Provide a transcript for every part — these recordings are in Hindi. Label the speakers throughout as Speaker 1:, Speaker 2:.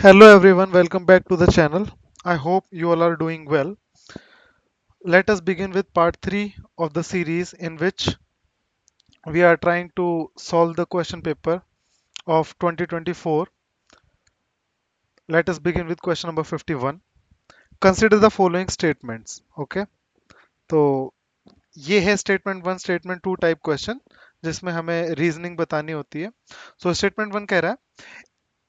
Speaker 1: Hello everyone, welcome back to the channel. I hope you all are doing well. Let us begin with part 3 of the series in which we are trying to solve the question paper of 2024. Let us begin with question number 51. Consider the following statements. Okay, तो ये है statement one statement two type question जिसमें हमें रीजनिंग बतानी होती है. सो स्टेटमेंट वन कह रहा है,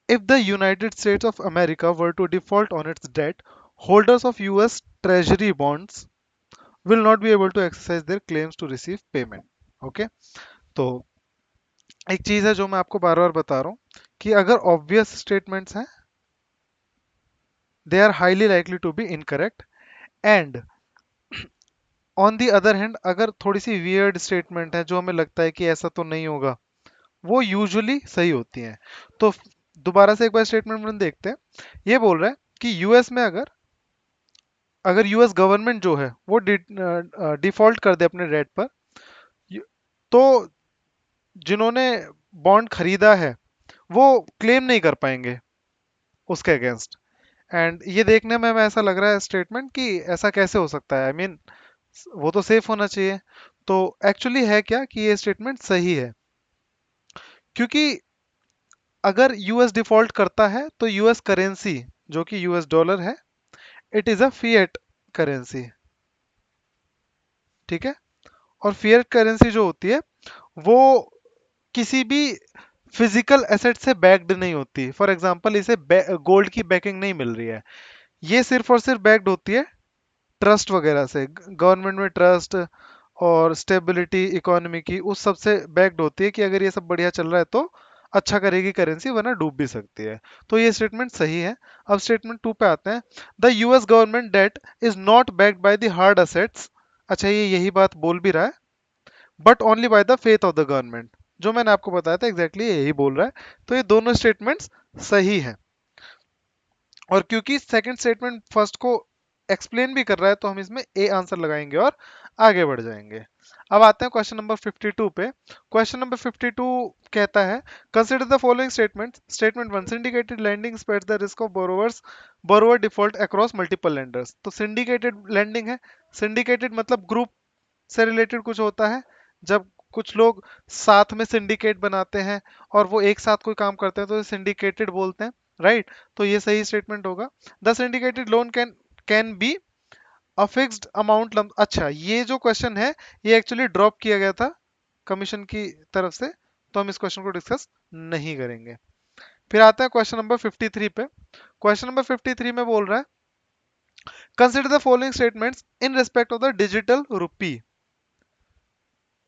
Speaker 1: if the United States of America were to default on its debt, holders of US treasury bonds will not be able to exercise their claims to receive payment. Okay, तो एक चीज है जो मैं आपको बार बार बता रहा हूं कि अगर ऑब्वियस स्टेटमेंट्स हैं they are highly likely to be incorrect, and on the other hand अगर थोड़ी सी वियर्ड स्टेटमेंट है जो हमें लगता है कि ऐसा तो नहीं होगा, वो यूजुअली सही होती हैं. तो दोबारा से एक बार स्टेटमेंट में देखते हैं. ये बोल रहा है कि यूएस में अगर अगर यूएस गवर्नमेंट जो है वो डिफॉल्ट कर दे अपने डेट पर, तो जिन्होंने बॉन्ड खरीदा है वो क्लेम नहीं कर पाएंगे उसके अगेंस्ट. एंड ये देखने में हमें ऐसा लग रहा है स्टेटमेंट कि ऐसा कैसे हो सकता है. आई I मीन वो तो सेफ होना चाहिए. तो एक्चुअली है क्या कि ये स्टेटमेंट सही है, क्योंकि अगर यूएस डिफॉल्ट करता है तो यूएस करेंसी जो कि यूएस डॉलर है, it is a fiat currency. ठीक है, और फिएट करेंसी जो होती है वो किसी भी फिजिकल एसेट से बैक्ड नहीं होती. फॉर एग्जांपल इसे गोल्ड की बैकिंग नहीं मिल रही है, ये सिर्फ और सिर्फ बैक्ड होती है ट्रस्ट वगैरह से. गवर्नमेंट में ट्रस्ट और स्टेबिलिटी इकोनॉमी की उस सब से बैक्ड होती है कि अगर ये सब बढ़िया चल रहा है तो अच्छा करेगी करेंसी, वरना डूब भी सकती है. तो ये स्टेटमेंट सही है. अब स्टेटमेंट टू पे आते हैं. The US government debt is not backed by the hard assets. अच्छा, ये यही बात बोल भी रहा है, but only by the faith of the government. जो मैंने आपको बताया था एग्जैक्टली यही बोल रहा है. तो ये दोनों स्टेटमेंट्स सही हैं. और क्योंकि सेकंड स्टेटमेंट फर्स्ट को एक्सप्लेन भी कर रहा है तो हम इसमें ए आंसर लगाएंगे और आगे बढ़ जाएंगे. अब आते हैं क्वेश्चन नंबर 52 पे. क्वेश्चन नंबर 52 कहता है, consider the following statement. Statement one, syndicated lending spreads the risk of borrower default across multiple lenders. तो सिंडिकेटेड लैंडिंग है. सिंडिकेटेड मतलब ग्रुप से रिलेटेड कुछ होता है. जब कुछ लोग साथ में सिंडिकेट बनाते हैं और वो एक साथ कोई काम करते हैं तो सिंडिकेटेड बोलते हैं, राइट. तो ये सही स्टेटमेंट होगा. The syndicated loan can can be a fixed amount lump. अच्छा, ये जो क्वेश्चन है ये एक्चुअली ड्रॉप किया गया था कमीशन की तरफ से, तो हम इस क्वेश्चन को डिस्कस नहीं करेंगे. फिर आता है क्वेश्चन नंबर 53 पे. क्वेश्चन नंबर 53 में बोल रहा है, consider the following statements in respect of the digital rupee.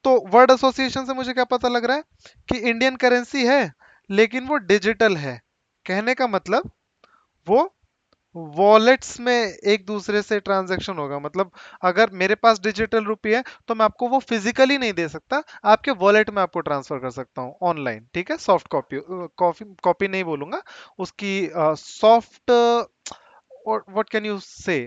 Speaker 1: तो वर्ड एसोसिएशन से मुझे क्या पता लग रहा है कि इंडियन करेंसी है लेकिन वो डिजिटल है. कहने का मतलब वो वॉलेट्स में एक दूसरे से ट्रांजैक्शन होगा. मतलब अगर मेरे पास डिजिटल रुपी है तो मैं आपको वो फिजिकली नहीं दे सकता, आपके वॉलेट में आपको ट्रांसफर कर सकता हूँ ऑनलाइन. ठीक है, सॉफ्ट कॉपी कॉपी कॉपी नहीं बोलूंगा उसकी, सॉफ्ट, व्हाट कैन यू से,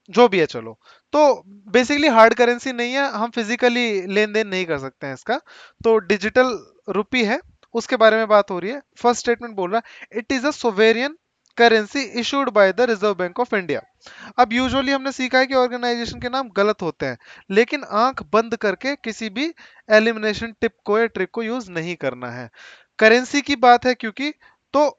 Speaker 1: जो भी है चलो. तो बेसिकली हार्ड करेंसी नहीं है, हम फिजिकली लेन देन नहीं कर सकते हैं इसका. तो डिजिटल रुपी है, उसके बारे में बात हो रही है. फर्स्ट स्टेटमेंट बोल रहा है, it is a sovereign currency issued by the reserve bank of India. अब यूजुअली हमने सीखा है कि ऑर्गेनाइजेशन के नाम गलत होते हैं, लेकिन आंख बंद करके किसी भी एलिमिनेशन टिप को या ट्रिक को यूज नहीं करना है. करेंसी की बात है क्योंकि, तो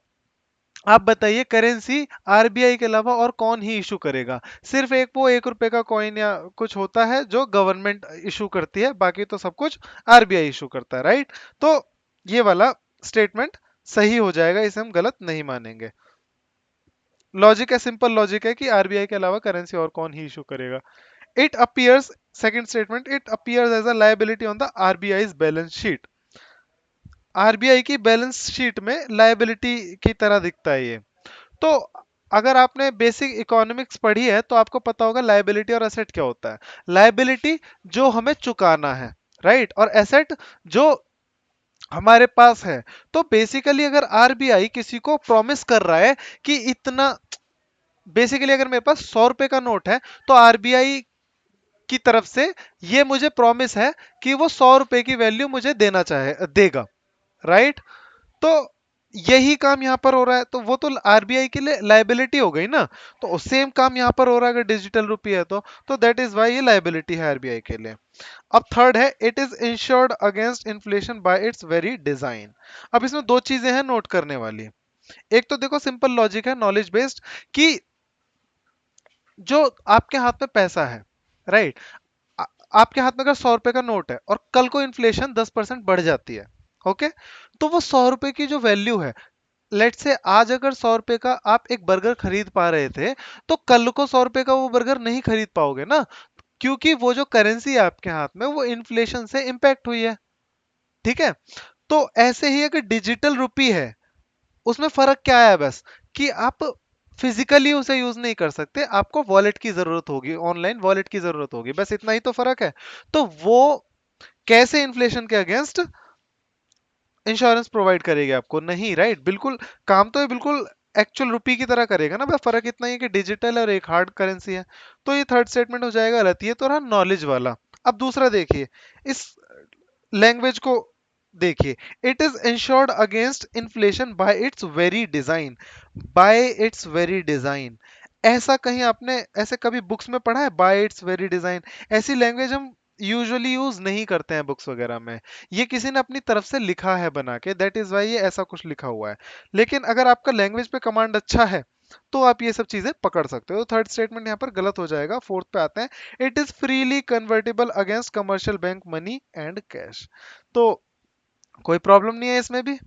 Speaker 1: आप बताइए करेंसी आरबीआई के अलावा और कौन ही इशू करेगा. सिर्फ एक वो 1 रुपए का कॉइन या कुछ होता है जो गवर्नमेंट इशू करती है, बाकी तो सब कुछ आरबीआई इशू करता है, राइट. तो ये वाला स्टेटमेंट सही हो जाएगा, इसे हम गलत नहीं मानेंगे. लॉजिक है, सिंपल लॉजिक है कि आरबीआई के अलावा करेंसी और कौन ही इशू करेगा. It appears, second statement, it appears as a liability on the RBI balance sheet. RBI की बैलेंस शीट में लायबिलिटी की तरह दिखता है ये. तो अगर आपने बेसिक इकोनॉमिक्स पढ़ी है तो आपको पता होगा लायबिलिटी और एसेट क्या होता है. लायबिलिटी जो हमें चुकाना है, राइट, और एसेट जो हमारे पास है. तो बेसिकली अगर आरबीआई किसी को प्रॉमिस कर रहा है कि इतना, बेसिकली अगर मेरे पास 100 रुपए का नोट है तो आरबीआई की तरफ से ये मुझे प्रॉमिस है कि वो 100 रुपए की वैल्यू मुझे देना चाहे देगा, राइट. तो यही काम यहाँ पर हो रहा है, तो वो तो आरबीआई के लिए लाइबिलिटी हो गई ना। तो सेम काम यहाँ पर हो रहा है अगर डिजिटल रुपी है तो दैट इज वाई ये लाइबिलिटी है आरबीआई के लिए। अब थर्ड है, it is insured against inflation bye it's very design. अब इसमें दो चीजें हैं नोट करने वाली। एक तो देखो सिंपल लॉजिक है नॉलेज बेस्ड, कि जो आपके हाथ में पैसा है, राइट, आपके हाथ में अगर 100 रुपए का नोट है और कल को इन्फ्लेशन 10% बढ़ जाती है, ओके, तो वो 100 रुपए की जो वैल्यू है, लेट से आज अगर 100 रुपए का आप एक बर्गर खरीद पा रहे थे, तो कल को 100 रुपए का वो बर्गर नहीं खरीद पाओगे ना, क्योंकि वो जो करेंसी है आपके हाथ में वो इन्फ्लेशन से इंपैक्ट हुई है। ठीक है, तो ऐसे ही अगर डिजिटल रुपी है, उसमें फर्क क्या है बस, कि आप फिजिकली उसे यूज नहीं कर सकते, आपको वॉलेट की जरूरत होगी, ऑनलाइन वॉलेट की जरूरत होगी, बस इतना ही तो फर्क है। तो वो कैसे इन्फ्लेशन के अगेंस्ट इंश्योरेंस प्रोवाइड करेगी आपको, नहीं, राइट, बिल्कुल काम तो ये बिल्कुल एक्चुअल रुपी की तरह करेगा ना, बस फर्क इतना ही है कि डिजिटल और एक हार्ड करेंसी है। तो ये थर्ड स्टेटमेंट हो जाएगा गलत, ये तो रहा नॉलेज वाला। अब दूसरा देखिए, इस लैंग्वेज को देखिए, it is insured against inflation bye it's very design, bye it's very design. ऐसा कहीं आपने ऐसे कभी बुक्स में पढ़ा है, बाय इट्स वेरी डिजाइन? ऐसी लैंग्वेज हम यूजुअली यूज नहीं करते हैं बुक्स वगैरह में, ये किसी ने अपनी तरफ से लिखा है बना के, दैट इज वाई ये ऐसा कुछ लिखा हुआ है। लेकिन अगर आपका लैंग्वेज पे कमांड अच्छा है, तो आप ये सब चीजें पकड़ सकते हो। थर्ड स्टेटमेंट यहाँ पर गलत हो जाएगा। फोर्थ पे आते हैं, it is freely convertible against commercial bank money and cash. तो कोई प्रॉब्लम नहीं है इसमें भी,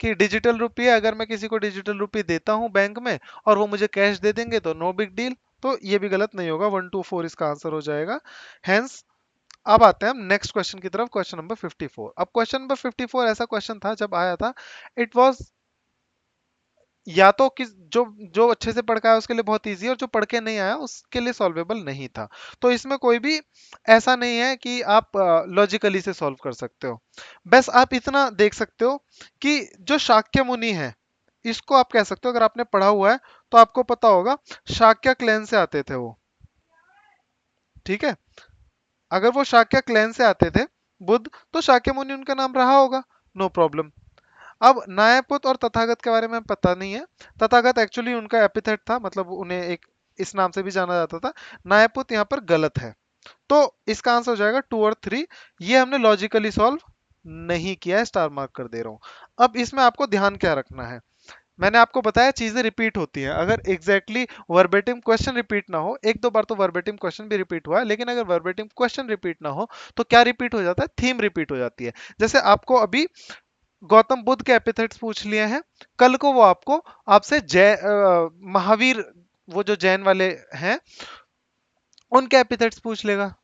Speaker 1: कि डिजिटल रुपये, अगर मैं किसी को डिजिटल रुपये देता हूं बैंक में और वो मुझे कैश दे देंगे तो नो बिग डील। तो ये भी गलत नहीं होगा, 1 2 4 इसका आंसर हो जाएगा। हेंस अब आते हैं हम नेक्स्ट क्वेश्चन की तरफ, क्वेश्चन नंबर 54। अब क्वेश्चन नंबर 54 ऐसा क्वेश्चन था जब आया था, इट वाज या तो किस जो जो अच्छे से पढ़ के आया उसके लिए बहुत इजी है, और जो पढ़ के नहीं आया उसके लिए सॉल्वेबल नहीं था। तो इसमें कोई भी ऐसा नहीं है कि आप लॉजिकली से सॉल्व कर सकते हो। बस आप इतना देख सकते हो कि जो शाक्य मुनि है, इसको आप कह सकते हो, अगर आपने पढ़ा हुआ है तो आपको पता होगा, शाक्य क्लैन से आते थे वो। ठीक है, अगर वो शाक्य क्लैन से आते थे बुद्ध, तो शाक्य मुनि उनका नाम रहा होगा, नो प्रॉब्लम। अब न्यायपुत और तथागत के बारे में पता नहीं है। तथागत एक्चुअली उनका एपिथेट था, मतलब उन्हें एक इस नाम से भी जाना जाता था। न्यायपुत यहाँ पर गलत है। तो इसका आंसर हो जाएगा 2 और 3। ये हमने लॉजिकली सॉल्व नहीं किया है, स्टार मार्क कर दे रहा हूं। अब इसमें आपको ध्यान क्या रखना है, मैंने आपको बताया चीजें रिपीट होती हैं, अगर एग्जैक्टली वर्बेटिम क्वेश्चन रिपीट ना हो, एक दो बार तो वर्बेटिम क्वेश्चन भी रिपीट हुआ है, लेकिन अगर वर्बेटिम क्वेश्चन रिपीट ना हो तो क्या रिपीट हो जाता है, थीम रिपीट हो जाती है। जैसे आपको अभी गौतम बुद्ध के एपिथेट्स पूछ लिए हैं, कल को वो आपको आपसे जय महावीर, वो जो जैन वाले हैं, उनके एपिथेट्स पूछ लेगा।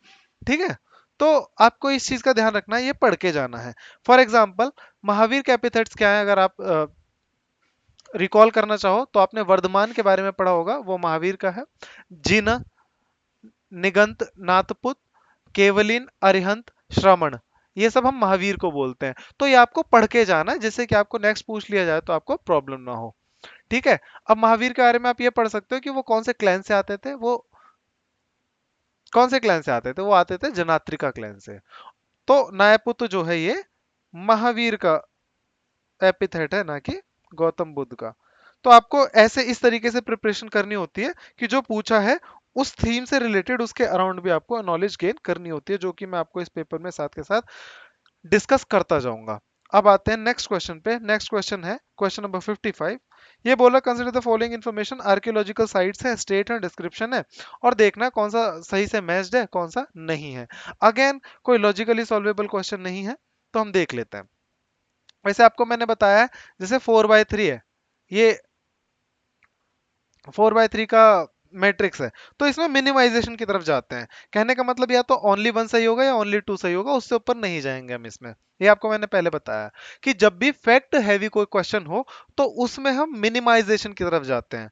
Speaker 1: ठीक है, तो आपको इस चीज का ध्यान रखना है, ये पढ़ के जाना है। फॉर एग्जाम्पल, महावीर के एपिथेट्स क्या है, अगर आप रिकॉल करना चाहो तो आपने वर्धमान के बारे में पढ़ा होगा, वो महावीर का है। जिन, निगंत, नाथपुत, केवलिन, अरिहंत, श्रमण, ये सब हम महावीर को बोलते हैं। तो ये आपको पढ़ के जाना है, जिससे कि आपको नेक्स्ट पूछ लिया जाए तो आपको प्रॉब्लम ना हो। ठीक है, अब महावीर के बारे में आप ये पढ़ सकते हो कि वो कौन से क्लैन से आते थे, वो कौन से क्लैन से आते थे, वो आते थे जनात्रिका क्लैन से। तो नायपुत्र जो है ये महावीर का एपिथेट है, ना कि गौतम बुद्ध का। तो आपको ऐसे इस तरीके से प्रिपरेशन करनी होती है कि जो पूछा है उस थीम से रिलेटेड उसके अराउंड भी आपको नॉलेज गेन करनी होती है, जो कि मैं आपको इस पेपर में साथ के साथ डिस्कस करता जाऊंगा। अब आते हैं नेक्स्ट क्वेश्चन पे। नेक्स्ट क्वेश्चन है क्वेश्चन नंबर 55। ये बोला, consider the following information, archaeological sites है, स्टेट है, डिस्क्रिप्शन है, और देखना कौन सा सही से मैच्ड है कौन सा नहीं है। अगेन कोई लॉजिकली सॉल्वेबल क्वेश्चन नहीं है, तो हम देख लेते हैं। वैसे आपको मैंने बताया है, जैसे 4/3 है, ये 4/3 का मैट्रिक्स है, तो इसमें मिनिमाइजेशन की तरफ जाते हैं। कहने का मतलब या तो ओनली वन सही होगा या ओनली टू सही होगा, उससे ऊपर नहीं जाएंगे हम इसमें। ये आपको मैंने पहले बताया कि जब भी फैक्ट हैवी कोई क्वेश्चन हो तो उसमें हम मिनिमाइजेशन की तरफ जाते हैं।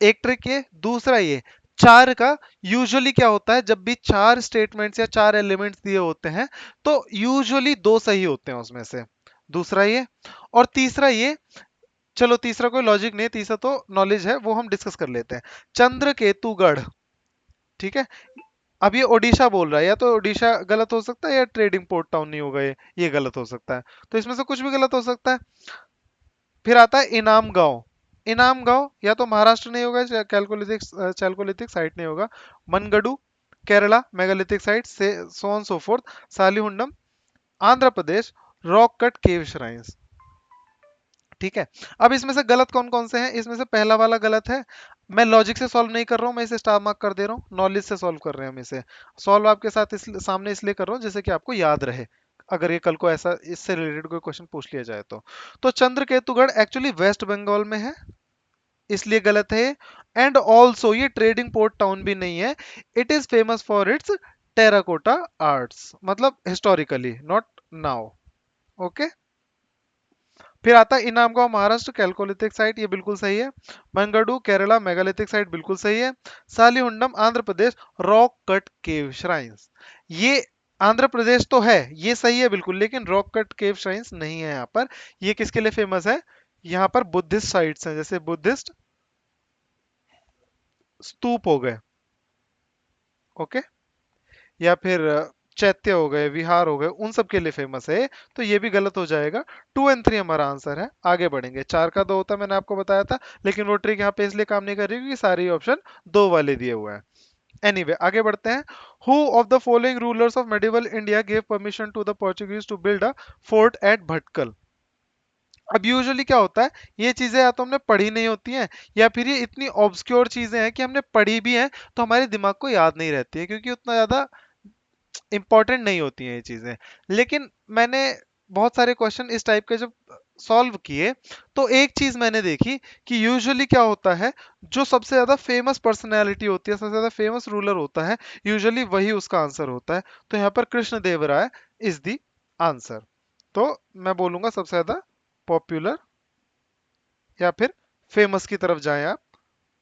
Speaker 1: एक ट्रिक ये, दूसरा ये, चार का यूजुअली क्या होता है, जब भी चार स्टेटमेंट्स या चार एलिमेंट्स दिए होते हैं तो यूजुअली दो सही होते हैं उसमें से। दूसरा ये, और तीसरा ये, चलो तीसरा कोई लॉजिक नहीं है, तीसरा तो नॉलेज है, वो हम डिस्कस कर लेते हैं। चंद्र केतुगढ़, ठीक है, अब ये ओडिशा बोल रहा है, या तो ओडिशा गलत हो सकता है या ट्रेडिंग पोर्ट टाउन नहीं होगा, ये गलत हो सकता है। तो इसमें से कुछ भी गलत हो सकता है। फिर आता है इनाम गांव। इनाम गांव या तो महाराष्ट्र नहीं होगा, कैलकोलिथिक चैल्कोलिथिक साइट नहीं होगा। मनगडू केरला मेगालिथिक साइट से, so on so forth. Salihundam Andhra Pradesh, rock cut cave shrines. ठीक है। अब इसमें से गलत कौन कौन से हैं? इसमें से पहला वाला गलत है। मैं लॉजिक से सॉल्व नहीं कर रहा हूं, मैं इसे स्टार मार्क कर दे रहा हूँ, नॉलेज से सॉल्व कर रहे हैं हम इसे। सॉल्व आपके साथ सामने इसलिए कर रहा हूँ जैसे कि आपको याद रहे, अगर ये कल को ऐसा इससे रिलेटेड कोई क्वेश्चन पूछ लिया जाए तो चंद्र केतुगढ़ एक्चुअली वेस्ट बंगाल में है, इसलिए गलत है। एंड ऑल्सो ये ट्रेडिंग पोर्ट टाउन भी नहीं है। It is famous for its terracotta arts, मतलब हिस्टोरिकली, नॉट नाउ। ओके। फिर आता है इनामगांव महाराष्ट्र कैलकोलिथिक साइट, ये बिल्कुल सही है। मंगड़ू केरला मेगालिथिक साइट बिल्कुल सही है। सालीहुंडम Andhra Pradesh, rock cut cave shrines, ये आंध्र प्रदेश तो है, ये सही है बिल्कुल, लेकिन रॉक कट केव श्राइन्स नहीं है यहाँ पर। ये किसके लिए फेमस है? यहाँ पर बुद्धिस्ट साइट्स हैं, जैसे बुद्धिस्ट स्तूप हो गए, ओके, या फिर चैत्य हो गए, विहार हो गए, उन सब के लिए फेमस है। तो ये भी गलत हो जाएगा। 2 और 3 हमारा आंसर है। आगे बढ़ेंगे। 4 का 2 होता मैंने आपको बताया था, लेकिन वो ट्रिक यहाँ पे इसलिए काम नहीं कर रही क्योंकि सारे ऑप्शन 2 वाले दिए हुए हैं। एनीवे आगे बढ़ते हैं। Who of the following rulers of medieval India gave permission to the Portuguese to build a fort at Bhatkal? अब यूजुअली क्या होता है, ये चीजें या तो हमने पढ़ी नहीं होती हैं, या फिर ये इतनी ऑब्सक्योर चीजें हैं कि हमने पढ़ी भी हैं तो हमारे दिमाग को याद नहीं रहती है, क्योंकि उतना ज्यादा इंपॉर्टेंट नहीं होती हैं ये चीजें। लेकिन मैंने बहुत सारे क्वेश्चन इस टाइप के जब सॉल्व किए, तो एक चीज मैंने देखी कि यूजुअली क्या होता है, जो सबसे ज्यादा फेमस पर्सनैलिटी होती है, सबसे ज्यादा फेमस रूलर होता है, यूजुअली वही उसका आंसर होता है। तो यहाँ पर कृष्ण देव राय इज द आंसर। तो मैं बोलूंगा सबसे ज्यादा पॉपुलर या फिर फेमस की तरफ जाएं आप।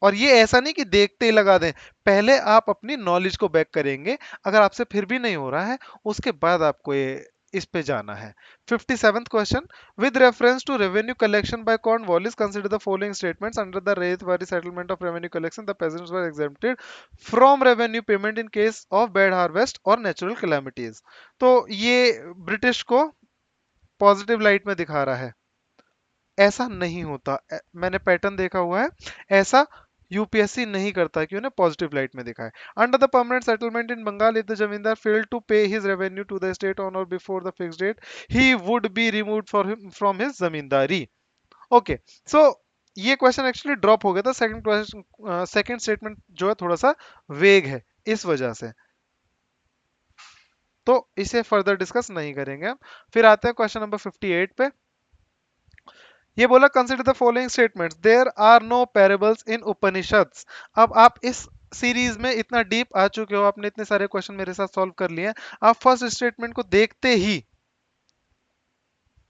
Speaker 1: और ये ऐसा नहीं कि देखते ही लगा दें, पहले आप अपनी नॉलेज को बैक करेंगे। अगर आपसे फिर भी नहीं हो रहा है, उसके बाद आपको ये इस पे जाना है। 57th question, with reference to revenue collection by Cornwallis consider the following statements under the Ryotwari settlement of revenue collection the peasants were exempted from revenue payment in case of bad harvest और नेचुरल कैलामिटीज। तो ये ब्रिटिश को पॉजिटिव लाइट में दिखा रहा है, ऐसा नहीं होता। मैंने पैटर्न देखा हुआ है, ऐसा यूपीएससी नहीं करता कि उन्हें पॉजिटिव लाइट में दिखाए। Under the permanent settlement in Bengal if the zamindar failed to pay his revenue to the state on or before the fixed date he would be removed for from his zamindari. Okay, so ये क्वेश्चन एक्चुअली ड्रॉप हो गया था। सेकंड क्वेश्चन, सेकंड स्टेटमेंट जो है थोड़ा सा वेग है, इस वजह से तो इसे फर्दर डिस्कस नहीं करेंगे हम। फिर आते हैं क्वेश्चन नंबर 58 पे। ये बोला consider the following statements there are no parables in Upanishads. अब आप इस सीरीज में इतना डीप आ चुके हो, आपने इतने सारे क्वेश्चन मेरे साथ सॉल्व कर लिए हैं, आप फर्स्ट स्टेटमेंट को देखते ही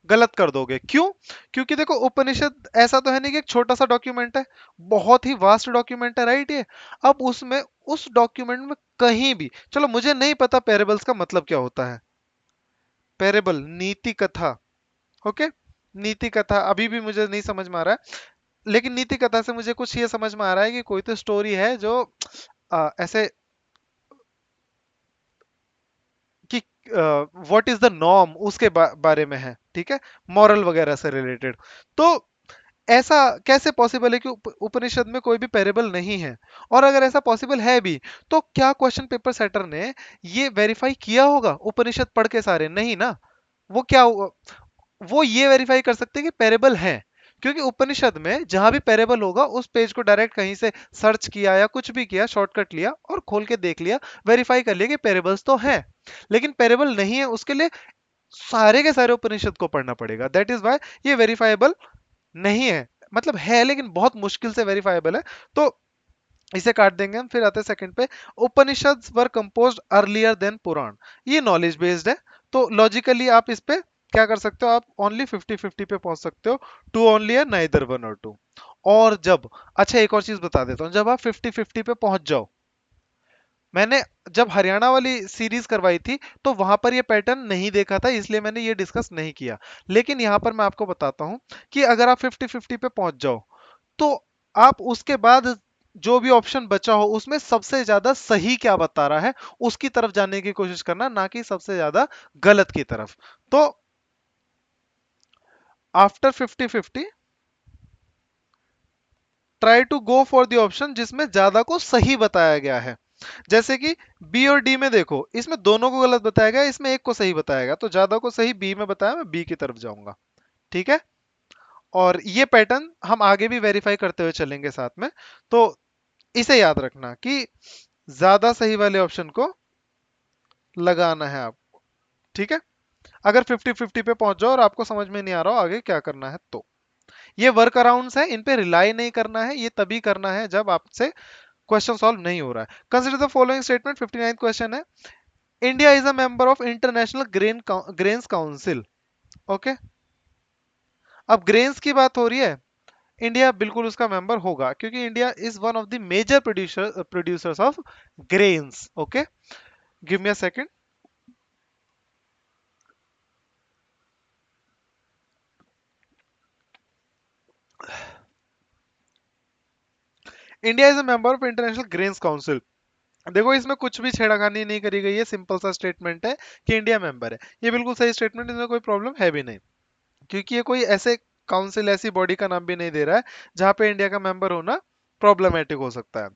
Speaker 1: गलत कर दोगे। क्यों? क्योंकि देखो उपनिषद ऐसा तो है नहीं कि एक छोटा सा डॉक्यूमेंट है, बहुत ही वास्ट डॉक्यूमेंट है, राइट? ये अब उसमें उस डॉक्यूमेंट में कहीं भी, चलो मुझे नहीं पता पैरेबल्स का मतलब क्या होता है, पैरेबल नीति कथा, ओके, नीति कथा अभी भी मुझे नहीं समझ में आ रहा है, लेकिन नीति कथा से मुझे कुछ ये समझ में आ रहा है कि कोई तो स्टोरी है जो ऐसे कि व्हाट इज द नॉर्म उसके बारे में है, ठीक है, मॉरल वगैरह से रिलेटेड। तो ऐसा कैसे पॉसिबल है कि उपनिषद में कोई भी पैरेबल नहीं है? और अगर ऐसा पॉसिबल है भी, तो क्या क्वेश्चन पेपर सेटर ने ये वेरीफाई किया होगा उपनिषद पढ़ के? सारे नहीं ना। वो क्या, वो ये वेरीफाई कर सकते हैं कि पेरेबल है, क्योंकि उपनिषद में जहां भी पेरेबल होगा उस पेज को डायरेक्ट कहीं से सर्च किया या कुछ भी किया, शॉर्टकट लिया और खोल के देख लिया, वेरीफाई कर लिया कि पेरेबल्स तो हैं। लेकिन पेरेबल नहीं है, उसके लिए सारे के सारे उपनिषद को पढ़ना पड़ेगा। दैट इज वाई ये वेरीफाइबल नहीं है, मतलब है लेकिन बहुत मुश्किल से वेरीफाइबल है। तो इसे काट देंगे हम। फिर आते हैं सेकंड पे। उपनिषद वर कंपोज्ड अर्लियर देन पुराण, ये नॉलेज बेस्ड है। तो लॉजिकली आप इस पे क्या कर सकते हो, आप ओनली 50-50 पे पहुंच सकते हो। टू ओनली है, नाइदर वन और टू। और जब, अच्छा एक और चीज बता देता हूँ, जब आप 50-50 पे पहुंच जाओ, मैंने जब हरियाणा वाली सीरीज करवाई थी तो वहां पर ये पैटर्न नहीं देखा था, इसलिए मैंने ये डिस्कस नहीं किया। लेकिन यहां पर मैं आपको बताता हूं कि अगर आप 50-50 पे पहुंच जाओ, तो आप उसके बाद जो भी ऑप्शन बचा हो उसमें सबसे ज्यादा सही क्या बता रहा है उसकी तरफ जाने की कोशिश करना, ना कि सबसे ज्यादा गलत की तरफ। तो after 50-50 try to go for the option जिसमें ज्यादा को सही बताया गया है। जैसे कि बी और डी में देखो, इसमें दोनों को गलत बताया गया, इसमें एक को सही बताया गया, तो ज्यादा को सही बी में बताया, मैं बी की तरफ जाऊंगा। ठीक है। और ये पैटर्न हम आगे भी वेरीफाई करते हुए चलेंगे साथ में। तो इसे याद रखना कि ज्यादा सही वाले ऑप्शन को लगाना है आपको। ठीक है। अगर 50-50 पे पहुंच जाओ और आपको समझ में नहीं आ रहा हो आगे क्या करना है, तो ये वर्क अराउंड्स है, इन पे रिलाई नहीं करना है, ये तभी करना है जब आपसे क्वेश्चन सॉल्व नहीं हो रहा है। Consider the following statement, 59 question है। India is a member of international grains council. Okay. अब ग्रेन्स की बात हो रही है, इंडिया बिल्कुल उसका मेंबर होगा क्योंकि India is one of the major producers of grains. Okay. Give me a second. India is a member of international grains Council. देखो इसमें कुछ भी छेड़खानी नहीं करी गई है, सिंपल सा स्टेटमेंट है कि इंडिया मेंबर है। ये बिल्कुल सही स्टेटमेंट, इसमें कोई प्रॉब्लम है भी नहीं, क्योंकि ये कोई ऐसे काउंसिल, ऐसी बॉडी का नाम भी नहीं दे रहा है जहां पे इंडिया का मेंबर होना प्रॉब्लमेटिक हो सकता है।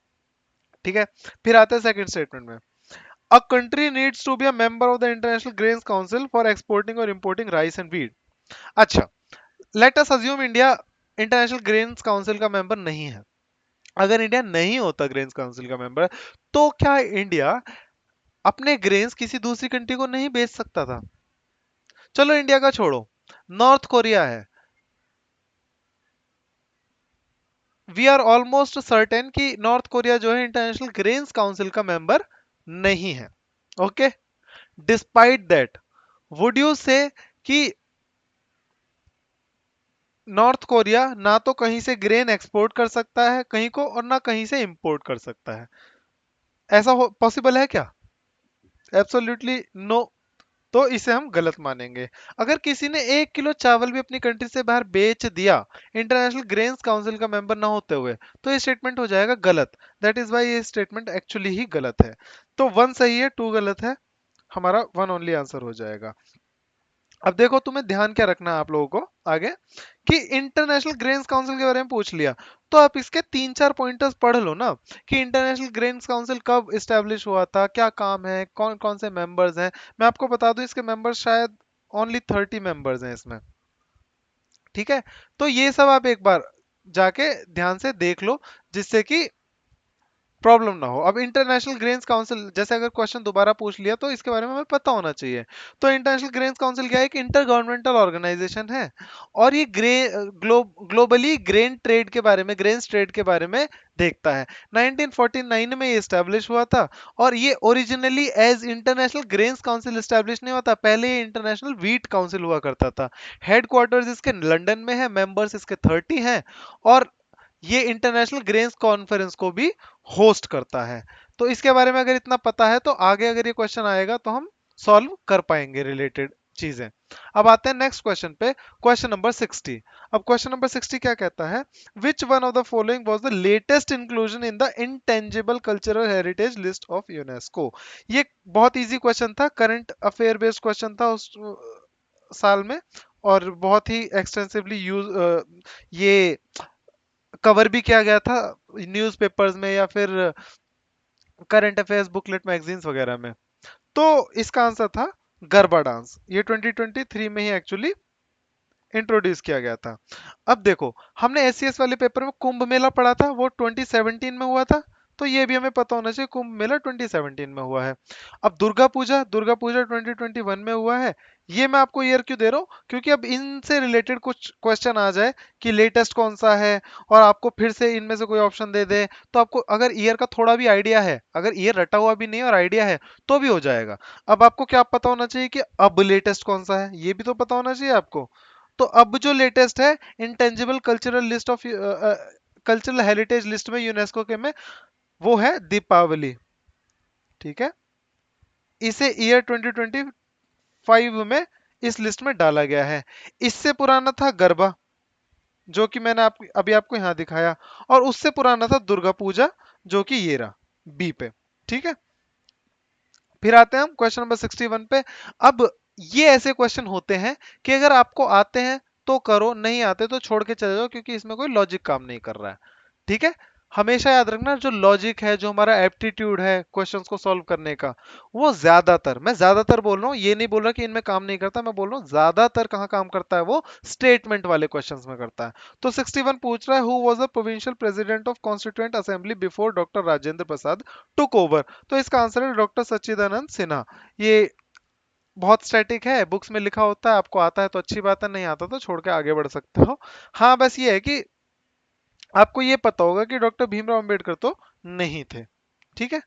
Speaker 1: ठीक है। फिर आते हैं सेकंड स्टेटमेंट में। A country needs to be a member of the International grains Council for exporting और इंपोर्टिंग राइस एंड व्हीट। अच्छा, let us assume India International grains Council का मेंबर नहीं है। अगर इंडिया नहीं होता ग्रेन्स काउंसिल का मेंबर, तो क्या इंडिया अपने ग्रेन्स किसी दूसरी कंट्री को नहीं बेच सकता था? चलो इंडिया का छोड़ो, नॉर्थ कोरिया है। वी आर ऑलमोस्ट सर्टेन कि नॉर्थ कोरिया जो है इंटरनेशनल ग्रेन्स काउंसिल का मेंबर नहीं है। Okay. Despite that, would you से कि नॉर्थ कोरिया ना तो कहीं से ग्रेन एक्सपोर्ट कर सकता है कहीं को, और ना कहीं से इंपोर्ट कर सकता है? ऐसा हो पॉसिबल है क्या? Absolutely no. तो इसे हम गलत मानेंगे। अगर किसी ने 1 किलो चावल भी अपनी कंट्री से बाहर बेच दिया इंटरनेशनल ग्रेन्स काउंसिल का मेंबर ना होते हुए, तो ये स्टेटमेंट हो जाएगा गलत। दैट इज वाई ये स्टेटमेंट एक्चुअली ही गलत है। तो वन सही है, टू गलत है, हमारा वन ओनली आंसर हो जाएगा। अब देखो तुम्हें ध्यान क्या रखना है आप लोगों को आगे, कि इंटरनेशनल ग्रेन्स काउंसिल के बारे में पूछ लिया, तो आप इसके 3-4 पॉइंटर्स पढ़ लो ना, कि इंटरनेशनल ग्रेन्स काउंसिल कब इस्टेब्लिश हुआ था, क्या काम है, कौन कौन से मेंबर्स हैं। मैं आपको बता दूं इसके मेंबर्स शायद ओनली 30 मेंबर्स हैं इसमें। ठीक है। तो ये सब आप एक बार जाके ध्यान से देख लो, जिससे कि प्रॉब्लम ना हो। अब इंटरनेशनल ग्रेन्स काउंसिल जैसे अगर क्वेश्चन दोबारा पूछ लिया तो इसके बारे में हमें पता होना चाहिए। तो इंटरनेशनल ग्रेन्स काउंसिल क्या है? एक इंटर गवर्नमेंटल ऑर्गेनाइजेशन है, और ये ग्लोबली ग्रेन ट्रेड के बारे में, ग्रेन्स ट्रेड के बारे में देखता है। 1949 में ये स्टैब्लिश हुआ था, और ये originally as International grains Council establish नहीं हुआ था, पहले ये इंटरनेशनल व्हीट काउंसिल हुआ करता था। हेडक्वार्टर्स इसके लंदन में है, मेंबर्स इसके 30 हैं, और ये इंटरनेशनल ग्रेन्स कॉन्फ्रेंस को भी होस्ट करता है। तो इसके बारे में अगर इतना पता है, तो आगे अगर ये क्वेश्चन आएगा तो हम सॉल्व कर पाएंगे रिलेटेड चीजें। अब आते हैं नेक्स्ट क्वेश्चन पे, क्वेश्चन नंबर 60। अब क्वेश्चन नंबर 60 क्या कहता है? Which one of the following was the latest inclusion in the intangible cultural heritage list of UNESCO? ये बहुत इजी क्वेश्चन था, करंट अफेयर बेस्ड क्वेश्चन था उस साल में, और बहुत ही एक्सटेंसिवली यूज ये कवर भी किया गया था न्यूज़पेपर्स में या फिर करंट अफेयर्स बुकलेट मैगजीन्स वगैरह में। तो इसका आंसर था गरबा डांस। ये 2023 में ही एक्चुअली इंट्रोड्यूस किया गया था। अब देखो, हमने एससीएस वाले पेपर में कुंभ मेला पढ़ा था, वो 2017 में हुआ था, तो ये भी हमें पता होना चाहिए कुंभ मेला 2017 में हुआ है। अब दुर्गा पूजा 2021 में हुआ है। ये मैं आपको ईयर क्यों दे रहा हूँ? क्योंकि अब इनसे रिलेटेड कुछ क्वेश्चन आ जाए कि लेटेस्ट कौन सा है, और आपको फिर से इनमें से कोई ऑप्शन दे दे, तो आपको अगर ईयर का थोड़ा भी आइडिया है, अगर ईयर रटा हुआ भी नहीं है और आइडिया है, तो भी हो जाएगा। अब आपको क्या पता होना चाहिए कि अब लेटेस्ट कौन सा है, ये भी तो पता होना चाहिए आपको। तो अब जो लेटेस्ट है intangible cultural list of cultural heritage list में, यूनेस्को के में, वो है दीपावली। ठीक है। इसे ईयर 2025 में इस लिस्ट में डाला गया है। इससे पुराना था गरबा, जो कि मैंने अभी आपको यहां दिखाया, और उससे पुराना था दुर्गा पूजा, जो कि ये रहा बी पे। ठीक है। फिर आते हैं हम क्वेश्चन नंबर 61 पे। अब ये ऐसे क्वेश्चन होते हैं कि अगर आपको आते हैं तो करो, नहीं आते तो छोड़ के चले जाओ, क्योंकि इसमें कोई लॉजिक काम नहीं कर रहा है। ठीक है। हमेशा याद रखना, जो लॉजिक है, जो हमारा एप्टीट्यूड है क्वेश्चंस को सॉल्व करने का, वो ज्यादातर, मैं ज्यादातर बोल रहा हूँ, ये नहीं बोल रहा कि इनमें काम नहीं करता, मैं बोल रहा हूँ ज्यादातर कहाँ काम करता है, वो स्टेटमेंट वाले क्वेश्चंस में करता है। तो 61 पूछ रहा है, who was the provincial president of constituent assembly before doctor Rajendra Prasad took over. तो इसका आंसर है डॉक्टर सच्चिदानंद सिन्हा। ये बहुत स्टैटिक है, बुक्स में लिखा होता है, आपको आता है तो अच्छी बात है, नहीं आता तो छोड़ के आगे बढ़ सकते हो। हाँ बस ये है कि आपको ये पता होगा कि डॉक्टर भीमराव अंबेडकर तो नहीं थे। ठीक है।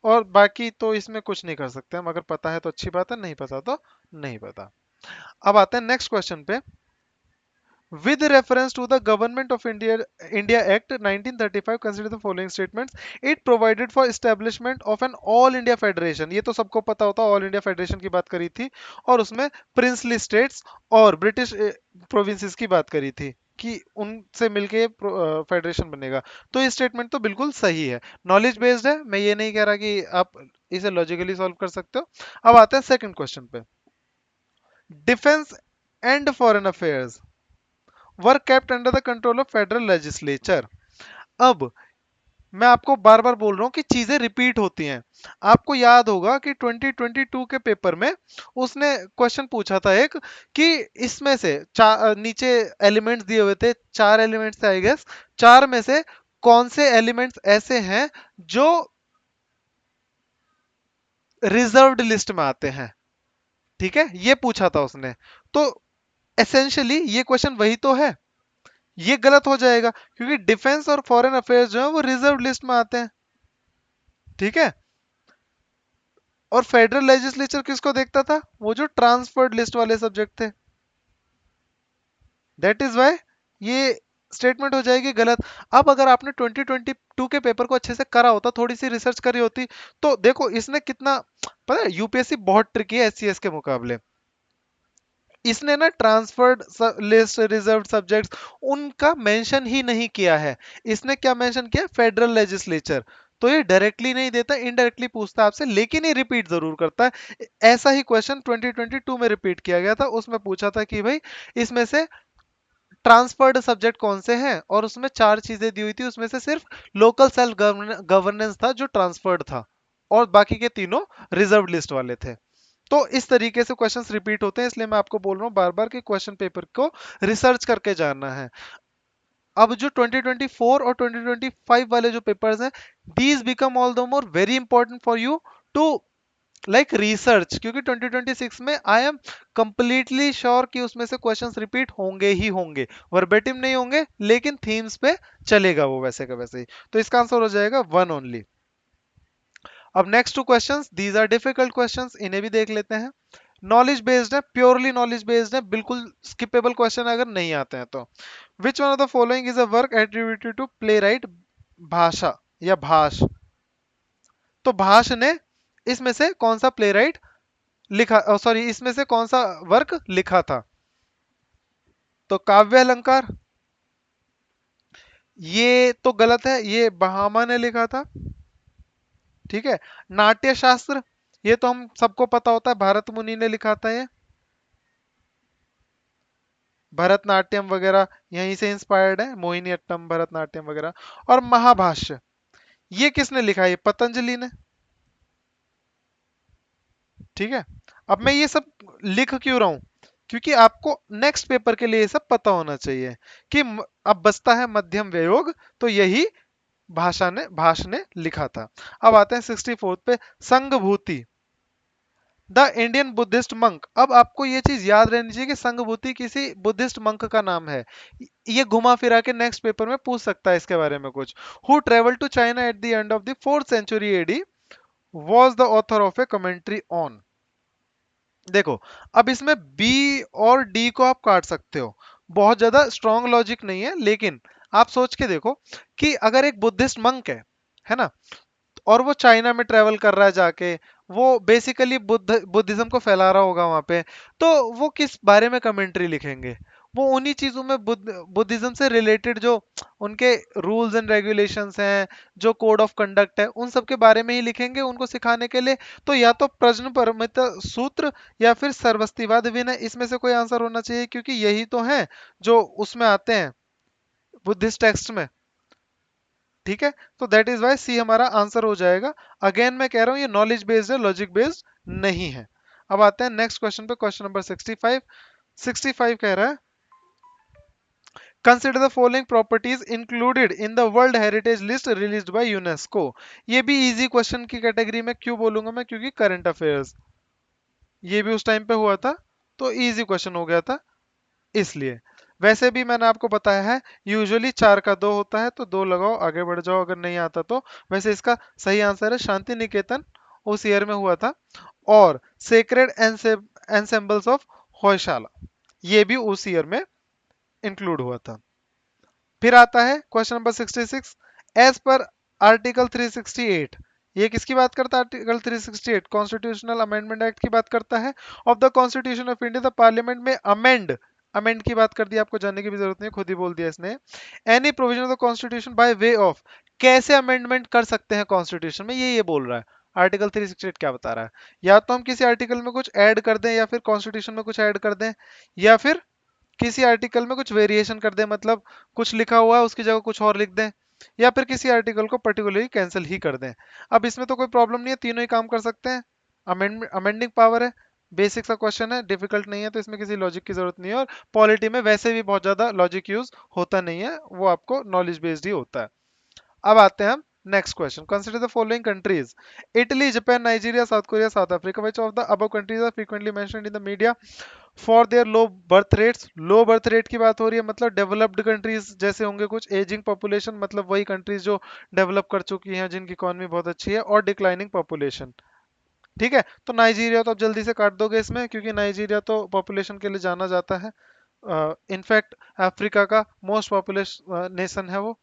Speaker 1: और बाकी तो इसमें कुछ नहीं कर सकते हम, अगर पता है तो अच्छी बात है, नहीं पता तो नहीं पता। अब आते हैं नेक्स्ट क्वेश्चन पे। With reference to the Government of India Act 1935, consider the following statements. It provided for establishment of an All India Federation. ये तो सबको पता होता है, All India Federation की बात करी थी, और उसमें प्रिंसली स्टेट्स और ब्रिटिश प्रोविंसेस की बात करी थी कि उनसे मिलके फेडरेशन बनेगा। तो ये स्टेटमेंट तो बिल्कुल सही है, नॉलेज बेस्ड है, मैं ये नहीं कह रहा कि आप इसे लॉजिकली सॉल्व कर सकते हो। अब आते हैं सेकंड क्वेश्चन पे। Defence and foreign affairs were kept under the control of federal legislature. अब मैं आपको बार बार बोल रहा हूं कि चीजें रिपीट होती हैं। आपको याद होगा कि 2022 के पेपर में उसने क्वेश्चन पूछा था एक, कि इसमें से नीचे एलिमेंट्स दिए हुए थे, चार एलिमेंट्स थे आई गेस, चार में से कौन से एलिमेंट्स ऐसे हैं जो रिजर्व्ड लिस्ट में आते हैं। ठीक है, ये पूछा था उसने। तो एसेंशियली ये क्वेश्चन वही तो है। ये गलत हो जाएगा क्योंकि डिफेंस और फॉरेन अफेयर्स जो है वो रिजर्व लिस्ट में आते हैं। ठीक है। और फेडरल लेजिस्लेचर किसको देखता था, वो जो ट्रांसफर्ड लिस्ट वाले सब्जेक्ट थे। दैट इज वाई ये स्टेटमेंट हो जाएगी गलत। अब अगर आपने 2022 के पेपर को अच्छे से करा होता, थोड़ी सी रिसर्च करी होती, तो देखो इसने कितना, पता है यूपीएससी बहुत ट्रिकी है एससीएस के मुकाबले। इसने ना ट्रांसफर्ड लिस्ट, रिजर्व्ड सब्जेक्ट्स, उनका मेंशन ही नहीं किया है। इसने क्या मेंशन किया, फेडरल लेजिस्लेचर। तो ये डायरेक्टली नहीं देता, इनडायरेक्टली पूछता है आपसे, लेकिन ये रिपीट जरूर करता है। ऐसा ही क्वेश्चन 2022 में रिपीट किया गया था, उसमें पूछा था कि भाई इसमें से ट्रांसफर्ड सब्जेक्ट कौन से हैं, और उसमें चार चीजें दी हुई थी, उसमें से सिर्फ लोकल सेल्फ गवर्नेंस था जो ट्रांसफर्ड था, और बाकी के तीनों रिजर्व लिस्ट वाले थे। तो इस तरीके से क्वेश्चंस रिपीट होते हैं, इसलिए मैं आपको बोल रहा हूँ बार बार कि क्वेश्चन पेपर को रिसर्च करके जानना है। अब जो 2024 और 2025 वाले जो पेपर्स हैं, these become all the more very important for you to like research, क्योंकि 2026 में आई एम कंप्लीटली श्योर कि उसमें से क्वेश्चंस रिपीट होंगे ही होंगे, वर्बेटिम नहीं होंगे, लेकिन थीम्स पे चलेगा वो वैसे का वैसे ही। तो इसका आंसर हो जाएगा वन ओनली। अब next two questions, these are difficult questions, इन्हें भी देख लेते हैं। नॉलेज बेस्ड है, प्योरली नॉलेज बेस्ड है, बिल्कुल स्किपेबल क्वेश्चन अगर नहीं आते हैं तो। Which one of the following is a work attributed to playwright Bhasa या भाष। तो भाष ने इसमें से कौन सा प्ले राइट लिखा, सॉरी इसमें से कौन सा वर्क लिखा था। तो काव्य अलंकार, ये तो गलत है, ये बहामा ने लिखा था। ठीक है। नाट्य शास्त्र, ये तो हम सबको पता होता है, भारत मुनि ने लिखा था ये, भरतनाट्यम वगैरह यहीं से इंस्पायर्ड है, मोहिनीअट्टम भरतनाट्यम वगैरह। और महाभाष्य, ये किसने लिखा है, ये पतंजलि ने। ठीक है। अब मैं ये सब लिख क्यों रहा हूं, क्योंकि आपको नेक्स्ट पेपर के लिए ये सब पता होना चाहिए कि अब बचता है मध्यम व्ययोग, तो यही भाष ने लिखा था। अब आते हैं 64 पे, संघभूति, द इंडियन बुद्धिस्ट मंक। अब आपको ये चीज याद रहनी चाहिए कि संघभूति किसी बुद्धिस्ट मंक का नाम है। ये घुमा फिरा के नेक्स्ट पेपर में पूछ सकता है इसके बारे में कुछ। Who travel to China at the end of the 4th century AD was the author of a commentary on. देखो, अब इसमें बी और डी को आप काट सकते हो, बहुत ज्यादा स्ट्रॉन्ग लॉजिक नहीं है, लेकिन आप सोच के देखो कि अगर एक बुद्धिस्ट मंक है ना, और वो चाइना में ट्रेवल कर रहा है जाके, वो बेसिकली बुद्धिज्म को फैला रहा होगा वहां पे, तो वो किस बारे में कमेंट्री लिखेंगे, वो उन्हीं चीजों में बुद्धिज्म से रिलेटेड जो उनके रूल्स एंड रेगुलेशंस हैं, जो कोड ऑफ कंडक्ट है, उन सब के बारे में ही लिखेंगे उनको सिखाने के लिए। तो या तो प्रश्न परमित सूत्र या फिर सर्वस्तिवाद विनय, इसमें से कोई आंसर होना चाहिए, क्योंकि यही तो है जो उसमें आते हैं बुद्धिस्ट टेक्स्ट में। ठीक है, तो दैट इज वाई सी हमारा आंसर हो जाएगा। अगेन मैं कह रहा हूं ये नॉलेज बेस्ड है, लॉजिक बेस्ड नहीं है। अब आते हैं नेक्स्ट क्वेश्चन पे, क्वेश्चन नंबर 65। 65 कह रहा है consider the following properties included in the world heritage list released by UNESCO. ये भी इजी क्वेश्चन की कैटेगरी में क्यों बोलूंगा मैं, क्योंकि करंट अफेयर्स ये भी उस टाइम पे हुआ था, तो इजी क्वेश्चन हो गया था इसलिए। वैसे भी मैंने आपको बताया है यूजुअली 4 का 2 होता है, तो 2 लगाओ आगे बढ़ जाओ अगर नहीं आता तो। वैसे इसका सही आंसर है शांति निकेतन, उस ईयर में हुआ था। और सेक्रेड एनसेम्बल्स ऑफ होयशाला, ये भी उस ईयर में इंक्लूड हुआ था। फिर आता है question number 66। As per article 368, ये किसकी बात करता है? आर्टिकल 368 कॉन्स्टिट्यूशनल अमेंडमेंट एक्ट की बात करता है। Of the constitution of India the parliament में अमेंड, अमेंड की बात कर दी, आपको जानने की भी जरूरत नहीं, खुद ही बोल दिया इसने। Any provision of the constitution by way of, कैसे अमेंडमेंट कर सकते हैं कॉन्स्टिट्यूशन में, ये बोल रहा है। आर्टिकल 368 क्या बता रहा है? या तो हम किसी आर्टिकल में कुछ ऐड कर दें, या फिर कॉन्स्टिट्यूशन में कुछ ऐड कर दें, या फिर किसी आर्टिकल में कुछ वेरिएशन कर दें, मतलब कुछ लिखा हुआ है उसकी जगह कुछ और लिख दें, या फिर किसी आर्टिकल को पर्टिकुलरली कैंसिल ही कर दें। अब इसमें तो कोई प्रॉब्लम नहीं है, तीनों ही काम कर सकते हैं। अमेंडिंग पावर है, बेसिक सा क्वेश्चन है, डिफिकल्ट नहीं है, तो इसमें किसी लॉजिक की जरूरत नहीं है। और पॉलिटी में वैसे भी बहुत ज्यादा लॉजिक यूज होता नहीं है, वो आपको नॉलेज बेस्ड ही होता है। अब आते हैं हम next question. Consider the following countries, Italy, Japan, Nigeria, South Korea, South Africa, which of the above countries are frequently mentioned in the media for their low birth rates. Low birth rate की बात हो रही है, मतलब डेवलप्ड कंट्रीज जैसे होंगे कुछ, एजिंग पॉपुलेशन मतलब वही कंट्रीज जो डेवलप कर चुकी हैं, जिनकी इकोनॉमी बहुत अच्छी है, और डिक्लाइनिंग पॉपुलेशन। ठीक है, तो नाइजीरिया तो आप जल्दी से काट दोगे इसमें, क्योंकि नाइजीरिया तो पॉपुलेशन के लिए जाना जाता है, इनफैक्ट अफ्रीका का मोस्ट पॉपुलस नेशन है वो।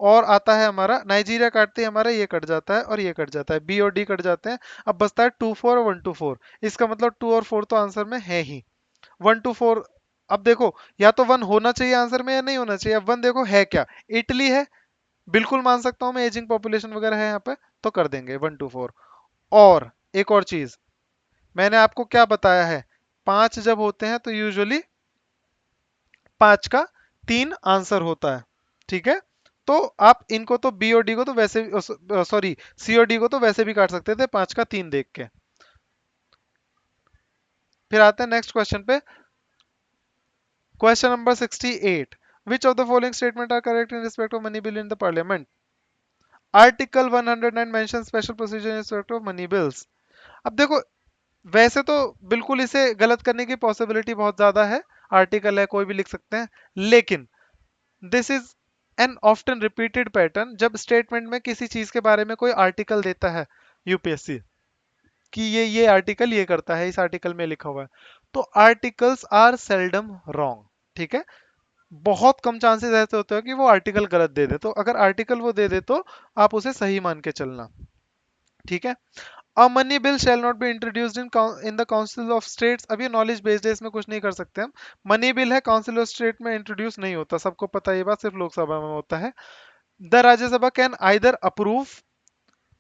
Speaker 1: और आता है हमारा नाइजीरिया, काटते ही हमारा ये कट जाता है और ये कट जाता है, बी और डी कट जाते हैं। अब बचता है 2 4 और 1 2 4। इसका मतलब 2 और 4 तो आंसर में है ही, 1 2 4। अब देखो, या तो 1 होना चाहिए आंसर में या नहीं होना चाहिए। अब 1 देखो है क्या, इटली है, बिल्कुल मान सकता हूं मैं, एजिंग पॉपुलेशन वगैरह है यहाँ पे, तो कर देंगे 1 2 4। और एक और चीज मैंने आपको क्या बताया है, 5 जब होते हैं तो यूजुअली 5 का 3 आंसर होता है। ठीक है, तो आप इनको तो बी और डी को तो वैसे, सॉरी, सी और डी को तो वैसे भी काट सकते थे 5 का 3 देख के। फिर आते हैं नेक्स्ट क्वेश्चन पे, question number 68। Which of the following statement are correct in respect of money bill in the parliament? Article 109 mention special procedure in respect of money bills. अब देखो, वैसे तो बिल्कुल इसे गलत करने की पॉसिबिलिटी बहुत ज्यादा है, आर्टिकल है कोई भी लिख सकते हैं, लेकिन this is N often repeated pattern. जब स्टेटमेंट में किसी चीज के बारे में कोई आर्टिकल देता है यूपीएससी, कि ये आर्टिकल ये करता है, इस आर्टिकल में लिखा हुआ है, तो आर्टिकल्स आर सेल्डम रॉन्ग। ठीक है, बहुत कम चांसेस ऐसे होते हैं कि वो आर्टिकल गलत दे दे, तो अगर आर्टिकल वो दे दे तो आप उसे सही मान के चलना। ठीक है, अ money bill shall not be introduced in the council of states. अब ये नॉलेज बेस्ड है, इसमें कुछ नहीं कर सकते हम। मनी बिल है, काउंसिल ऑफ स्टेट में इंट्रोड्यूस नहीं होता, सबको पता है ये बात, सिर्फ लोकसभा में होता है। The Rajya Sabha can either approve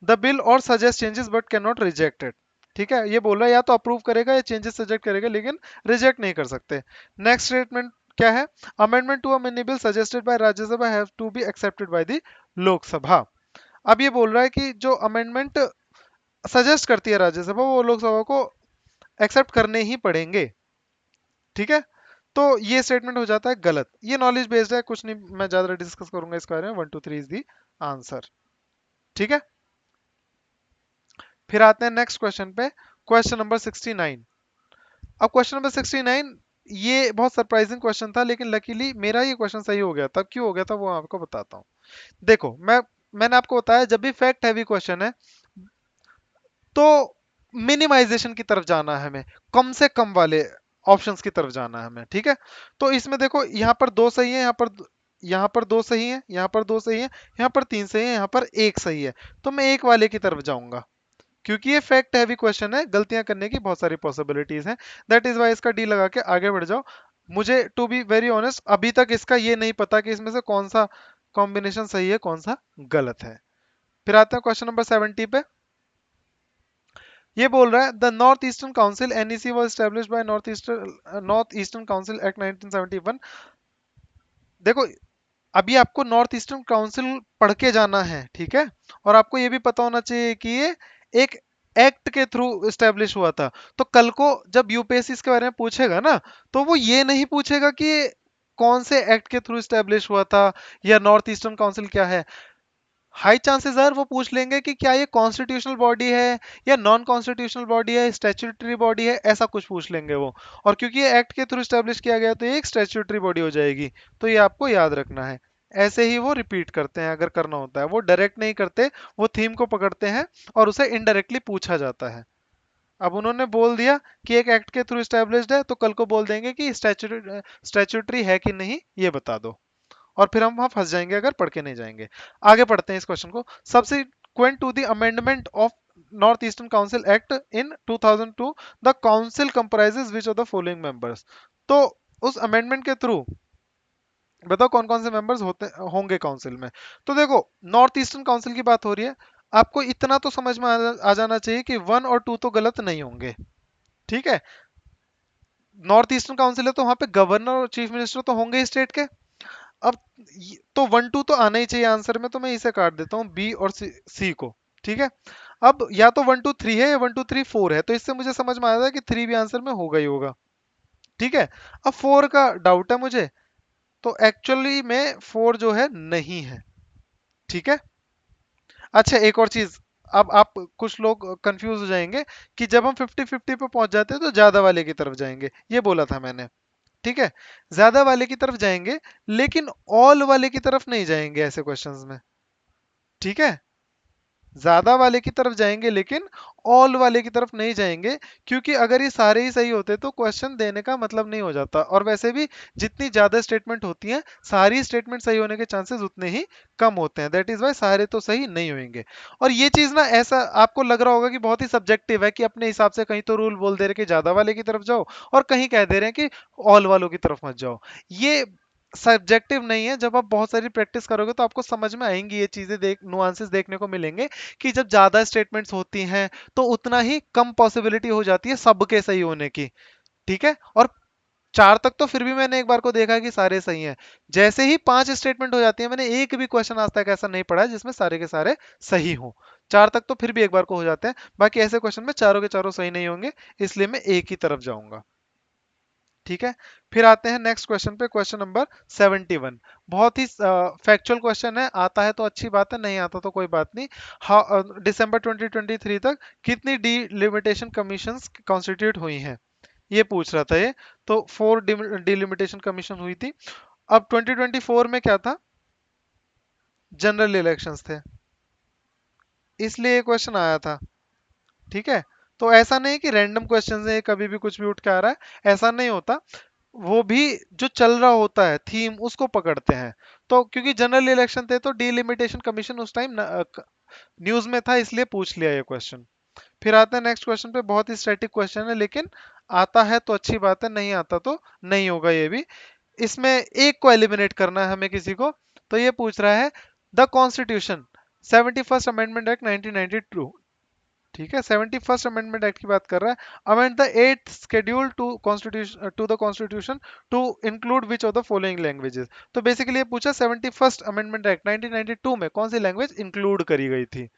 Speaker 1: the bill और suggest changes but can not reject it. ठीक है, ये बोल रहा है या तो अप्रूव करेगा या चेंजेस सजेस्ट करेगा, लेकिन रिजेक्ट नहीं कर सकते। नेक्स्ट स्टेटमेंट क्या है? Amendment to a money bill suggested by Rajya Sabha have to be accepted by the Lok Sabha. अब ये बोल रहा है कि जो अमेंडमेंट सजेस्ट करती है राज्यसभा, वो लोकसभा को एक्सेप्ट करने ही पड़ेंगे। ठीक है, तो ये स्टेटमेंट हो जाता है गलत। ये नॉलेज बेस्ड है, कुछ नहीं मैं ज्यादा डिस्कस करूंगा इसके बारे में। 1 2 3 इज दी आंसर। ठीक है, फिर आते हैं नेक्स्ट क्वेश्चन पे, क्वेश्चन नंबर 69। अब क्वेश्चन नंबर 69 ये बहुत सरप्राइजिंग क्वेश्चन था, लेकिन लकीली मेरा ये क्वेश्चन सही हो गया। तब क्यों हो गया था वो आपको बताता हूँ। देखो, मैंने आपको बताया जब भी फैक्ट हैवी क्वेश्चन है तो मिनिमाइजेशन की तरफ जाना है हमें, कम से कम वाले ऑप्शंस की तरफ जाना है हमें। ठीक है, तो इसमें देखो, यहाँ पर 2 सही है, यहाँ पर 2 सही है, यहाँ पर 2 सही है, यहाँ पर 3 सही है, यहाँ पर 1 सही है, तो मैं एक वाले की तरफ जाऊंगा, क्योंकि ये फैक्ट हैवी क्वेश्चन है, गलतियां करने की बहुत सारी पॉसिबिलिटीज हैं। दैट इज वाई इसका डी लगा के आगे बढ़ जाओ। मुझे टू बी वेरी ऑनेस्ट अभी तक इसका ये नहीं पता कि इसमें से कौन सा कॉम्बिनेशन सही है, कौन सा गलत है। फिर आते हैं क्वेश्चन नंबर 70 पे। ये बोल रहा है the north Eastern council NEC was established bye north Eastern Council act 1971। देखो, अभी आपको नॉर्थ ईस्टर्न काउंसिल पढ़ के जाना है, ठीक है, और आपको ये भी पता होना चाहिए कि ये एक एक्ट के थ्रू स्टेब्लिश हुआ था। तो कल को जब यूपीएससी इसके बारे में पूछेगा ना, तो वो ये नहीं पूछेगा कि ये कौन से एक्ट के थ्रू स्टेब्लिश हुआ था या नॉर्थ ईस्टर्न काउंसिल क्या है। हाई चांसेस आर वो पूछ लेंगे कि क्या ये कॉन्स्टिट्यूशनल बॉडी है या नॉन कॉन्स्टिट्यूशनल बॉडी है, स्टैट्यूटरी बॉडी है, ऐसा कुछ पूछ लेंगे वो। और क्योंकि ये एक्ट के थ्रू स्टैब्लिश किया गया तो ये एक स्टैट्यूटरी बॉडी हो जाएगी। तो ये आपको याद रखना है। ऐसे ही वो रिपीट करते हैं, अगर करना होता है वो डायरेक्ट नहीं करते, वो थीम को पकड़ते हैं और उसे इनडायरेक्टली पूछा जाता है। अब उन्होंने बोल दिया कि एक एक्ट के थ्रू स्टैब्लिश्ड है, तो कल को बोल देंगे कि स्टैट्यूटरी है कि नहीं ये बता दो, और फिर हम वहां फंस जाएंगे अगर पढ़ के नहीं जाएंगे। आगे पढ़ते हैं इस क्वेश्चन को। Subsequent to the amendment of North Eastern Council Act in 2002 the council comprises which of the following members. तो उस अमेंडमेंट के थ्रू बताओ कौन कौन से मेंबर्स होते होंगे काउंसिल में। तो देखो, नॉर्थ ईस्टर्न काउंसिल की बात हो रही है। आपको इतना तो समझ में आ जाना चाहिए कि वन और टू तो गलत नहीं होंगे, ठीक है। नॉर्थ ईस्टर्न काउंसिल है तो वहां पे गवर्नर और चीफ मिनिस्टर तो होंगे स्टेट के। अब तो वन टू तो आना ही चाहिए आंसर में, तो मैं इसे काट देता हूँ बी और सी को, ठीक है। अब या तो वन टू थ्री है या वन टू थ्री फोर है, तो इससे मुझे समझ में आया था कि थ्री भी आंसर में होगा ही होगा, ठीक है। अब फोर का डाउट है मुझे, तो एक्चुअली में फोर जो है नहीं है, ठीक है। अच्छा एक और चीज, अब आप कुछ लोग कंफ्यूज हो जाएंगे कि जब हम 50-50 पे पहुंच जाते हैं तो ज्यादा वाले की तरफ जाएंगे, ये बोला था मैंने, ठीक है। ज्यादा वाले की तरफ जाएंगे, लेकिन ऑल वाले की तरफ नहीं जाएंगे ऐसे क्वेश्चंस में, ठीक है। ज्यादा वाले की तरफ जाएंगे लेकिन ऑल वाले की तरफ नहीं जाएंगे, क्योंकि अगर ये सारे ही सही होते तो क्वेश्चन देने का मतलब नहीं हो जाता। और वैसे भी जितनी ज्यादा स्टेटमेंट होती हैं, सारी स्टेटमेंट सही होने के चांसेस उतने ही कम होते हैं। दैट इज वाई सारे तो सही नहीं होंगे। और ये चीज ना, ऐसा आपको लग रहा होगा कि बहुत ही सब्जेक्टिव है, कि अपने हिसाब से कहीं तो रूल बोल दे रहे कि ज्यादा वाले की तरफ जाओ, और कहीं कह दे रहे हैं कि ऑल वालों की तरफ मत जाओ। ये सब्जेक्टिव नहीं है। जब आप बहुत सारी प्रैक्टिस करोगे तो आपको समझ में आएंगी ये चीजें, नुआंसेस देखने को मिलेंगे कि जब ज्यादा स्टेटमेंट्स होती हैं तो उतना ही कम पॉसिबिलिटी हो जाती है सबके सही होने की, ठीक है। और चार तक तो फिर भी मैंने एक बार को देखा है कि सारे सही हैं। जैसे ही पांच स्टेटमेंट हो जाती है, मैंने एक भी क्वेश्चन आज तक ऐसा नहीं पढ़ा है जिसमें सारे के सारे सही हों। चार तक तो फिर भी एक बार को हो जाते हैं, बाकी ऐसे क्वेश्चन में चारों के चारों सही नहीं होंगे, इसलिए मैं एक ही तरफ जाऊंगा, ठीक है। फिर आते हैं नेक्स्ट क्वेश्चन पे, क्वेश्चन नंबर 71। बहुत ही फैक्चुअल क्वेश्चन है, आता है तो अच्छी बात है, नहीं आता तो कोई बात नहीं। दिसंबर 2023 तक कितनी डिलिमिटेशन कमीशंस कॉन्स्टिट्यूट हुई हैं, ये पूछ रहा था ये। तो फोर डिलिमिटेशन कमीशन हुई थी। अब 2024 में क्या था, जनरल इलेक्शंस थे, इसलिए ये क्वेश्चन आया था, ठीक है। तो ऐसा नहीं कि रैंडम क्वेश्चन है कभी भी कुछ भी उठ के आ रहा है, ऐसा नहीं होता। वो भी जो चल रहा होता है थीम उसको पकड़ते हैं। तो क्योंकि जनरल इलेक्शन थे तो डिलिमिटेशन कमीशन उस टाइम न्यूज में था, इसलिए पूछ लिया ये क्वेश्चन। फिर आते हैं नेक्स्ट क्वेश्चन पे, बहुत ही स्टैटिक क्वेश्चन है, लेकिन आता है तो अच्छी बात है, नहीं आता तो नहीं होगा ये भी। इसमें एक को एलिमिनेट करना है हमें किसी को। तो ये पूछ रहा है the constitution 71st amendment act 1992, ठीक है, 71st अमेंडमेंट एक्ट की बात कर रहा है। Amend the eighth schedule to constitution to the constitution to include which of the following languages. तो बेसिकली ये पूछा 71st अमेंडमेंट एक्ट 1992 में कौन सी लैंग्वेज इंक्लूड करी गई थी,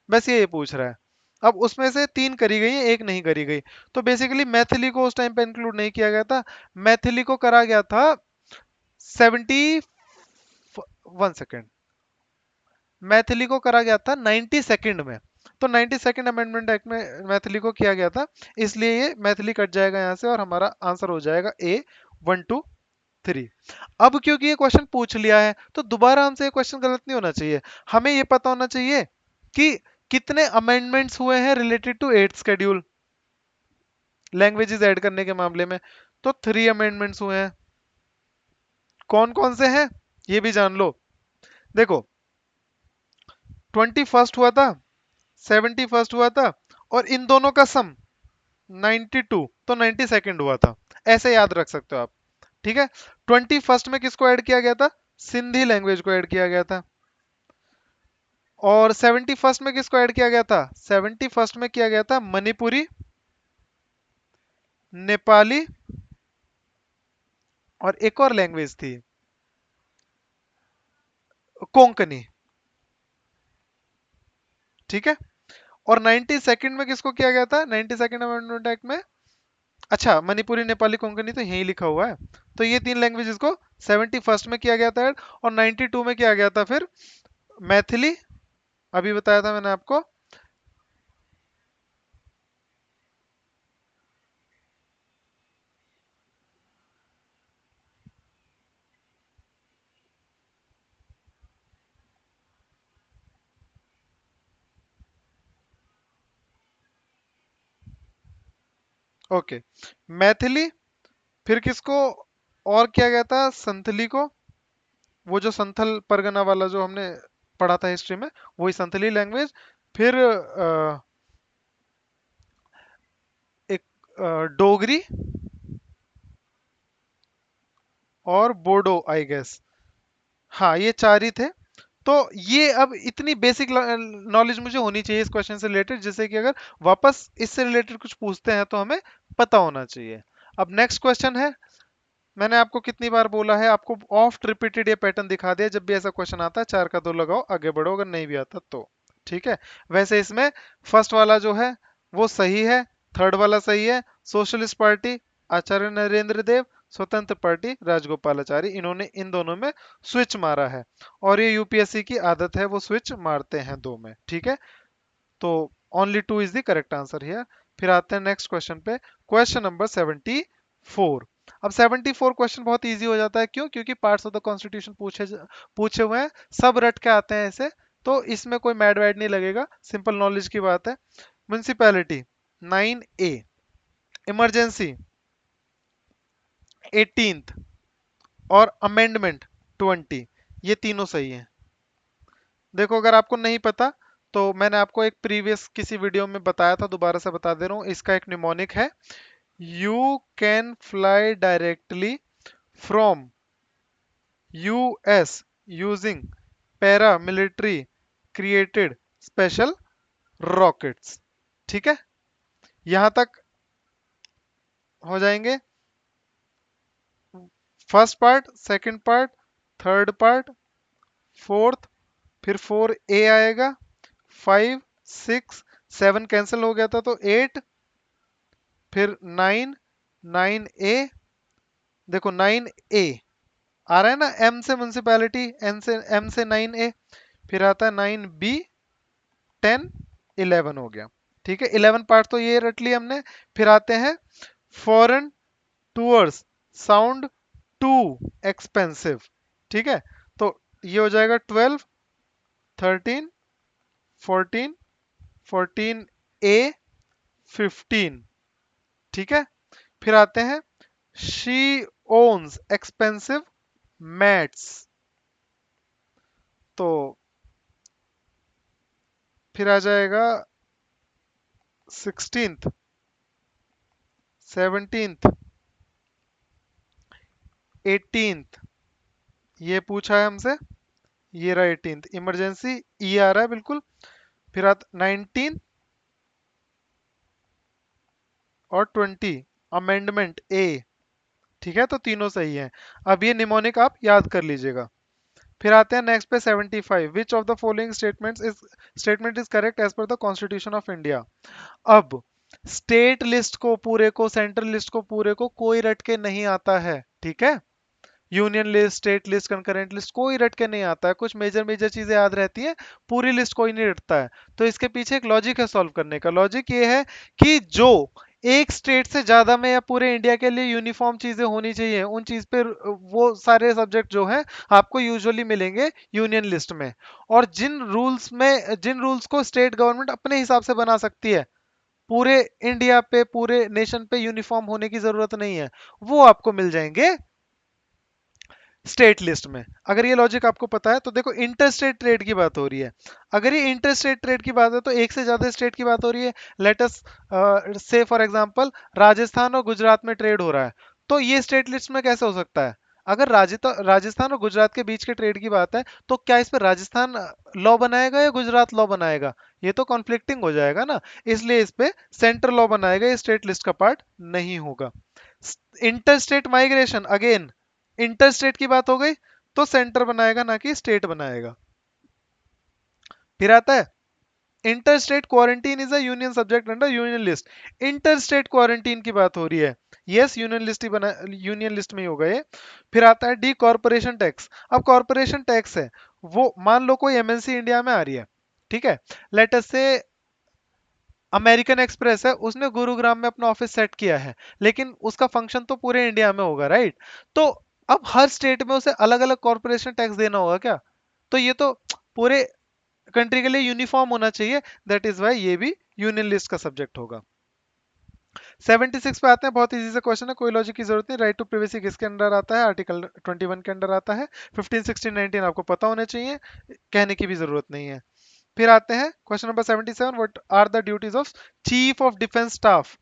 Speaker 1: बस ये पूछ रहा है। अब उसमें से तीन करी गई है, एक नहीं करी गई। तो बेसिकली मैथिली को उस टाइम पे इंक्लूड नहीं किया गया था। मैथिली को करा गया था 71 सेकेंड, मैथिली को करा गया था 92nd में। तो 92nd अमेंडमेंट एक्ट में मैथिली को किया गया था, इसलिए ये मैथिली कट जाएगा यहाँ से और हमारा आंसर हो जाएगा ए, 1 2 3। अब क्योंकि ये क्वेश्चन पूछ लिया है तो दोबारा हमसे ये क्वेश्चन गलत नहीं होना चाहिए। हमें ये पता होना चाहिए कि कितने अमेंडमेंट्स हुए हैं related to eighth schedule languages add करने के मामले में। तो 3 अमेंडमेंट्स हुए हैं। कौन कौन से हैं ये भी जान लो। देखो, 21st हुआ था, 71st हुआ था, और इन दोनों का सम 92, तो 92nd हुआ था। ऐसे याद रख सकते हो आप, ठीक है। 21st में किसको ऐड किया गया था, सिंधी लैंग्वेज को ऐड किया गया था। और 71st में किसको ऐड किया गया था, 71st में किया गया था मणिपुरी, नेपाली, और एक और लैंग्वेज थी, कोंकणी, ठीक है। और 92nd में किसको किया गया था, 92nd अमेंडमेंट एक्ट में, अच्छा मणिपुरी नेपाली कोंकणी तो यही लिखा हुआ है। तो ये तीन लैंग्वेजेस को 71st में किया गया था ऐड, और 92 में किया गया था फिर मैथिली, अभी बताया था मैंने आपको। ओके, मैथिली, फिर किसको और किया गया था, संथली को, वो जो संथल परगना वाला जो हमने पढ़ा था हिस्ट्री में, वही संथली लैंग्वेज। फिर एक डोगरी और बोडो आई गेस। हाँ ये चार ही थे। तो ये अब इतनी बेसिक नॉलेज मुझे होनी चाहिए इस क्वेश्चन से रिलेटेड, जिससे कि अगर वापस इससे रिलेटेड कुछ पूछते हैं तो हमें पता होना चाहिए। अब नेक्स्ट क्वेश्चन है, मैंने आपको कितनी बार बोला है, आपको ऑफ्ट रिपीटेड ये पैटर्न दिखा दिया, जब भी ऐसा क्वेश्चन आता है चार का दो लगाओ, आगे बढ़ो, अगर नहीं भी आता तो ठीक है। वैसे इसमें फर्स्ट वाला जो है वो सही है, थर्ड वाला सही है, सोशलिस्ट पार्टी आचार्य नरेंद्र देव, स्वतंत्र पार्टी राजगोपालाचारी, इन्होंने इन दोनों में स्विच मारा है, और ये यूपीएससी की आदत है, वो स्विच मारते हैं दो में, ठीक है। तो only two is the correct answer here. फिर आते हैं नेक्स्ट क्वेश्चन पे, क्वेश्चन नंबर 74। अब 74 क्वेश्चन बहुत इजी हो जाता है, क्यों, क्योंकि पार्ट्स ऑफ द कॉन्स्टिट्यूशन पूछे हुए हैं, सब रट के आते हैं ऐसे, तो इसमें कोई मैड वैड नहीं लगेगा, सिंपल नॉलेज की बात है। म्यूनिसिपैलिटी 9A, इमरजेंसी 18th, और अमेंडमेंट 20, ये तीनों सही है। देखो अगर आपको नहीं पता तो मैंने आपको एक प्रीवियस किसी वीडियो में बताया था, दोबारा से बता दे रहा हूँ, इसका एक निमोनिक है, you can fly directly from US using paramilitary created special rockets, ठीक है। यहां तक हो जाएंगे, first part, second part, third part, fourth, फिर 4A आएगा, 5, 6, 7 कैंसिल हो गया था तो 8, फिर 9, 9A, देखो 9A आ रहा है ना, M से म्यूनसिपैलिटी, एन से M से 9A, फिर आता है 9B, 10, 11 हो गया, ठीक है। 11 पार्ट तो ये रट लिया हमने। फिर आते हैं foreign tours sound too expensive, ठीक है। तो ये हो जाएगा 12, 13, 14, 14A, 15, ठीक है। फिर आते हैं शी ओन्स एक्सपेंसिव मैट्स, तो फिर आ जाएगा 16th, 17th, 18th, ये पूछा है हमसे, ये रहा 18th, इमरजेंसी ई आ रहा है बिल्कुल। फिर आता 19 और 20, अमेंडमेंट ए, ठीक है। तो तीनों सही हैं। अब ये निमोनिक आप याद कर लीजिएगा। फिर आते हैं नेक्स्ट पे 75, which of the following statement is correct as per the constitution of India. अब स्टेट लिस्ट को पूरे को, सेंट्रल लिस्ट को पूरे को कोई रट के नहीं आता है, ठीक है। Union list, state list, concurrent list कोई रट के नहीं आता है, कुछ मेजर मेजर चीजें याद रहती हैं, पूरी लिस्ट कोई नहीं रटता है। तो इसके पीछे एक लॉजिक है सॉल्व करने का, लॉजिक ये है कि जो एक स्टेट से ज्यादा में या पूरे इंडिया के लिए यूनिफॉर्म चीजें होनी चाहिए, उन चीज पे वो सारे सब्जेक्ट जो है आपको यूजुअली मिलेंगे यूनियन लिस्ट में। और जिन रूल्स को स्टेट गवर्नमेंट अपने हिसाब से बना सकती है, पूरे इंडिया पे, पूरे नेशन पे यूनिफॉर्म होने की जरूरत नहीं है, वो आपको मिल जाएंगे स्टेट लिस्ट में। अगर ये लॉजिक आपको पता है तो देखो, इंटर स्टेट ट्रेड की बात हो रही है, अगर ये इंटर स्टेट ट्रेड की बात है तो एक से ज्यादा स्टेट की बात हो रही है। लेट अस से फॉर एग्जांपल राजस्थान और गुजरात में ट्रेड हो रहा है, तो ये स्टेट लिस्ट में कैसे हो सकता है। अगर राजस्थान और गुजरात के बीच के ट्रेड की बात है, तो क्या इस पर राजस्थान लॉ बनाएगा या गुजरात लॉ बनाएगा, ये तो कॉन्फ्लिक्टिंग हो जाएगा ना। इसलिए इस पे सेंट्रल लॉ बनाएगा, ये स्टेट लिस्ट का पार्ट नहीं होगा। Inter state migration, again inter state की बात हो गई, तो सेंटर बनाएगा ना कि स्टेट बनाएगा। फिर आता है inter state quarantine is a union subject under union list. Inter state quarantine की बात हो रही है, यस यूनियन लिस्ट ही बना, यूनियन लिस्ट में ही होगा ये। फिर आता है डी कॉर्पोरेशन टैक्स। अब कॉर्पोरेशन टैक्स है, वो मान लो कोई एमएनसी इंडिया में आ रही है, ठीक है, लेट अस से अमेरिकन एक्सप्रेस है, उसने गुरुग्राम में अपना ऑफिस सेट किया है, लेकिन उसका फंक्शन तो पूरे इंडिया में होगा, राइट? तो अब हर स्टेट में उसे अलग अलग कॉर्पोरेशन टैक्स देना होगा क्या? तो ये तो पूरे कंट्री के लिए यूनिफॉर्म होना चाहिए, दैट इज वाई ये भी यूनियन लिस्ट का सब्जेक्ट होगा। 76 पे आते हैं, बहुत इजी सा क्वेश्चन है, कोई लॉजिक की जरूरत नहीं। राइट टू प्रिवेसी किसके अंडर आता है? आर्टिकल 21 के अंडर आता है। 15 16 19 आपको पता होने चाहिए, कहने की भी जरूरत नहीं है। फिर आते हैं question number 77, what are the duties of chief of defence staff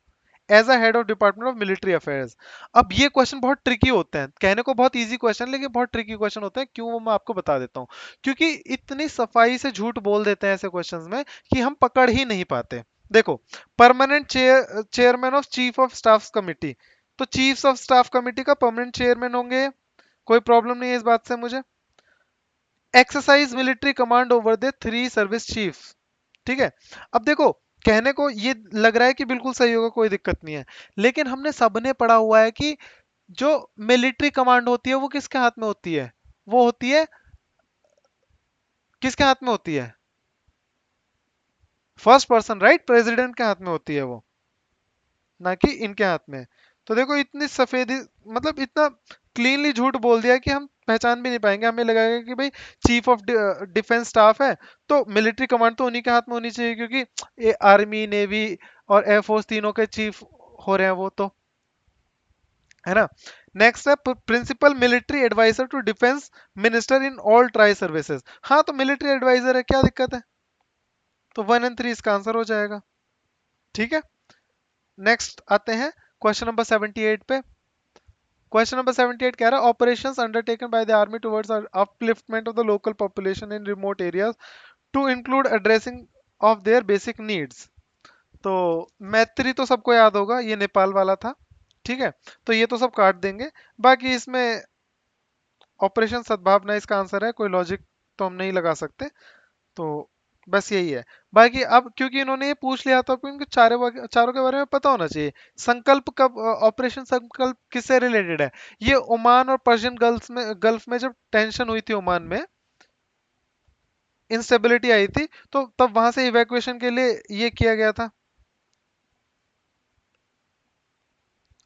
Speaker 1: as a head of department of military affairs. अब ये क्वेश्चन बहुत ट्रिकी होते हैं, कहने को बहुत इजी क्वेश्चन लेकिन बहुत ट्रिकी क्वेश्चन होते हैं। क्यों, वो मैं आपको बता देता हूँ। क्योंकि इतनी सफाई से झूठ बोल देते हैं ऐसे क्वेश्चंस में कि हम पकड़ ही नहीं पाते। देखो, permanent chairman of chief of staff committee, तो चीफ ऑफ स्टाफ कमिटी का परमानेंट चेयरमैन होंगे, कोई प्रॉब्लम नहीं है इस बात से मुझे। Exercise military command over the 3 service chief, ठीक है। अब देखो, कहने को ये लग रहा है कि बिल्कुल सही होगा, कोई दिक्कत नहीं है, लेकिन हमने सबने पढ़ा हुआ है कि जो मिलिट्री कमांड होती है वो किसके हाथ में होती है? वो होती है, किसके हाथ में होती है? फर्स्ट पर्सन, राइट, प्रेसिडेंट के हाथ में होती है वो, ना कि इनके हाथ में। तो देखो, इतनी सफेदी, मतलब इतना क्लीनली झूठ बोल दिया कि हम पहचान भी नहीं पाएंगे, हमें लगेगा कि भाई चीफ ऑफ डिफेंस स्टाफ है तो मिलिट्री कमांड तो उन्हीं के हाथ में होनी चाहिए, क्योंकि ये आर्मी नेवी और एयरफोर्स तीनों के चीफ हो रहे हैं वो तो, है ना। नेक्स्ट है principal military adviser to defence minister in all tri services. हाँ, तो मिलिट्री एडवाइजर है, क्या दिक्कत है? तो 1 और 3 इसका आंसर हो जाएगा, ठीक है। नेक्स्ट आते हैं क्वेश्चन नंबर 78 पे। क्वेश्चन नंबर 78 कह रहा है operations undertaken by the army towards upliftment of the local population in remote areas to include addressing of their basic needs. तो मैत्री तो सबको याद होगा, ये नेपाल वाला था, ठीक है। तो ये तो सब काट देंगे, बाकी इसमें ऑपरेशन सद्भावना इसका आंसर है, कोई लॉजिक तो हम नहीं लगा सकते, तो बस यही है। बाकी अब क्योंकि इन्होंने ये पूछ लिया तो आपको इनके चारों के बारे में पता होना चाहिए। संकल्प कब, ऑपरेशन संकल्प किससे रिलेटेड है? ये ओमान और पर्शियन गल्फ में जब टेंशन हुई थी ओमान में, इंस्टेबिलिटी आई थी, तो तब वहां से इवैक्यूएशन के लिए ये किया गया था।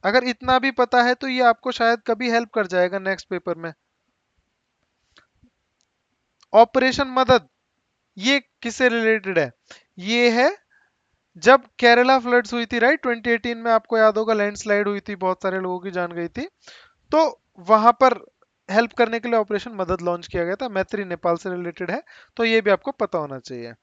Speaker 1: अगर इतना भी पता है तो ये आपको शायद कभी हेल्प कर जाएगा नेक्स्ट पेपर में। ऑपरेशन मदद, ये किससे रिलेटेड है? ये है जब केरला फ्लड्स हुई थी, राइट, 2018 में, आपको याद होगा लैंडस्लाइड हुई थी, बहुत सारे लोगों की जान गई थी, तो वहां पर हेल्प करने के लिए ऑपरेशन मदद लॉन्च किया गया था। मैत्री नेपाल से रिलेटेड है, तो ये भी आपको पता होना चाहिए।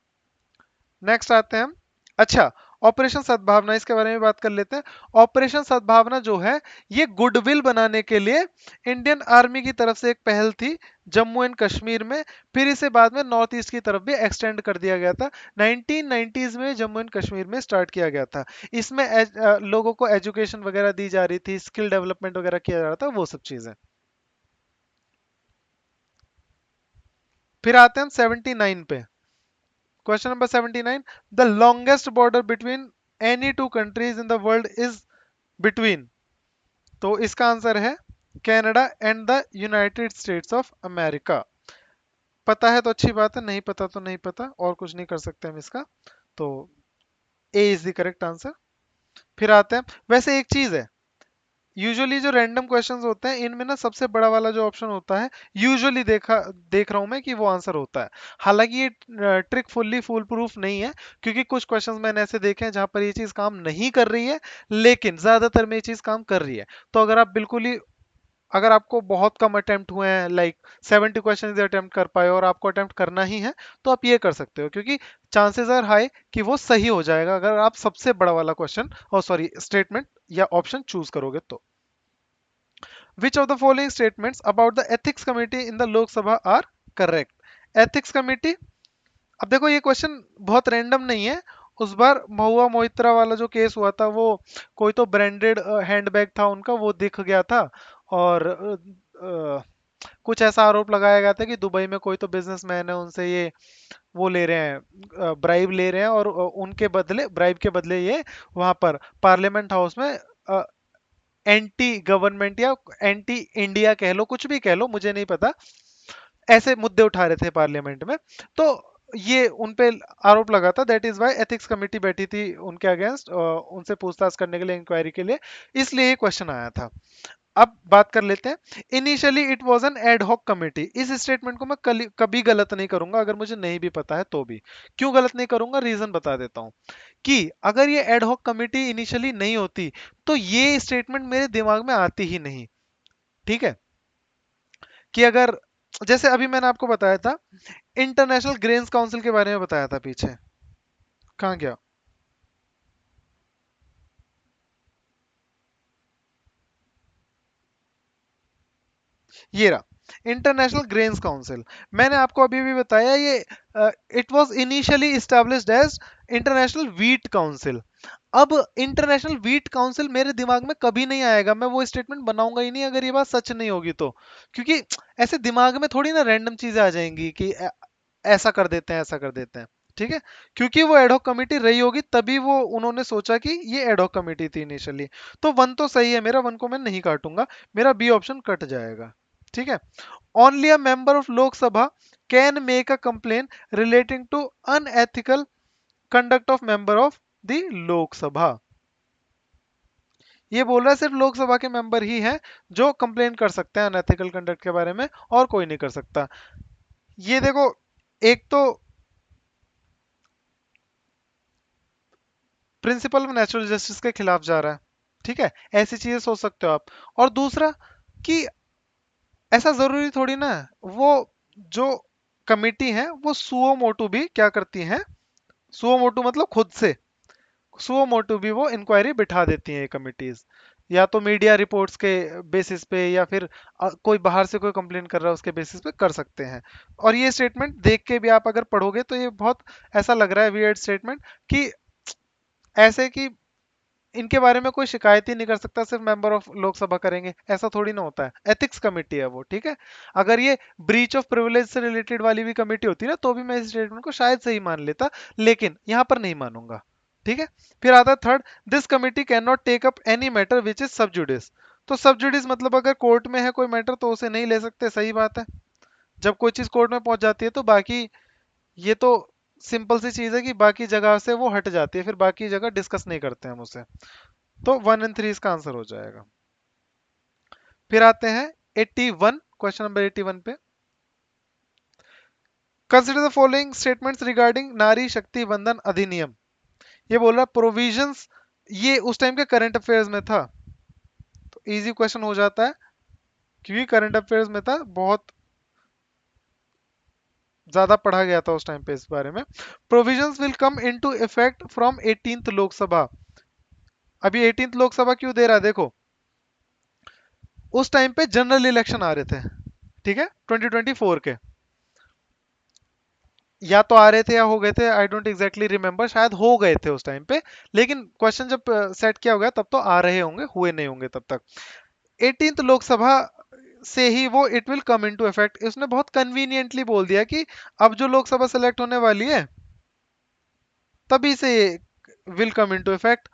Speaker 1: नेक्स्ट आते हैं हम, अच्छा, ऑपरेशन सद्भावना, इसके बारे में बात कर लेते हैं। ऑपरेशन सद्भावना जो है, ये गुडविल बनाने के लिए इंडियन आर्मी की तरफ से एक पहल थी जम्मू एंड कश्मीर में, फिर इसे बाद में नॉर्थ ईस्ट की तरफ भी एक्सटेंड कर दिया गया था। 1990s में जम्मू एंड कश्मीर में स्टार्ट किया गया था। इसमें लोगों को एजुकेशन वगैरह दी जा रही थी, स्किल डेवलपमेंट वगैरह किया जा रहा था, वो सब चीजें। फिर आते हैं हम 79 पे। Question number 79, the longest border between any two countries in the world is between, तो इसका आंसर है Canada and the United states of America. पता है तो अच्छी बात है, नहीं पता तो नहीं पता, और कुछ नहीं कर सकते हम इसका, तो ए इज द करेक्ट आंसर। फिर आते हैं, वैसे एक चीज है, यूजुअली जो रैंडम क्वेश्चंस होते हैं इनमें ना सबसे बड़ा वाला जो ऑप्शन होता है, यूजुअली देख रहा हूं मैं कि वो आंसर होता है। हालांकि ये ट्रिक फुल्ली फूल प्रूफ नहीं है, क्योंकि कुछ क्वेश्चंस मैंने ऐसे देखे हैं जहां पर ये चीज काम नहीं कर रही है, लेकिन ज्यादातर में ये चीज काम कर रही है। तो अगर आप बिल्कुल ही, अगर आपको बहुत कम अटेम्प्ट हुए हैं, लाइक 70 क्वेश्चन अटेम्प्ट कर पाए और आपको अटेम्प्ट करना ही है, तो आप ये कर सकते हो, क्योंकि चांसेस आर हाई कि वो सही हो जाएगा अगर आप सबसे बड़ा वाला क्वेश्चन, और सॉरी स्टेटमेंट या ऑप्शन चूज करोगे तो। Which of the following statements about the ethics committee in the Lok Sabha are correct? Ethics committee, अब देखो ये क्वेश्चन बहुत रैंडम नहीं है। उस बार महुआ मोइत्रा वाला जो केस हुआ था, वो कोई तो ब्रांडेड हैंडबैग था उनका, वो दिख गया था, और कुछ ऐसा आरोप लगाया गया था कि दुबई में कोई तो बिजनेसमैन है, उनसे ये वो ले रहे हैं, ब्राइब ले रहे हैं, और उनके बदले, ब्राइब के बदले ये वहां पर पार्लियामेंट हाउस में एंटी गवर्नमेंट या एंटी इंडिया कह लो, कुछ भी कह लो, मुझे नहीं पता, ऐसे मुद्दे उठा रहे थे पार्लियामेंट में। तो ये उन पे आरोप लगा था, that is why ethics committee बैठी थी उनके अगेंस्ट, उनसे पूछताछ करने के लिए, इंक्वायरी के लिए, इसलिए ये क्वेश्चन आया था। अब बात कर लेते हैं, initially it was an ad hoc committee. इस स्टेटमेंट को मैं कभी गलत नहीं करूंगा, अगर मुझे नहीं भी पता है तो भी। क्यों गलत नहीं करूंगा, रीजन बता देता हूं। कि अगर ये एड हॉक कमेटी इनिशियली नहीं होती तो ये स्टेटमेंट मेरे दिमाग में आती ही नहीं। ठीक है, कि अगर, जैसे अभी मैंने आपको बताया था, इंटरनेशनल ग्रेन्स काउंसिल के बारे में बताया था पीछे, कहाँ गया? ये रहा इंटरनेशनल ग्रेन्स काउंसिल। मैंने आपको अभी भी बताया, ये it was initially established as International Wheat Council. अब इंटरनेशनल व्हीट काउंसिल मेरे दिमाग में कभी नहीं आएगा, मैं वो स्टेटमेंट बनाऊंगा ही नहीं अगर ये बात सच नहीं होगी तो। क्योंकि ऐसे दिमाग में थोड़ी ना रैंडम चीजें आ जाएंगी कि ऐसा कर देते हैं, ऐसा कर देते हैं। ठीक है, क्योंकि वो एडहॉक कमेटी रही होगी तभी वो उन्होंने सोचा कि ये एडहॉक कमेटी थी इनिशियली। तो वन तो सही है मेरा, वन को मैं नहीं काटूंगा, मेरा बी ऑप्शन कट जाएगा। ठीक है, only a member of Lok Sabha can make a complaint relating to unethical conduct of member of the Lok Sabha. ये बोल रहा है सिर्फ लोकसभा के मेंबर ही हैं जो कंप्लेन कर सकते हैं अनएथिकल कंडक्ट के बारे में, और कोई नहीं कर सकता। ये देखो, एक तो प्रिंसिपल ऑफ नेचुरल जस्टिस के खिलाफ जा रहा है। ठीक है, ऐसी चीजें सोच सकते हो आप। और दूसरा कि ऐसा जरूरी थोड़ी ना है, वो जो कमिटी है वो सुओ मोटू भी क्या करती है, सुओ मोटू मतलब खुद से, सुओ मोटू भी वो इंक्वायरी बिठा देती हैं ये कमिटीज, या तो मीडिया रिपोर्ट्स के बेसिस पे, या फिर कोई बाहर से कोई कंप्लेन कर रहा है उसके बेसिस पे कर सकते हैं। और ये स्टेटमेंट देख के भी आप अगर पढ़ोगे तो ये बहुत ऐसा लग रहा है वियर्ड स्टेटमेंट, कि ऐसे कि इनके बारे में कोई शिकायत ही नहीं कर सकता, सिर्फ मेंबर ऑफ लोकसभा करेंगे, ऐसा थोड़ी ना होता है। एथिक्स कमेटी है वो। ठीक है, अगर ये ब्रीच ऑफ प्रिविलेज से रिलेटेड वाली भी कमेटी होती ना तो भी मैं इस स्टेटमेंट को शायद सही मान लेता, लेकिन यहां पर नहीं मानूंगा। ठीक है, फिर आता है third, this committee can not take up any matter which is sub judice. तो सब जुडिस मतलब अगर कोर्ट में है कोई मैटर तो उसे नहीं ले सकते, सही बात है। जब कोई चीज कोर्ट में पहुंच जाती है तो बाकी, ये तो सिंपल सी चीज है कि बाकी जगह से वो हट जाती है, फिर बाकी जगह डिस्कस नहीं करते हम उसे। तो 1 और 3 इसका आंसर हो जाएगा। फिर आते हैं 81, क्वेश्चन नंबर 81 पे। Consider the following statements regarding नारी शक्ति वंदन अधिनियम। ये बोल रहा प्रोविजंस, ये उस टाइम के करंट अफेयर्स में था, तो इजी क्वेश्चन हो जाता है, क्योंकि करंट अफेयर्स में था, बहुत ज्यादा पढ़ा गया था उस टाइम पे इस बारे में। Provisions will come into effect from 18th Lok Sabha. अभी 18th लोकसभा क्यों दे रहा है, देखो उस टाइम पे जनरल इलेक्शन आ रहे थे। ठीक है, 2024 के, या तो आ रहे थे या हो गए थे, आई डोंट एग्जैक्टली रिमेम्बर, शायद हो गए थे उस टाइम पे। लेकिन क्वेश्चन जब सेट किया होगा तब तो आ रहे होंगे, हुए नहीं होंगे तब तक। 18th लोकसभा से ही वो it will come into effect, उसने बहुत कन्वीनियंटली बोल दिया कि अब जो लोकसभा सेलेक्ट होने वाली है तभी से विल कम इनटू इफेक्ट।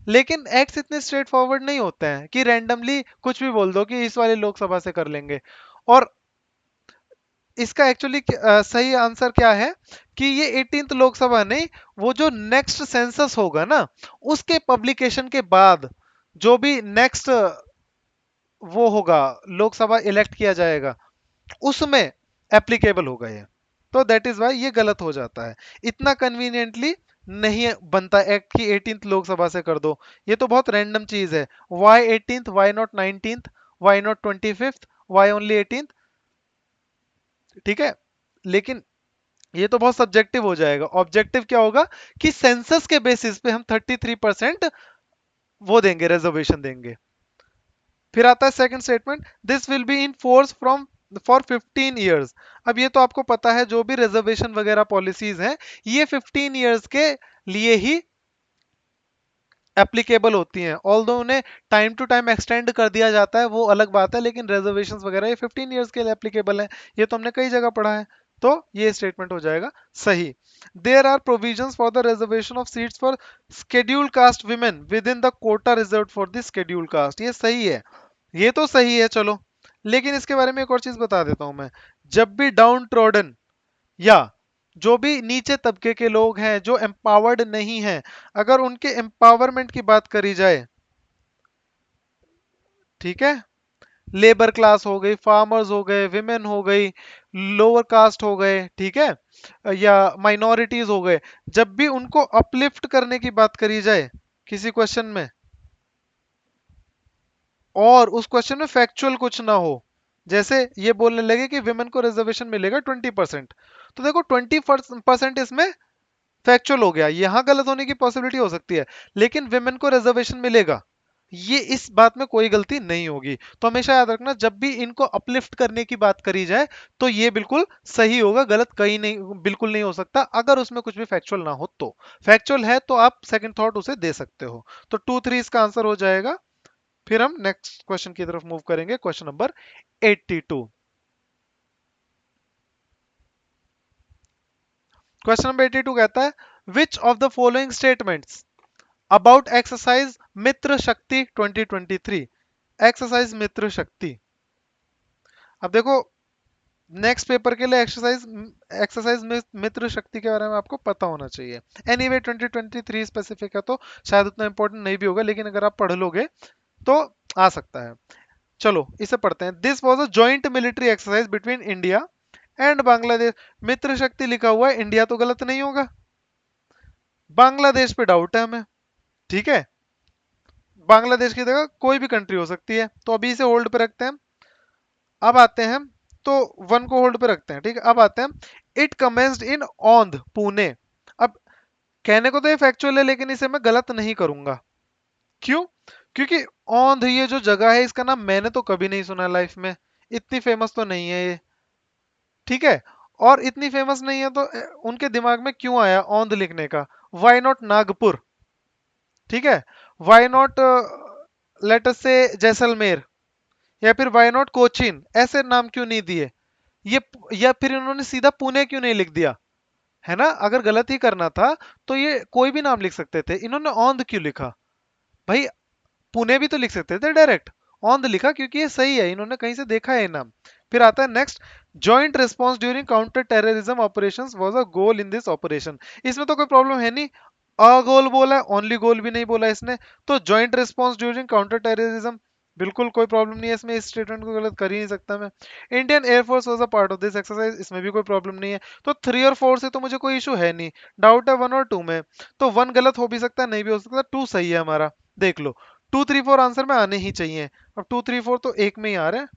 Speaker 1: लेकिन एक्ट्स इतने स्ट्रेट फॉरवर्ड नहीं होते हैं कि रैंडमली कुछ भी बोल दो कि इस वाले लोकसभा से कर लेंगे। और इसका एक्चुअली सही आंसर क्या है, कि ये 18th लोकसभा नहीं, वो जो नेक्स्ट सेंसस होगा ना उसके पब्लिकेशन के बाद, जो भी नेक्स्ट वो होगा, लोकसभा इलेक्ट किया जाएगा, उसमें एप्लीकेबल होगा ये। तो दैट इज वाई ये गलत हो जाता है, इतना कन्वीनियंटली नहीं बनता एक्ट की 18th लोकसभा से कर दो। ये तो बहुत रैंडम चीज है, why 18th, why not 19th, why not 25th, why only 18th। ठीक है, लेकिन ये तो बहुत सब्जेक्टिव हो जाएगा, ऑब्जेक्टिव क्या होगा कि सेंसस के बेसिस पे हम 33% वो देंगे, रिजर्वेशन देंगे। फिर आता है second statement, this will be in force from for 15 years. अब ये तो आपको पता है जो भी रिजर्वेशन वगैरह पॉलिसीज हैं ये 15 ईयर्स के लिए ही एप्लीकेबल होती हैं, ऑल्दो उन्हें टाइम टू टाइम एक्सटेंड कर दिया जाता है, वो अलग बात है, लेकिन रिजर्वेशंस वगैरह ये 15 इयर्स के लिए एप्लीकेबल है। ये तो हमने कई जगह पढ़ा है। तो ये स्टेटमेंट हो जाएगा सही। There are provisions for the reservation of seats for scheduled caste women within the quota reserve for the scheduled caste, ये सही है, ये तो सही है चलो। लेकिन इसके बारे में एक और चीज बता देता हूं मैं। जब भी डाउन ट्रोडन या जो भी नीचे तबके के लोग हैं जो एम्पावर्ड नहीं हैं, अगर उनके एम्पावरमेंट की बात करी जाए, ठीक है, लेबर क्लास हो गई, फार्मर्स हो गए, विमेन हो गई, लोअर कास्ट हो गए, ठीक है, या माइनॉरिटीज हो गए, जब भी उनको अपलिफ्ट करने की बात करी जाए किसी क्वेश्चन में, और उस क्वेश्चन में फैक्चुअल कुछ ना हो, जैसे ये बोलने लगे कि विमेन को रिजर्वेशन मिलेगा 20%, तो देखो 20% इसमें फैक्चुअल हो गया, यहां गलत होने की पॉसिबिलिटी हो सकती है, लेकिन विमेन को रिजर्वेशन मिलेगा, ये इस बात में कोई गलती नहीं होगी। तो हमेशा याद रखना, जब भी इनको अपलिफ्ट करने की बात करी जाए तो ये बिल्कुल सही होगा, गलत कहीं नहीं, बिल्कुल नहीं हो सकता, अगर उसमें कुछ भी फैक्चुअल ना हो तो। फैक्चुअल है तो आप सेकंड थॉट उसे दे सकते हो। तो 2 3 इसका आंसर हो जाएगा। फिर हम नेक्स्ट क्वेश्चन की तरफ मूव करेंगे, क्वेश्चन नंबर 82। क्वेश्चन नंबर 82 कहता है, which of the following statements about exercise Mitra Shakti 2023, exercise Mitra शक्ति। अब देखो, नेक्स्ट पेपर के लिए एक्सरसाइज एक्सरसाइज मित्र शक्ति के बारे में आपको पता होना चाहिए। एनीवे 2023 स्पेसिफिक है तो शायद उतना इंपॉर्टेंट नहीं भी होगा, लेकिन अगर आप पढ़ लोगे तो आ सकता है। चलो इसे पढ़ते हैं। This was a joint military exercise between India and Bangladesh. Mitra Shakti लिखा हुआ है, इंडिया तो गलत नहीं होगा, बांग्लादेश पे डाउट है हमें, ठीक है, बांग्लादेश की जगह कोई भी कंट्री हो सकती है, तो अभी इसे होल्ड पे रखते हैं। अब आते हैं, तो वन को होल्ड पे रखते हैं, ठीक है। अब आते हैं, इट कमेंस्ड इन औंध पुणे। अब कहने को तो ये फैक्चुअल है, लेकिन इसे मैं गलत नहीं करूंगा। क्यों? क्योंकि औंध ये जो जगह है, इसका नाम मैंने तो कभी नहीं सुना लाइफ में, इतनी फेमस तो नहीं है ये, ठीक है। और इतनी फेमस नहीं है तो उनके दिमाग में क्यों आया औंध लिखने का? वाई नॉट नागपुर, ठीक है, वाई नॉट लेट अस से जैसलमेर, या फिर वाई नॉट कोचीन, ऐसे नाम क्यों नहीं दिए ये? या फिर इन्होंने सीधा पुणे क्यों नहीं लिख दिया? है ना, अगर गलत ही करना था तो ये कोई भी नाम लिख सकते थे, इन्होंने औंध क्यों लिखा भाई? पुणे भी तो लिख सकते थे डायरेक्ट, ऑन द लिखा क्योंकि ये सही है, इन्होंने कहीं से देखा है ये नाम। फिर आता है next, joint response during counter terrorism operations was a goal in this operation. इसमें तो कोई प्रॉब्लम है नहीं, अ गोल बोला है, ओनली गोल भी नहीं बोला इसने, तो joint response during counter terrorism, बिल्कुल कोई प्रॉब्लम नहीं है इसमें, इस स्टेटमेंट को गलत कर ही नहीं सकता मैं। Indian air force was a part of this exercise, इसमें भी कोई प्रॉब्लम नहीं है। तो 3 और 4 से तो मुझे कोई इशू है नहीं, डाउट है 1 और 2 में। तो 1 गलत हो भी सकता है, नहीं भी हो सकता, 2 सही है हमारा, देख लो। 2 3 4 आंसर में आने ही चाहिए, अब 2 3 4 तो एक में ही आ रहे हैं,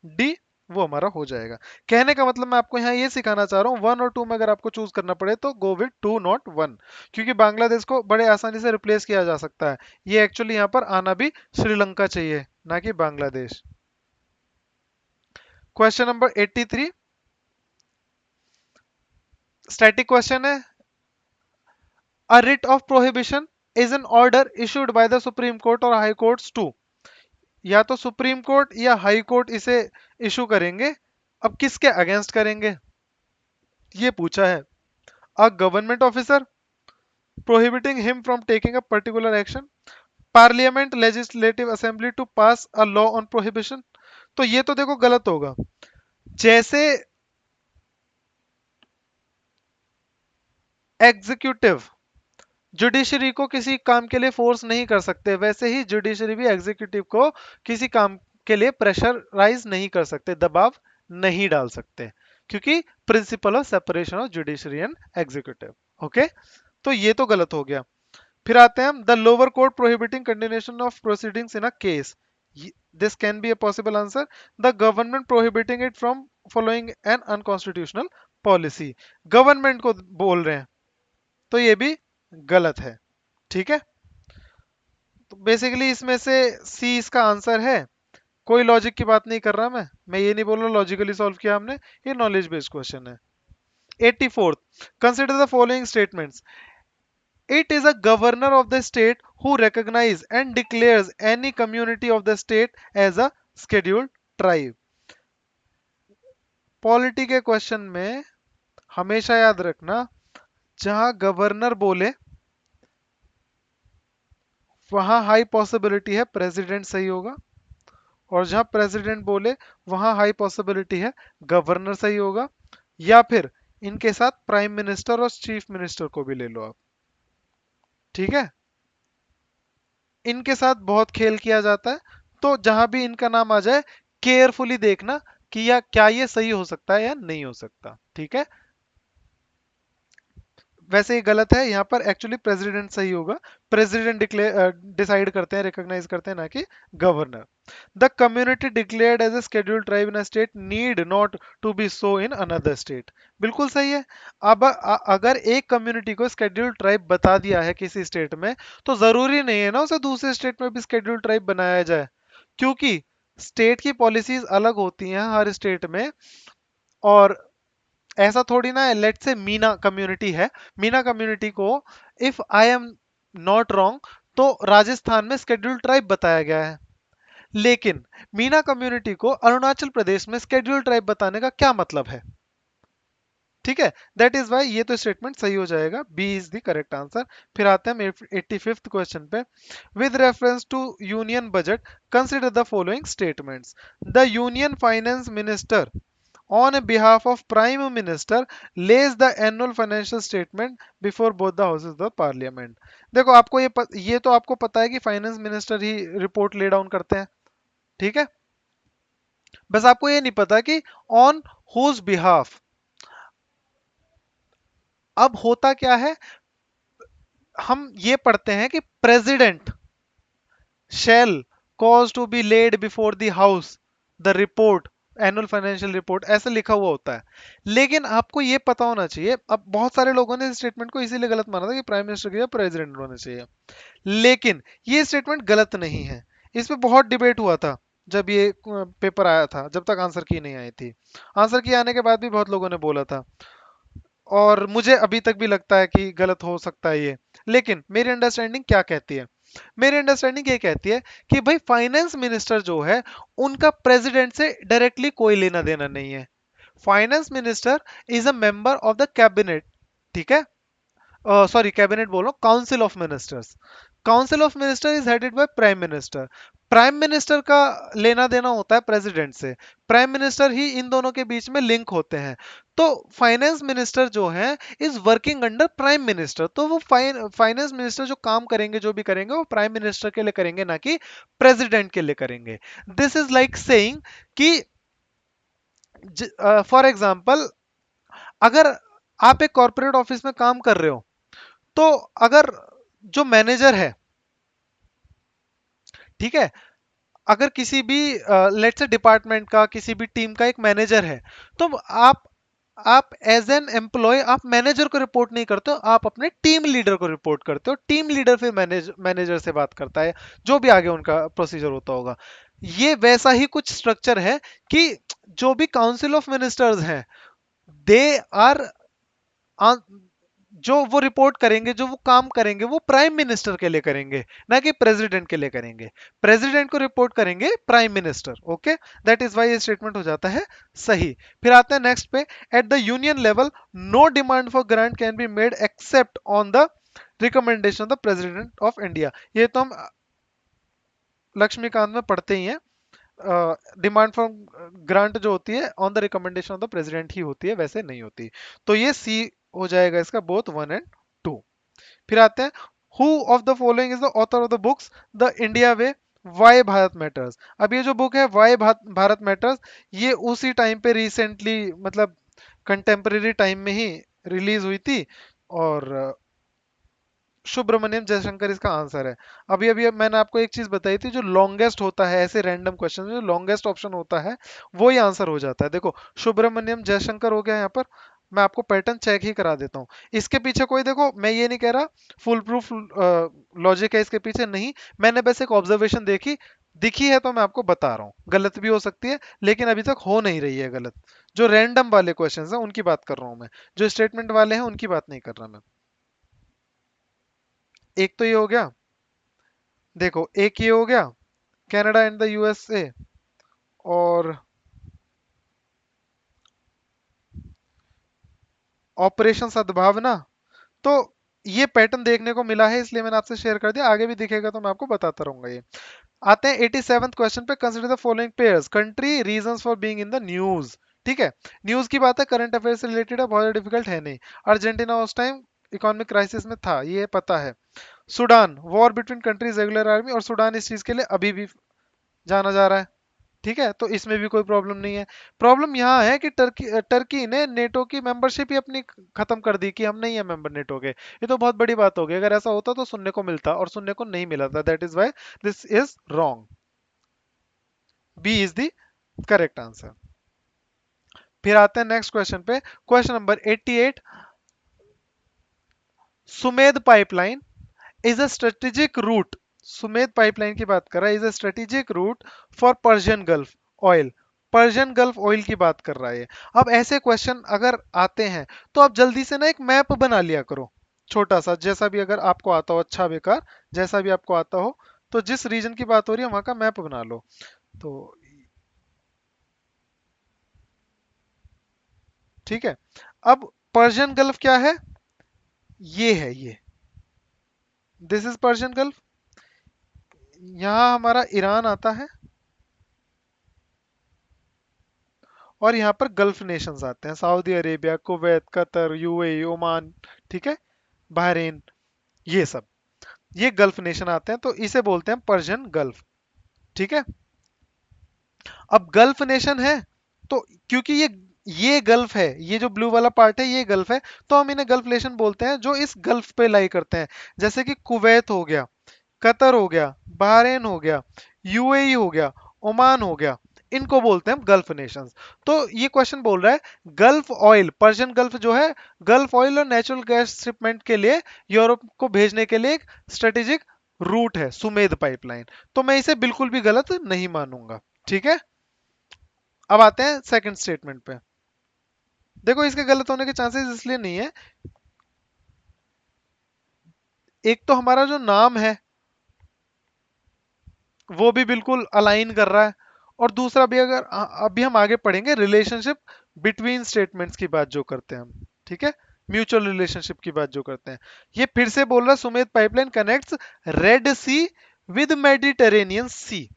Speaker 1: डी वो हमारा हो जाएगा। कहने का मतलब मैं आपको यहाँ ये सिखाना चाह रहा हूँ, 1 और 2 में अगर आपको चूज करना पड़े तो गो विद 2 नॉट 1, क्योंकि बांग्लादेश को बड़े आसानी से रिप्लेस किया जा सकता है। ये एक्चुअली यहाँ पर आना भी श्रीलंका चाहिए, ना कि Bangladesh. Question number 83, static question है। A writ of prohibition is an order issued by the supreme court और हाई कोर्ट्स टू, या तो सुप्रीम कोर्ट या हाई कोर्ट इसे इशू करेंगे, अब किसके अगेंस्ट करेंगे ये पूछा है। A government officer prohibiting him from taking a particular action, parliament legislative assembly to pass a law on prohibition. तो ये तो देखो गलत होगा, जैसे एग्जीक्यूटिव जुडिशरी को किसी काम के लिए फोर्स नहीं कर सकते, वैसे ही जुडिशरी भी एग्जीक्यूटिव को किसी काम के लिए प्रेशराइज नहीं कर सकते, दबाव नहीं डाल सकते, क्योंकि principle of separation of judiciary and executive. Okay, तो ये तो गलत हो गया। फिर आते हैं हम, the lower court prohibiting continuation of proceedings in a case, this can be a possible answer. The government prohibiting it from following an unconstitutional policy, government को बोल रहे हैं, तो ये भी गलत है, ठीक है। तो बेसिकली इसमें से सी इसका आंसर है। कोई लॉजिक की बात नहीं कर रहा मैं ये नहीं बोल रहा लॉजिकली सॉल्व किया हमने, ये नॉलेज बेस्ड क्वेश्चन है। 84th, consider the following statements, It is a governor of the state who recognizes and declares any community of the state as a scheduled tribe. Polity के क्वेश्चन में हमेशा याद रखना, जहां गवर्नर बोले वहां हाई पॉसिबिलिटी है प्रेसिडेंट सही होगा, और जहां प्रेसिडेंट बोले वहां हाई पॉसिबिलिटी है गवर्नर सही होगा, या फिर इनके साथ प्राइम मिनिस्टर और चीफ मिनिस्टर को भी ले लो आप। ठीक है, इनके साथ बहुत खेल किया जाता है, तो जहां भी इनका नाम आ जाए केयरफुली देखना कि या क्या ये सही हो सकता है या नहीं हो सकता। ठीक है, वैसे ये गलत है, यहाँ पर एक्चुअली प्रेसिडेंट सही होगा। प्रेसिडेंट डिक्लेयर डिसाइड करते हैं, रिकॉग्नाइज करते हैं, ना कि governor. The community declared as a scheduled tribe in a state need not to be so in another state. बिल्कुल सही है। अब अगर एक कम्युनिटी को शेड्यूल्ड ट्राइब बता दिया है किसी स्टेट में, तो जरूरी नहीं है ना उसे दूसरे स्टेट में भी शेड्यूल्ड ट्राइब बनाया जाए, क्योंकि स्टेट की पॉलिसीज अलग होती हैं हर स्टेट में। और ऐसा थोड़ी ना है, लेट से मीना कम्युनिटी है, मीना कम्युनिटी को if I am not wrong तो राजस्थान में स्केड्यूल्ड ट्राइब बताया गया है, लेकिन मीना कम्युनिटी को अरुणाचल प्रदेश में स्केड्यूल्ड ट्राइब बताने का क्या मतलब है? ठीक है, दैट इज वाई ये तो स्टेटमेंट सही हो जाएगा, B is the correct answer. फिर आते हैं 85th क्वेश्चन पे। With reference to union budget consider the following statements. The union finance minister on behalf of prime minister lays the annual financial statement before both the houses of the parliament। देखो आपको ये तो आपको पता है कि फाइनेंस मिनिस्टर ही रिपोर्ट ले डाउन करते हैं। ठीक है, बस आपको ये नहीं पता कि ऑन हुज बिहाफ। अब होता क्या है, हम ये पढ़ते हैं कि president shall cause to be laid before the house the report annual financial report, ऐसा लिखा हुआ होता है। लेकिन आपको ये पता होना चाहिए, अब बहुत सारे लोगों ने इस स्टेटमेंट को इसीलिए गलत माना था कि प्राइम मिनिस्टर या प्रेसिडेंट होना चाहिए, लेकिन ये स्टेटमेंट गलत नहीं है। इस पे बहुत डिबेट हुआ था जब ये पेपर आया था, जब तक आंसर की नहीं आई थी। आंसर की आने के बाद भी बहुत लोगों ने बोला था, और मुझे अभी तक भी लगता है कि गलत हो सकता है ये। लेकिन मेरी अंडरस्टैंडिंग क्या कहती है, मेरी अंडरस्टैंडिंग ये कहती है कि भाई फाइनेंस मिनिस्टर जो है उनका प्रेसिडेंट से डायरेक्टली कोई लेना देना नहीं है। Finance minister is a member of the cabinet. ठीक है, सॉरी कैबिनेट बोलो, council of ministers. Council of minister is headed by prime minister. Prime minister का लेना देना होता है प्रेसिडेंट से, प्राइम मिनिस्टर ही इन दोनों के बीच में लिंक होते हैं। तो फाइनेंस मिनिस्टर जो है is working under prime minister, तो वो फाइनेंस मिनिस्टर जो काम करेंगे, जो भी करेंगे, वो प्राइम मिनिस्टर के लिए करेंगे, ना कि प्रेसिडेंट के लिए करेंगे। दिस इज लाइक सेइंग कि फॉर एग्जाम्पल, अगर आप एक कॉर्पोरेट ऑफिस में काम कर रहे हो, तो अगर जो मैनेजर है, ठीक है, अगर किसी भी लेट्स से डिपार्टमेंट का, किसी भी टीम का एक मैनेजर है, तो आप एज एन एम्प्लॉय आप मैनेजर को रिपोर्ट नहीं करते हो, आप अपने टीम लीडर को रिपोर्ट करते हो। टीम लीडर फिर मैनेजर से बात करता है, जो भी आगे उनका प्रोसीजर होता होगा। ये वैसा ही कुछ स्ट्रक्चर है कि जो भी काउंसिल ऑफ मिनिस्टर्स हैं, दे आर, जो वो रिपोर्ट करेंगे, जो वो काम करेंगे, वो प्राइम मिनिस्टर के लिए करेंगे, ना कि प्रेसिडेंट के लिए करेंगे। प्रेसिडेंट को रिपोर्ट करेंगे prime minister. Okay, that is why ये स्टेटमेंट हो जाता है सही। फिर आते हैं नेक्स्ट पे। At the union level no demand for grant can be made except on the recommendation of the president of India. ये तो हम लक्ष्मीकांत में पढ़ते ही हैं। डिमांड फॉर ग्रांट जो होती है on the recommendation of the president ही होती है, वैसे नहीं होती। तो ये सी हो जाएगा इसका, बोथ 1 and 2। फिर आते हैं, who of the following is the author of the books the India way, why Bharat matters. अब ये जो बुक है वाई भारत मैटर्स, ये उसी टाइम पे रिसेंटली, मतलब कंटेम्परेरी टाइम में ही रिलीज हुई थी, और सुब्रमण्यम जयशंकर इसका आंसर है। अभी अभी मैंने आपको एक चीज बताई थी, जो लॉन्गेस्ट होता है ऐसे रैंडम क्वेश्चन में, जो लॉन्गेस्ट ऑप्शन होता है वो ही आंसर हो जाता है। देखो सुब्रमण्यम जयशंकर हो गया यहाँ पर। मैं आपको पैटर्न चेक ही करा देता हूँ, इसके पीछे कोई, देखो मैं ये नहीं कह रहा फुल प्रूफ लॉजिक है इसके पीछे, नहीं, मैंने बस एक ऑब्जर्वेशन देखी, दिखी है तो मैं आपको बता रहा हूँ। गलत भी हो सकती है, लेकिन अभी तक हो नहीं रही है गलत। जो रैंडम वाले क्वेश्चन है उनकी बात कर रहा हूँ मैं, जो स्टेटमेंट वाले हैं उनकी बात नहीं कर रहा मैं। एक तो ये हो गया, देखो एक ये हो गया, कनाडा एंड द यूएसए, और ऑपरेशन सद्भावना। तो ये पैटर्न देखने को मिला है, इसलिए मैंने आपसे शेयर कर दिया, आगे भी दिखेगा तो मैं आपको बताता रहूंगा ये। आते हैं 87th क्वेश्चन पे, consider the following pairs country reasons for being in the news. ठीक है, न्यूज की बात है, करंट अफेयर से रिलेटेड है, बहुत डिफिकल्ट है नहीं। अर्जेंटीना उस टाइम इकोनॉमिक क्राइसिस में था, ये पता है। Sudan, war between countries regular army, और सूडान इस चीज के लिए अभी भी जाना जा रहा है। ठीक है, तो इसमें भी कोई प्रॉब्लम नहीं है। प्रॉब्लम यहाँ है कि टर्की टर्की ने नेटो की मेंबरशिप ही अपनी खत्म कर दी कि हम नहीं है मेंबर नेटो के। ये तो बहुत बड़ी बात हो गई, अगर ऐसा होता तो सुनने को मिलता, और सुनने को नहीं मिला था, that is why this is wrong. B is the correct answer. फिर आते हैं नेक्स्ट क्वेश्चन पे, question number 88। Sumed pipeline is a strategic route, Sumed pipeline की बात कर रहा है, is a strategic route for Persian Gulf oil. Persian Gulf oil की बात कर रहा है ये। अब ऐसे क्वेश्चन अगर आते हैं तो आप जल्दी से ना एक मैप बना लिया करो, छोटा सा, जैसा भी अगर आपको आता हो, अच्छा बेकार जैसा भी आपको आता हो, तो जिस रीजन की बात हो रही है वहां का मैप बना लो। तो ठीक है, अब पर्शियन गल्फ क्या है, ये है ये, दिस इज पर्शियन गल्फ। यहाँ हमारा ईरान आता है, और यहाँ पर गल्फ नेशंस आते हैं, Saudi Arabia, Kuwait, Qatar, UAE, Oman, ठीक है, बहरीन, ये सब, ये गल्फ नेशन आते हैं, तो इसे बोलते हैं पर्शियन गल्फ। ठीक है, अब गल्फ नेशन है, तो क्योंकि ये गल्फ है, ये जो ब्लू वाला पार्ट है ये गल्फ है, तो हम इन्हें गल्फ नेशन बोलते हैं जो इस गल्फ पे लाई करते हैं। जैसे कि कुवैत हो गया, कतर हो गया, बहरीन हो गया, यूएई हो गया, ओमान हो गया, इनको बोलते हैं हम गल्फ नेशंस। तो ये क्वेश्चन बोल रहा है गल्फ ऑयल, पर्शियन गल्फ जो है, गल्फ ऑयल और नेचुरल गैस शिपमेंट के लिए यूरोप को भेजने के लिए एक स्ट्रेटेजिक रूट है, सुमेध पाइपलाइन। तो मैं इसे बिल्कुल भी गलत नहीं मानूंगा। ठीक है, अब आते हैं सेकंड स्टेटमेंट पे। देखो इसके गलत होने के चांसेस इसलिए नहीं है, एक तो हमारा जो नाम है वो भी बिल्कुल अलाइन कर रहा है, और दूसरा भी, अगर अभी हम आगे पढ़ेंगे रिलेशनशिप बिटवीन स्टेटमेंट्स की बात जो करते हैं हम, ठीक है, म्यूचुअल रिलेशनशिप की बात जो करते हैं, ये फिर से बोल रहा है Sumed pipeline connects Red Sea with Mediterranean Sea.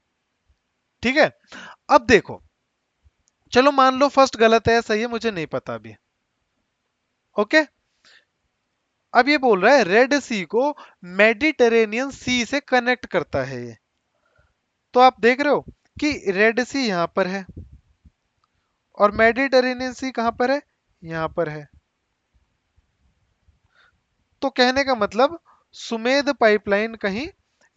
Speaker 1: ठीक है, अब देखो, चलो मान लो फर्स्ट गलत है, सही है, मुझे नहीं पता अभी। ओके, अब ये बोल रहा है रेड सी को मेडिटेरेनियन सी से कनेक्ट करता है ये। तो आप देख रहे हो कि रेड सी यहां पर है, और मेडिटेरेनियन सी कहां पर है, यहां पर है। तो कहने का मतलब सुमेध पाइपलाइन कहीं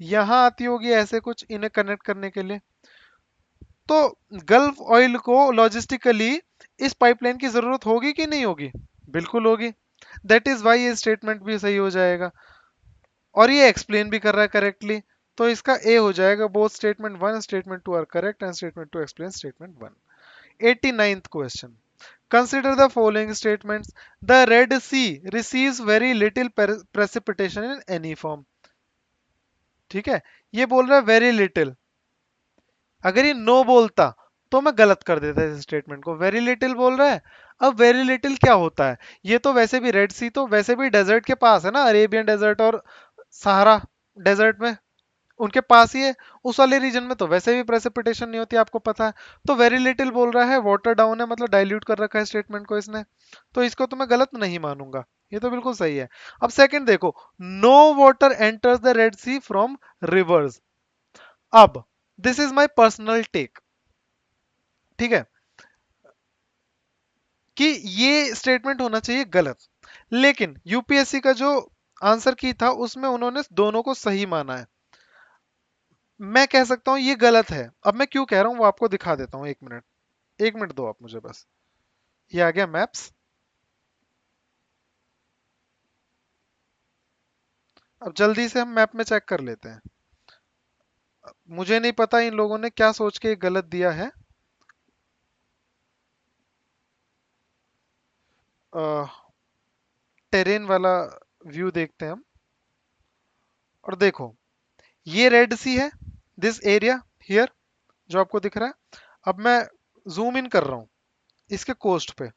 Speaker 1: यहां आती होगी, ऐसे कुछ इन्हें कनेक्ट करने के लिए। तो गल्फ ऑयल को लॉजिस्टिकली इस पाइपलाइन की जरूरत होगी कि नहीं होगी, बिल्कुल होगी। दैट इज वाई ये स्टेटमेंट भी सही हो जाएगा, और ये एक्सप्लेन भी कर रहा है करेक्टली। तो इसका ए हो जाएगा, both statement one statement two are correct and statement two explain statement one. 89th question, consider the following statements, the red sea receives very little precipitation in any form। ठीक है, ये बोल रहा है वेरी लिटिल, अगर ये नो बोलता तो मैं गलत कर देता इस स्टेटमेंट को, वेरी लिटिल बोल रहा है। अब वेरी लिटिल क्या होता है, ये तो वैसे भी रेड सी तो वैसे भी डेजर्ट के पास है ना, अरेबियन डेजर्ट और सहारा डेजर्ट में उनके पास ही है। उस वाले रीजन में तो वैसे भी प्रेसिपिटेशन नहीं होती, आपको पता है। तो वेरी लिटिल बोल रहा है, वाटर डाउन है, मतलब डाइल्यूट कर रखा है स्टेटमेंट को इसने, तो इसको तो मैं गलत नहीं मानूंगा, ये तो बिल्कुल सही है। अब सेकंड देखो, no water enters the red C from rivers. अब this is my personal take, ठीक है, कि ये स्टेटमेंट होना चाहिए गलत, लेकिन यूपीएससी का जो आंसर की था उसमें उन्होंने दोनों को सही माना है। मैं कह सकता हूं ये गलत है, अब मैं क्यों कह रहा हूं वो आपको दिखा देता हूं, 1 मिनट, 1 मिनट दो आप मुझे बस। ये आ गया मैप्स, अब जल्दी से हम मैप में चेक कर लेते हैं। मुझे नहीं पता इन लोगों ने क्या सोच के गलत दिया है। टेरेन वाला व्यू देखते हैं हम। और देखो ये रेड सी है, दिस एरिया हियर जो आपको दिख रहा है। अब मैं जूम इन कर रहा हूं इसके कोस्ट पे।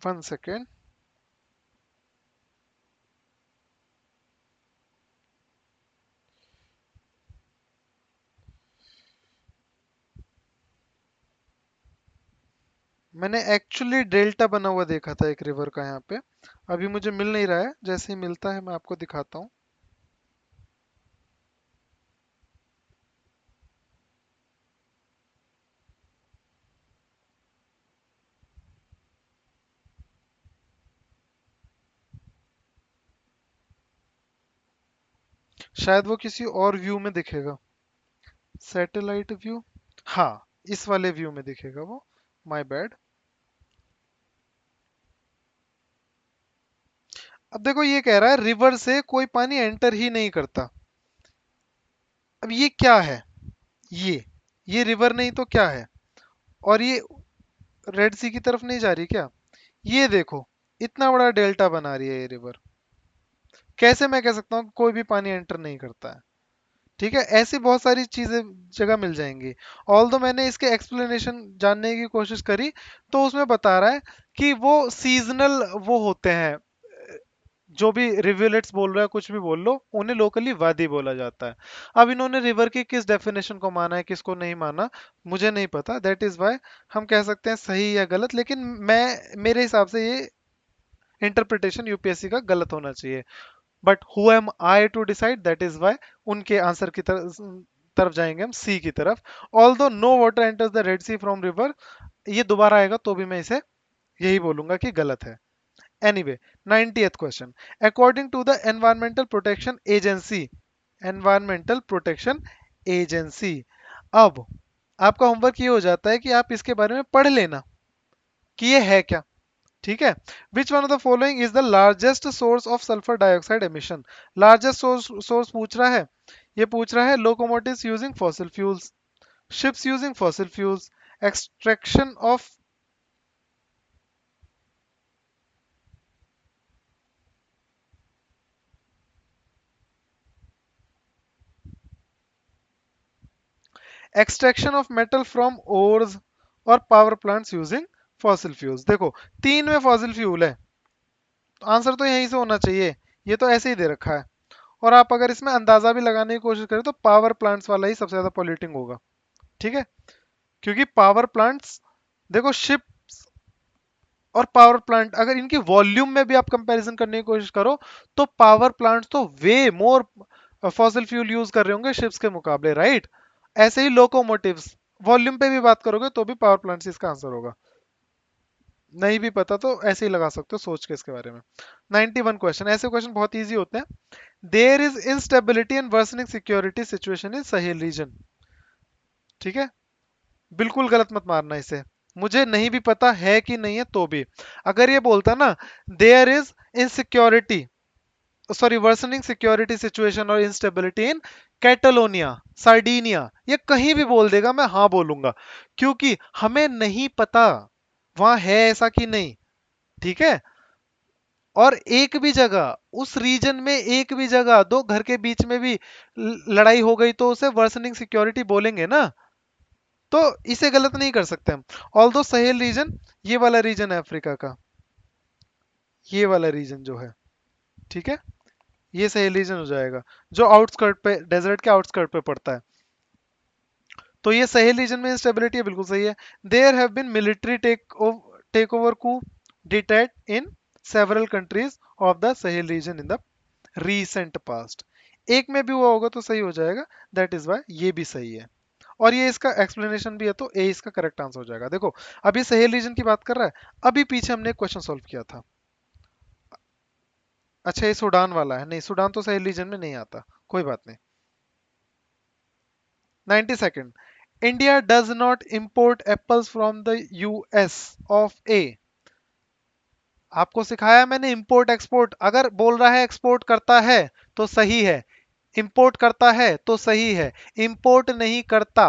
Speaker 1: 1 सेकेंड। मैंने एक्चुअली डेल्टा बना हुआ देखा था एक रिवर का यहाँ पे, अभी मुझे मिल नहीं रहा है, जैसे ही मिलता है मैं आपको दिखाता हूँ। शायद वो किसी और व्यू में दिखेगा, सैटेलाइट व्यू। हाँ, इस वाले व्यू में दिखेगा वो, माय बैड। अब देखो ये कह रहा है रिवर से कोई पानी एंटर ही नहीं करता। अब ये क्या है, ये रिवर नहीं तो क्या है? और ये रेड सी की तरफ नहीं जा रही क्या? ये देखो इतना बड़ा डेल्टा बना रही है ये रिवर। कैसे मैं कह सकता हूँ कि कोई भी पानी एंटर नहीं करता है? ठीक है, ऐसी बहुत सारी चीजें जगह मिल जाएंगी। ऑल दो मैंने इसके एक्सप्लेनेशन जानने की कोशिश करी, तो उसमें बता रहा है कि वो सीजनल वो होते हैं, जो भी रिवुलेट्स बोल रहे हो कुछ भी बोल लो, उन्हें लोकली वादी बोला जाता है। अब इन्होंने रिवर की किस डेफिनेशन को माना है किसको नहीं माना मुझे नहीं पता, दैट इज वाई हम कह सकते हैं सही या गलत, लेकिन मैं मेरे हिसाब से ये इंटरप्रिटेशन यूपीएससी का गलत होना चाहिए। But who am I to decide, that is why उनके आंसर की तरफ तरफ जाएंगे हम, सी की तरफ। Although no water enters the red C from river, ये दोबारा आएगा तो भी मैं इसे यही बोलूंगा कि गलत है। Anyway, 90th question. According to the Environmental Protection Agency, अब आपका होमवर्क ये हो जाता है कि आप इसके बारे में पढ़ लेना कि ये है क्या। ठीक है, which one of the following is the largest source of sulphur dioxide emission. Largest source पूछ रहा है, ये पूछ रहा है locomotives using fossil fuels, ships using fossil fuels, extraction of extraction of metal from ores और power plants using fossil fuels. देखो तीन में फॉसिल फ्यूल है, तो आंसर तो यहीं से होना चाहिए, ये तो ऐसे ही दे रखा है। और आप अगर इसमें अंदाजा भी लगाने की कोशिश करें तो पावर प्लांट्स वाला ही सबसे ज्यादा पॉल्यूटिंग होगा। ठीक है, क्योंकि पावर प्लांट्स, देखो शिप और पावर प्लांट अगर इनकी वॉल्यूम में भी आप कंपैरिजन करने की कोशिश करो, तो पावर प्लांट्स तो वे मोर फॉसिल फ्यूल यूज कर रहे होंगे शिप्स के मुकाबले, राइट? ऐसे ही लोकोमोटिव्स, वॉल्यूम पे भी बात करोगे तो भी पावर प्लांट्स इसका आंसर होगा। नहीं भी पता तो ऐसे ही लगा सकते हो सोच के इसके बारे में। 91 क्वेश्चन, ऐसे क्वेश्चन बहुत इजी होते हैं। There is instability and worsening security situation in Sahel region. ठीक है, बिल्कुल गलत मत मारना इसे, मुझे नहीं भी पता है कि नहीं है तो भी। अगर ये बोलता ना there is insecurity, sorry worsening security situation और इंस्टेबिलिटी इन कैटलोनिया, सार्डिनिया, ये कहीं भी बोल देगा मैं हाँ बोलूंगा, क्योंकि हमें नहीं पता वहां है ऐसा कि नहीं। ठीक है, और एक भी जगह उस रीजन में एक भी जगह दो घर के बीच में भी लड़ाई हो गई तो उसे वर्सनिंग सिक्योरिटी बोलेंगे ना, तो इसे गलत नहीं कर सकते हम। ऑल दो सहेल रीजन, ये वाला रीजन है अफ्रीका का, ये वाला रीजन जो है, ठीक है, ये सहेल रीजन हो जाएगा, जो आउटस्कर्ट पे, डेजर्ट के आउटस्कर्ट पे पड़ता है। तो ये सहेल रीजन में इंस्टेबिलिटी है, बिल्कुल सही है। There have been military take over coup detect in several countries of the Sahel region in the recent past. एक में भी हुआ होगा तो सही हो जाएगा, दैट इज वाई ये भी सही है। और ये इसका एक्सप्लेनेशन भी है, तो ए इसका करेक्ट आंसर हो जाएगा। देखो अभी सहेल रीजन की बात कर रहा है, अभी पीछे हमने एक क्वेश्चन सॉल्व किया था। अच्छा ये सूडान वाला है, नहीं सूडान तो सहेल रीजन में नहीं आता, कोई बात नहीं। 92nd, India does not import apples from the US of A. आपको सिखाया मैंने इंपोर्ट एक्सपोर्ट, अगर बोल रहा है एक्सपोर्ट करता है तो सही है, इंपोर्ट करता है तो सही है, इंपोर्ट नहीं करता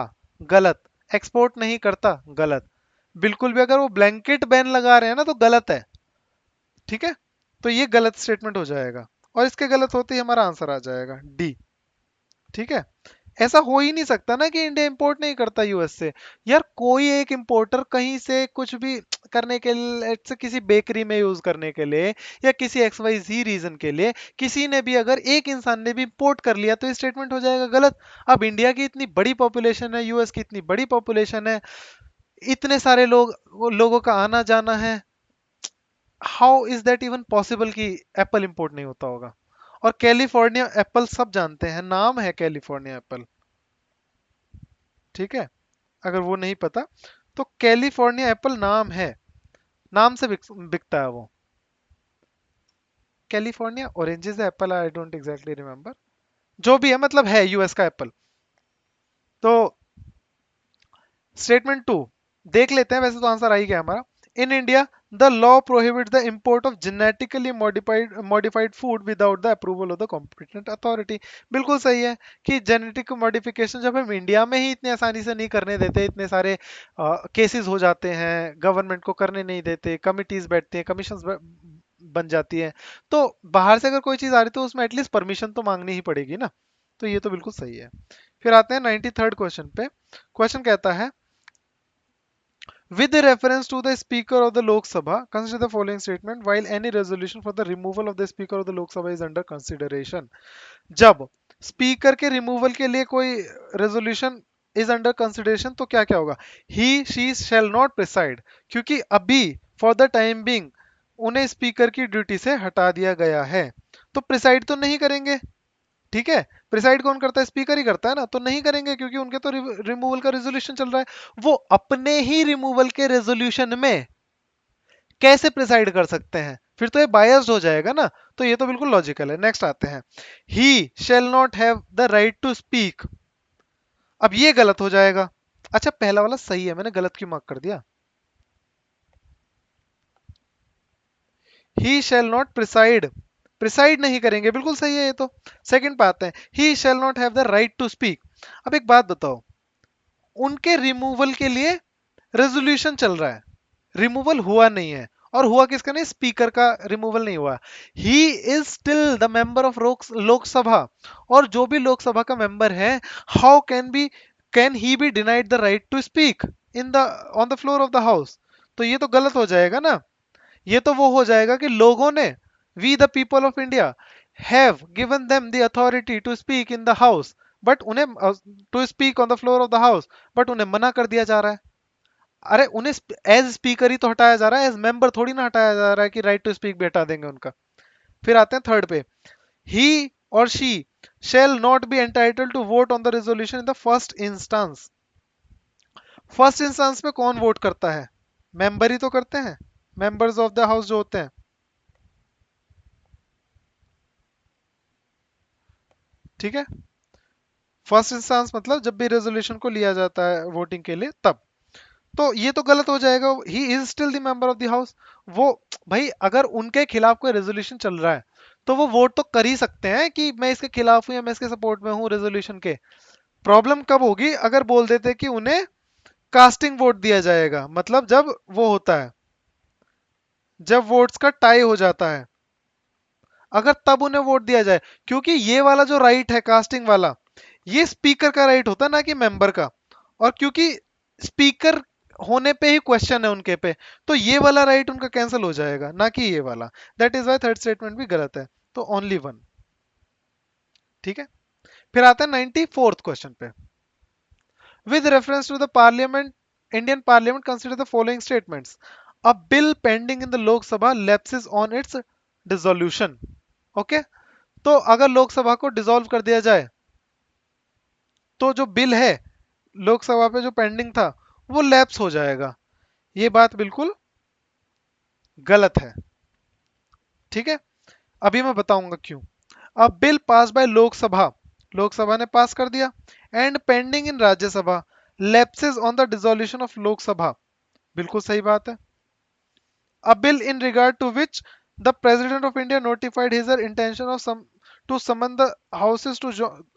Speaker 1: गलत, एक्सपोर्ट नहीं करता गलत। बिल्कुल भी अगर वो ब्लैंकेट बैन लगा रहे हैं ना तो गलत है। ठीक है, तो ये गलत स्टेटमेंट हो जाएगा, और इसके गलत होते ही हमारा आंसर आ जाएगा डी। ठीक है, ऐसा हो ही नहीं सकता ना कि इंडिया इंपोर्ट नहीं करता यूएस से। यार कोई एक इंपोर्टर कहीं से कुछ भी करने के लिए, let's say किसी बेकरी में यूज करने के लिए या किसी एक्स वाई जी रीजन के लिए, किसी ने भी अगर एक इंसान ने भी इंपोर्ट कर लिया तो ये स्टेटमेंट हो जाएगा गलत। अब इंडिया की इतनी बड़ी पॉपुलेशन है, यूएस की इतनी बड़ी पॉपुलेशन है, इतने सारे लोगों का आना जाना है, how is that even possible कि एप्पल इंपोर्ट नहीं होता होगा। और कैलिफोर्निया एप्पल सब जानते हैं, नाम है कैलिफोर्निया एप्पल। ठीक है, अगर वो नहीं पता तो कैलिफोर्निया एप्पल नाम है, नाम से बिकता है वो। California oranges Apple, I don't exactly remember, जो भी है मतलब है यूएस का एप्पल। तो स्टेटमेंट टू देख लेते हैं, वैसे तो आंसर आ ही गया हमारा। In India the law prohibit the import of genetically modified food without the approval of the competent authority. बिल्कुल सही है कि जेनेटिक मॉडिफिकेशन जब हम इंडिया में ही इतने आसानी से नहीं करने देते, इतने सारे केसेस हो जाते हैं, गवर्नमेंट को करने नहीं देते, कमिटीज बैठती हैं, कमीशन बन जाती है, तो बाहर से अगर कोई चीज आ रही तो उसमें एटलीस्ट परमिशन तो मांगनी ही पड़ेगी ना। तो ये तो बिल्कुल सही है। फिर आते हैं 93rd क्वेश्चन पे। क्वेश्चन कहता है, with reference to the Speaker of the Lok Sabha, consider the following statement while any resolution for the removal of the Speaker of the Lok Sabha is under consideration। जब स्पीकर के रिमूवल के लिए कोई रेजोल्यूशन इज अंडर कंसिडरेशन तो क्या क्या होगा, ही शी शैल नॉट प्रिसाइड, क्योंकि अभी फॉर द टाइम बिंग उन्हें स्पीकर की ड्यूटी से हटा दिया गया है, तो प्रिसाइड तो नहीं करेंगे। ठीक है, प्रिसाइड कौन करता है, स्पीकर ही करता है ना, तो नहीं करेंगे क्योंकि उनके तो रिमूवल का रेजोल्यूशन चल रहा है। वो अपने ही रिमूवल के रेजोल्यूशन में कैसे प्रिसाइड कर सकते हैं, फिर तो ये बायस्ड हो जाएगा ना। तो ये तो बिल्कुल लॉजिकल है। नेक्स्ट आते हैं, he shall not have the right to speak. अब ये गलत हो जाएगा। अच्छा पहला वाला सही है, मैंने गलत क्यों मार्क कर दिया, ही शेल नॉट प्रिसाइड, प्रिसाइड नहीं करेंगे, बिल्कुल सही है ये तो। सेकंड पे आते हैं, he shall not have the right to speak. अब एक बात बताओ, उनके रिमूवल के लिए रेजोल्यूशन चल रहा है, रिमूवल हुआ नहीं है, और हुआ किसका नहीं, स्पीकर का रिमूवल नहीं हुआ। He is still the member of Lok Sabha, और जो भी लोकसभा का मेंबर है, how can he be denied the right to speak in the on the floor of the house. तो ये तो गलत हो जाएगा ना। ये तो वो हो जाएगा कि लोगों ने, we the people of India have given them the authority to speak in the house, but उन्हें to speak on the floor of the house, but उन्हें मना कर दिया जा रहा है। अरे उन्हें एज स्पीकर ही तो हटाया जा रहा है, एज मेंबर थोड़ी ना हटाया जा रहा है कि राइट टू स्पीक भी हटा देंगे उनका। फिर आते हैं थर्ड पे, ही और she shall not be entitled to vote on the resolution in the first instance. First instance में कौन वोट करता है, मेंबर ही तो करते हैं, मेंबर्स ऑफ द हाउस जो होते हैं। ठीक है, फर्स्ट इंस्टेंस मतलब जब भी रेजोल्यूशन को लिया जाता है वोटिंग के लिए तब। तो ये तो गलत हो जाएगा, ही is still the member of the house. वो भाई अगर उनके खिलाफ कोई रेजोल्यूशन चल रहा है तो वो वोट तो कर ही सकते हैं कि मैं इसके खिलाफ हूं या मैं इसके सपोर्ट में हूं रेजोल्यूशन के। प्रॉब्लम कब होगी, अगर बोल देते कि उन्हें कास्टिंग वोट दिया जाएगा, मतलब जब वो होता है, जब वोट्स का टाई हो जाता है, अगर तब उन्हें वोट दिया जाए। क्योंकि ये वाला जो राइट है कास्टिंग वाला, ये स्पीकर का राइट होता है ना कि मेंबर का, और क्योंकि स्पीकर होने पे ही क्वेश्चन है उनके पे, तो ये वाला राइट उनका कैंसिल हो जाएगा, ना कि ये वाला। That is why third statement भी गलत है, तो ओनली वन। ठीक है, फिर आता है 94th क्वेश्चन पे, with reference to the parliament, Indian parliament consider the following statements, a bill pending in the Lok Sabha lapses on its dissolution. Okay, तो अगर लोकसभा को डिसॉल्व कर दिया जाए तो जो बिल है लोकसभा पे जो पेंडिंग था वो लैप्स हो जाएगा। ये बात बिल्कुल गलत है। ठीक है, अभी मैं बताऊंगा क्यों। अब bill pass by Lok Sabha, Lok Sabha ने पास कर दिया, and pending in Rajya Sabha lapses on the dissolution of Lok Sabha. बिल्कुल सही बात है। a bill in regard to which the president of India notified his intention of some to summon the houses to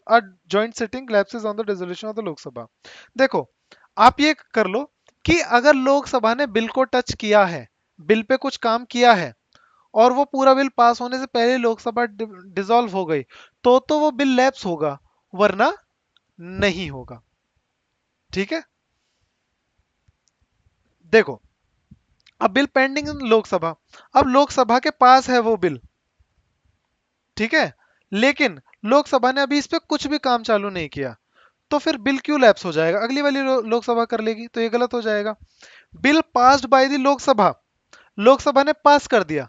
Speaker 1: a joint sitting lapses on the resolution of the Lok Sabha. देखो, आप ये कर लो कि अगर लोकसभा ने बिल को टच किया है, बिल पे कुछ काम किया है, और वो पूरा बिल पास होने से पहले लोकसभा डिसॉल्व हो गई, तो वो बिल लैप्स होगा, वरना नहीं होगा। ठीक है, देखो, अब बिल पेंडिंग इन लोकसभा, अब लोकसभा के पास है वो बिल, ठीक है, लेकिन लोकसभा ने अभी इस पे कुछ भी काम चालू नहीं किया, तो फिर बिल क्यों लैप्स हो जाएगा, अगली वाली लोकसभा कर लेगी, तो ये गलत हो जाएगा। Bill passed by the Lok Sabha, Lok Sabha ने पास कर दिया,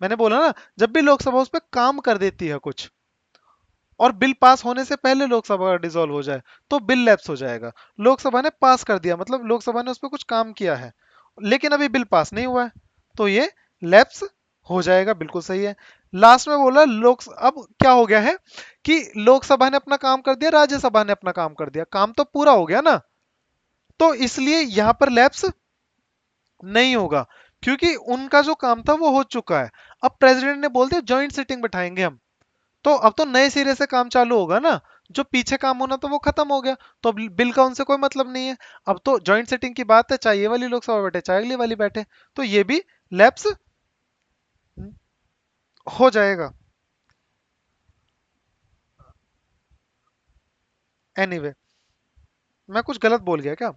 Speaker 1: मैंने बोला ना, जब भी लोकसभा उस पर काम कर देती है कुछ, और बिल पास होने से पहले लोकसभा डिसॉल्व हो जाए, तो बिल लैप्स हो जाएगा। लोकसभा ने पास कर दिया मतलब लोकसभा ने उस पर कुछ काम किया है, लेकिन अभी बिल पास नहीं हुआ है, तो ये लैप्स हो जाएगा, बिल्कुल सही है। लास्ट में बोला लोक, अब क्या हो गया है कि लोकसभा ने अपना काम कर दिया, राज्यसभा ने अपना काम कर दिया, काम तो पूरा हो गया ना, तो इसलिए यहां पर लैप्स नहीं होगा, क्योंकि उनका जो काम था वो हो चुका है। अब प्रेसिडेंट ने बोल दिया ज्वाइंट सिटिंग बैठाएंगे हम, तो अब तो नए सिरे से काम चालू होगा ना, जो पीछे काम होना तो वो खत्म हो गया, तो अब बिल का उनसे कोई मतलब नहीं है। अब तो जॉइंट सेटिंग की बात है, चाहे ये वाली लोकसभा बैठे चाहे अगली वाली बैठे, तो ये भी लैप्स हो जाएगा। एनीवे anyway, मैं कुछ गलत बोल गया क्या?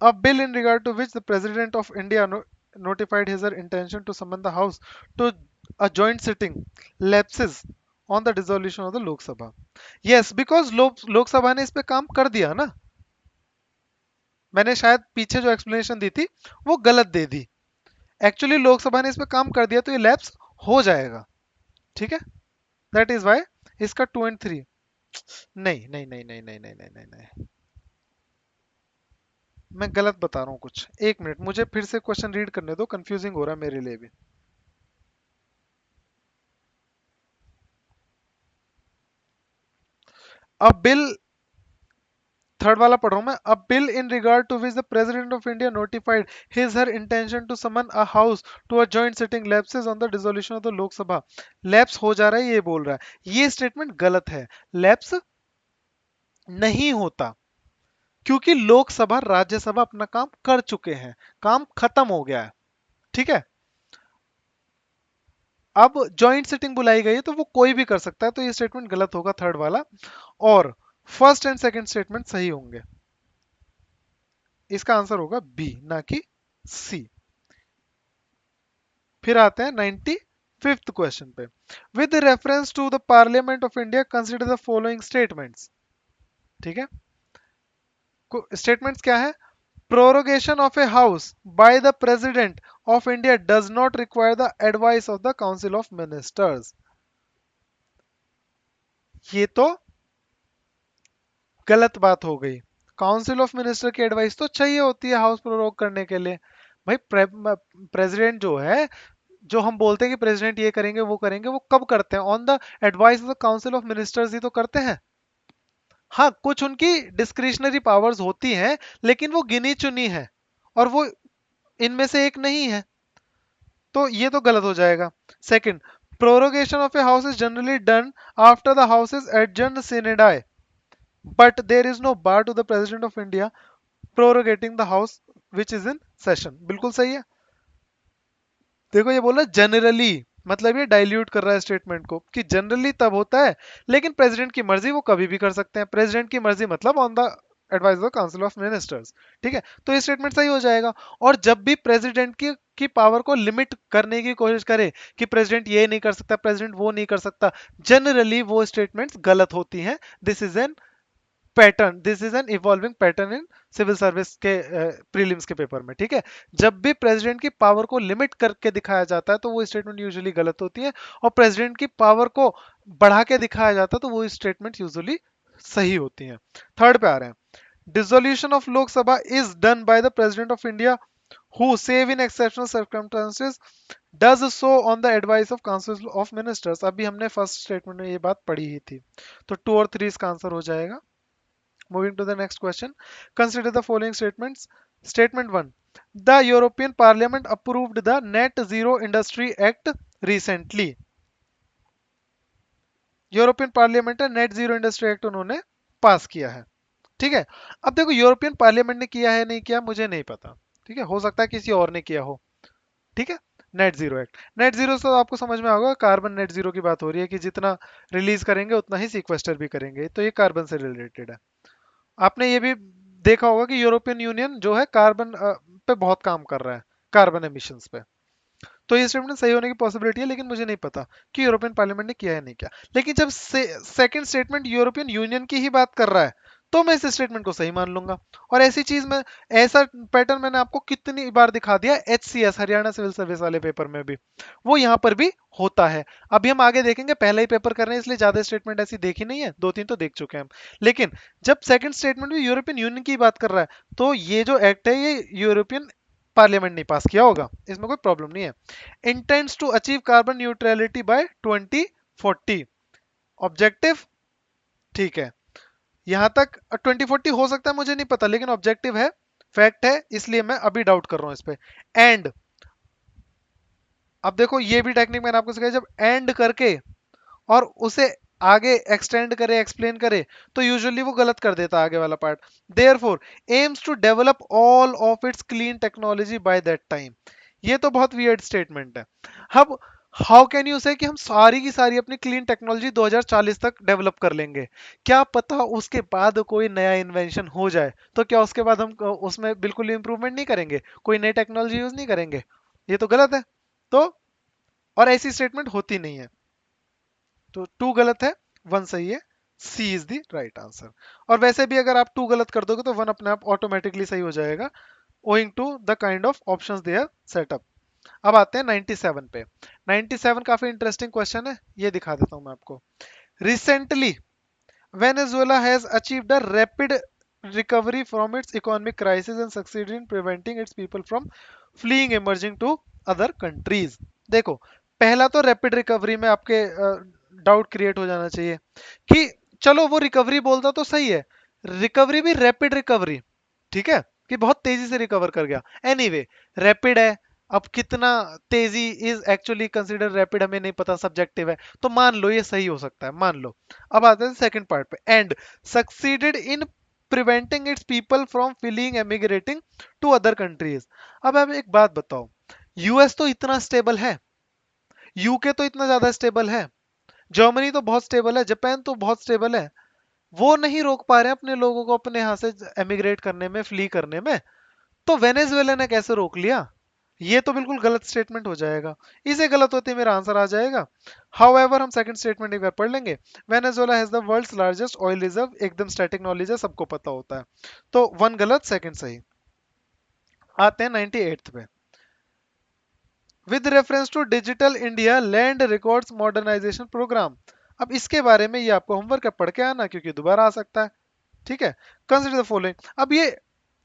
Speaker 1: A bill in regard to which the President of India notified his intention to summon the House to a joint sitting lapses on the dissolution of the Lok Sabha. Yes, because Lok Sabha ने इस पे काम कर दिया ना, मैंने शायद पीछे जो एक्सप्लेनेशन दी थी वो गलत दे दी, एक्चुअली लोकसभा ने इस पे काम कर दिया, तो ये लैप्स हो जाएगा। ठीक है, दैट इज वाई इसका 2 और 3। नहीं नहीं नहीं नहीं नहीं नहीं नहीं नहीं नहीं, मैं गलत बता रहा हूँ कुछ, एक मिनट मुझे फिर से क्वेश्चन रीड करने दो, कंफ्यूजिंग हो रहा है मेरे लिए भी। अब बिल, थर्ड वाला पढ़ रहा हूं मैं, a bill in regard to which the president of India notified his her intention to summon a house to a joint sitting lapses on the dissolution of the Lok Sabha. Lapse हो जा रहा है ये बोल रहा है, ये स्टेटमेंट गलत है, लैप्स नहीं होता, क्योंकि लोकसभा राज्यसभा अपना काम कर चुके हैं, काम खत्म हो गया है। ठीक है, अब जॉइंट सिटिंग बुलाई गई है तो वो कोई भी कर सकता है, तो ये स्टेटमेंट गलत होगा थर्ड वाला, और फर्स्ट एंड सेकंड स्टेटमेंट सही होंगे। इसका आंसर होगा बी, ना कि सी। फिर आते हैं 95th क्वेश्चन पे। With reference to the parliament of India consider the following statements. ठीक है, स्टेटमेंट्स क्या है? Prorogation of a house by the president of India does not require the advice of the council of ministers. ये तो गलत बात हो गई, काउंसिल ऑफ मिनिस्टर की एडवाइस तो चाहिए होती है हाउस प्रोरोग करने के लिए। भाई प्रेसिडेंट जो है, जो हम बोलते हैं कि प्रेसिडेंट ये करेंगे वो करेंगे, वो कब करते हैं? On the advice of the council of ministers ही तो करते हैं। हाँ, कुछ उनकी डिस्क्रिशनरी पावर्स होती हैं, लेकिन वो गिनी चुनी है, और वो इनमें से एक नहीं है, तो ये तो गलत हो जाएगा। Second, prorogation of a house is generally done after the house is adjourn sine die, but there is no bar to the president of India proroguing the house which is in session. बिल्कुल सही है। देखो ये बोला जनरली, मतलब ये डाइल्यूट कर रहा है स्टेटमेंट को, कि जनरली तब होता है, लेकिन प्रेसिडेंट की मर्जी वो कभी भी कर सकते हैं। प्रेसिडेंट की मर्जी मतलब on the advice of council of ministers. ठीक है, तो ये स्टेटमेंट सही हो जाएगा। और जब भी प्रेसिडेंट की पावर को लिमिट करने की कोशिश करे कि प्रेसिडेंट ये नहीं कर सकता, प्रेसिडेंट वो नहीं कर सकता, जनरली वो स्टेटमेंट्स गलत होती हैं। This is an pattern, this is an evolving pattern in civil service के प्रीलिम्स के पेपर में। ठीक है, जब भी प्रेसिडेंट की पावर को लिमिट करके दिखाया जाता है तो वो स्टेटमेंट यूजुअली गलत होती है, और प्रेसिडेंट की पावर को बढ़ा के दिखाया जाता है तो वो स्टेटमेंट यूजुअली सही होती हैं। थर्ड पे आ रहे हैं, dissolution of Lok Sabha is done by the president of India who save in exceptional circumstances does so on the advice of council of ministers। अभी हमने फर्स्ट स्टेटमेंट में ये बात पढ़ी ही थी, तो 2 और 3 इसका आंसर हो जाएगा। Moving to the next question. Consider the following statements. Statement 1. The European parliament approved the net zero industry act recently. European parliament है नेट जीरो इंडस्ट्री एक्ट उन्होंने पास किया है। ठीक है। अब देखो यूरोपियन पार्लियामेंट ने किया है नहीं किया मुझे नहीं पता। ठीक है, हो सकता है किसी और ने किया हो। ठीक है। Net zero act, net zero से तो आपको समझ में होगा कार्बन नेट जीरो की बात हो रही है कि जितना रिलीज करेंगे उतना ही सिक्वेस्टर भी करेंगे, तो ये कार्बन से रिलेटेड है। आपने ये भी देखा होगा कि यूरोपियन यूनियन जो है कार्बन पे बहुत काम कर रहा है, कार्बन एमिशंस पे। तो ये स्टेटमेंट सही होने की पॉसिबिलिटी है, लेकिन मुझे नहीं पता कि यूरोपियन पार्लियामेंट ने किया है नहीं किया। लेकिन जब सेकंड स्टेटमेंट यूरोपियन यूनियन की ही बात कर रहा है तो मैं इस स्टेटमेंट को सही मान लूंगा। और ऐसी चीज में, ऐसा पैटर्न मैंने आपको कितनी बार दिखा दिया, HCS हरियाणा सिविल सर्विस वाले पेपर में भी, वो यहाँ पर भी होता है। अभी हम आगे देखेंगे, पहला ही पेपर कर रहे हैं इसलिए ज्यादा स्टेटमेंट ऐसी देखी नहीं है, दो तीन तो देख चुके हैं हम। लेकिन जब सेकंड स्टेटमेंट भी यूरोपियन यूनियन की बात कर रहा है तो ये जो एक्ट है ये यूरोपियन पार्लियामेंट ने पास किया होगा, इसमें कोई प्रॉब्लम नहीं है। Intends to achieve carbon neutrality by 2040 objective. ठीक है, यहां तक 2040 हो सकता है मुझे नहीं पता, लेकिन ऑब्जेक्टिव है, फैक्ट है, इसलिए मैं अभी डाउट कर रहा हूं इस पे। एंड, अब देखो ये भी टेक्निक मैंने आपको सिखाई, जब एंड करके और उसे आगे एक्सटेंड करे एक्सप्लेन करे तो यूजुअली वो गलत कर देता है आगे वाला part. Therefore aims to develop all of its clean technology by that time. ये तो बहुत वियर्ड स्टेटमेंट है। अब हाउ कैन यू से कि हम सारी की सारी अपनी क्लीन टेक्नोलॉजी 2040 तक डेवलप कर लेंगे? क्या पता उसके बाद कोई नया इन्वेंशन हो जाए, तो क्या उसके बाद हम उसमें बिल्कुल इंप्रूवमेंट नहीं करेंगे, कोई नई टेक्नोलॉजी यूज नहीं करेंगे? ये तो गलत है। तो और ऐसी स्टेटमेंट होती नहीं है। तो टू गलत है, वन सही है, सी इज द राइट आंसर। और वैसे भी अगर आप टू गलत कर दोगे तो वन अपने आप ऑटोमेटिकली सही हो जाएगा, owing to the kind of options they are set up. अब आते हैं 97 पे। 97 काफी इंटरेस्टिंग क्वेश्चन है, ये दिखा देता हूं मैं आपको। Recently Venezuela has achieved a rapid recovery from its economic crisis and succeeded in preventing its people from fleeing emerging to other countries। देखो, पहला तो रैपिड रिकवरी में आपके डाउट क्रिएट हो जाना चाहिए कि चलो वो रिकवरी बोलता तो सही है, रिकवरी भी रैपिड रिकवरी, ठीक है, कि बहुत तेजी से रिकवर कर गया। एनीवे रैपिड है, अब कितना तेजी इज एक्चुअली कंसिडर रैपिड हमें नहीं पता, सब्जेक्टिव है, तो मान लो ये सही हो सकता है, मान लो। अब आते हैं सेकंड पार्ट पे, and succeeded in preventing its people from fleeing emigrating to other countries. अब आप एक बात बताओ, यूएस तो इतना स्टेबल है, यूके तो इतना ज्यादा स्टेबल है, जर्मनी तो बहुत स्टेबल है, जापान तो बहुत स्टेबल है, वो नहीं रोक पा रहे हैं अपने लोगों को अपने यहाँ से एमिग्रेट करने में, फ्ली करने में, तो वेनेजुएला ने कैसे रोक लिया? ये तो बिल्कुल गलत स्टेटमेंट हो जाएगा। इसे गलत होते मेरा आंसर आ जाएगा। हाउएवर हम सेकंड स्टेटमेंट एक बार पढ़ लेंगे। Venezuela has the world's largest oil reserve, एकदम स्टैटिक नॉलेज है, सबको पता होता है। तो वन गलत सेकंड सही। आते हैं 98 पे। With reference to digital India land records modernisation programme. अब इसके बारे में ये आपको होमवर्क है, पढ़ के आना क्योंकि दोबारा आ सकता है। ठीक है, कंसिडर द फॉलोइंग। अब ये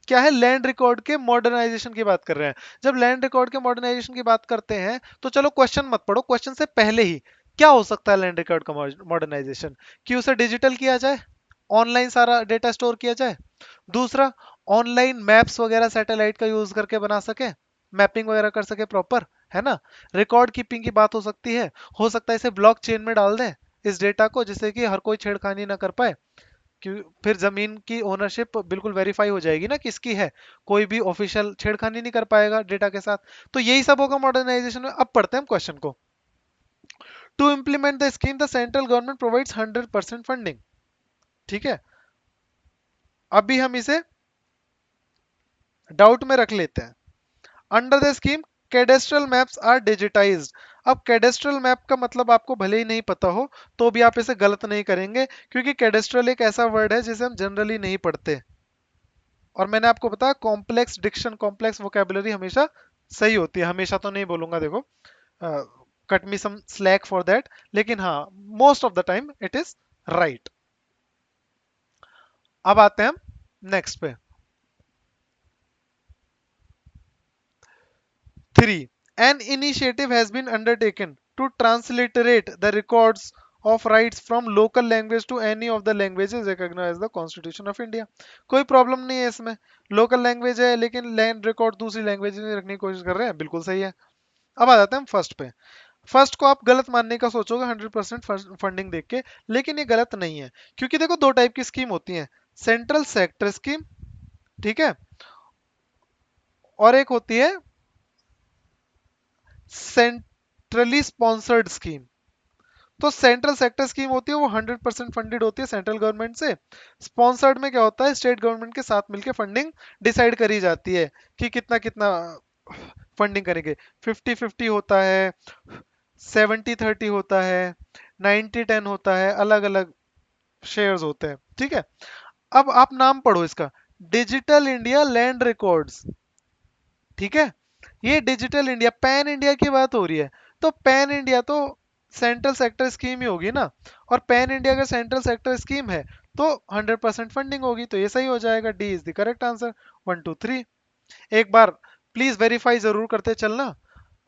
Speaker 1: क्या है, लैंड रिकॉर्ड के मॉडर्नाइजेशन की बात कर रहे हैं। जब लैंड रिकॉर्ड के मॉडर्नाइजेशन की बात करते हैं तो चलो क्वेश्चन मत पढ़ो, क्वेश्चन से पहले ही क्या हो सकता है लैंड रिकॉर्ड का मॉडर्नाइजेशन? कि उसे डिजिटल किया जाए, ऑनलाइन सारा डेटा स्टोर किया जाए। दूसरा, ऑनलाइन मैप्स वगैरह सैटेलाइट का यूज करके बना सके, मैपिंग वगैरह कर सके प्रॉपर, है ना। रिकॉर्ड कीपिंग की बात हो सकती है, हो सकता है इसे ब्लॉक चेन में डाल दें इस डेटा को, जिससे कि हर कोई छेड़खानी ना कर पाए, कि फिर जमीन की ओनरशिप बिल्कुल वेरीफाई हो जाएगी ना किसकी है, कोई भी ऑफिशियल छेड़खानी नहीं कर पाएगा डेटा के साथ। तो यही सब होगा मॉडर्नाइजेशन में। अब पढ़ते हैं हम क्वेश्चन को। To implement the scheme the central government provides 100% funding. ठीक है, अभी हम इसे डाउट में रख लेते हैं। Under the scheme cadastral maps are digitised. अब कैडेस्ट्रल मैप का मतलब आपको भले ही नहीं पता हो तो भी आप इसे गलत नहीं करेंगे, क्योंकि कैडेस्ट्रल एक ऐसा वर्ड है जिसे हम जनरली नहीं पढ़ते। और मैंने आपको बताया कॉम्प्लेक्स डिक्शन, कॉम्प्लेक्स वोकेबलरी हमेशा सही होती है, हमेशा तो नहीं बोलूंगा, देखो cut me some slack for that, लेकिन हाँ most of the time it is right. अब आते हैं हम नेक्स्ट पे। 3, an initiative has been undertaken to transliterate the records of rights from local language to any of the languages recognise the constitution of India. कोई प्रॉब्लम नहीं है इसमें, लोकल लैंग्वेज है लेकिन लैंड रिकॉर्ड दूसरी लैंग्वेज में रखने की कोशिश कर रहे हैं, बिल्कुल सही है। अब आ जाते हैं हम फर्स्ट पे। फर्स्ट को आप गलत मानने का सोचोगे 100% फंडिंग देख के, लेकिन ये गलत नहीं है, क्योंकि देखो दो टाइप की स्कीम होती है, सेंट्रल सेक्टर स्कीम, ठीक है, और एक होती है सेंट्रली स्पॉन्सर्ड स्कीम। तो सेंट्रल सेक्टर स्कीम होती है वो 100% फंडेड होती है सेंट्रल गवर्नमेंट से। स्पॉन्सर्ड में क्या होता है, स्टेट गवर्नमेंट के साथ मिलकर फंडिंग डिसाइड करी जाती है कि कितना कितना फंडिंग करेंगे। 50-50 होता है, 70-30 होता है, 90-10 होता है, अलग अलग शेयर्स होते हैं, ठीक है। अब आप नाम पढ़ो इसका, डिजिटल इंडिया लैंड रिकॉर्ड्स, ठीक है। ये डिजिटल इंडिया, पैन इंडिया की बात हो रही है, तो पैन इंडिया तो सेंट्रल सेक्टर स्कीम ही होगी ना, और पैन इंडिया अगर सेंट्रल सेक्टर स्कीम है तो 100% फंडिंग होगी, तो ये सही हो जाएगा, D is the correct answer. 1 2 3। एक बार प्लीज वेरीफाई जरूर करते चलना,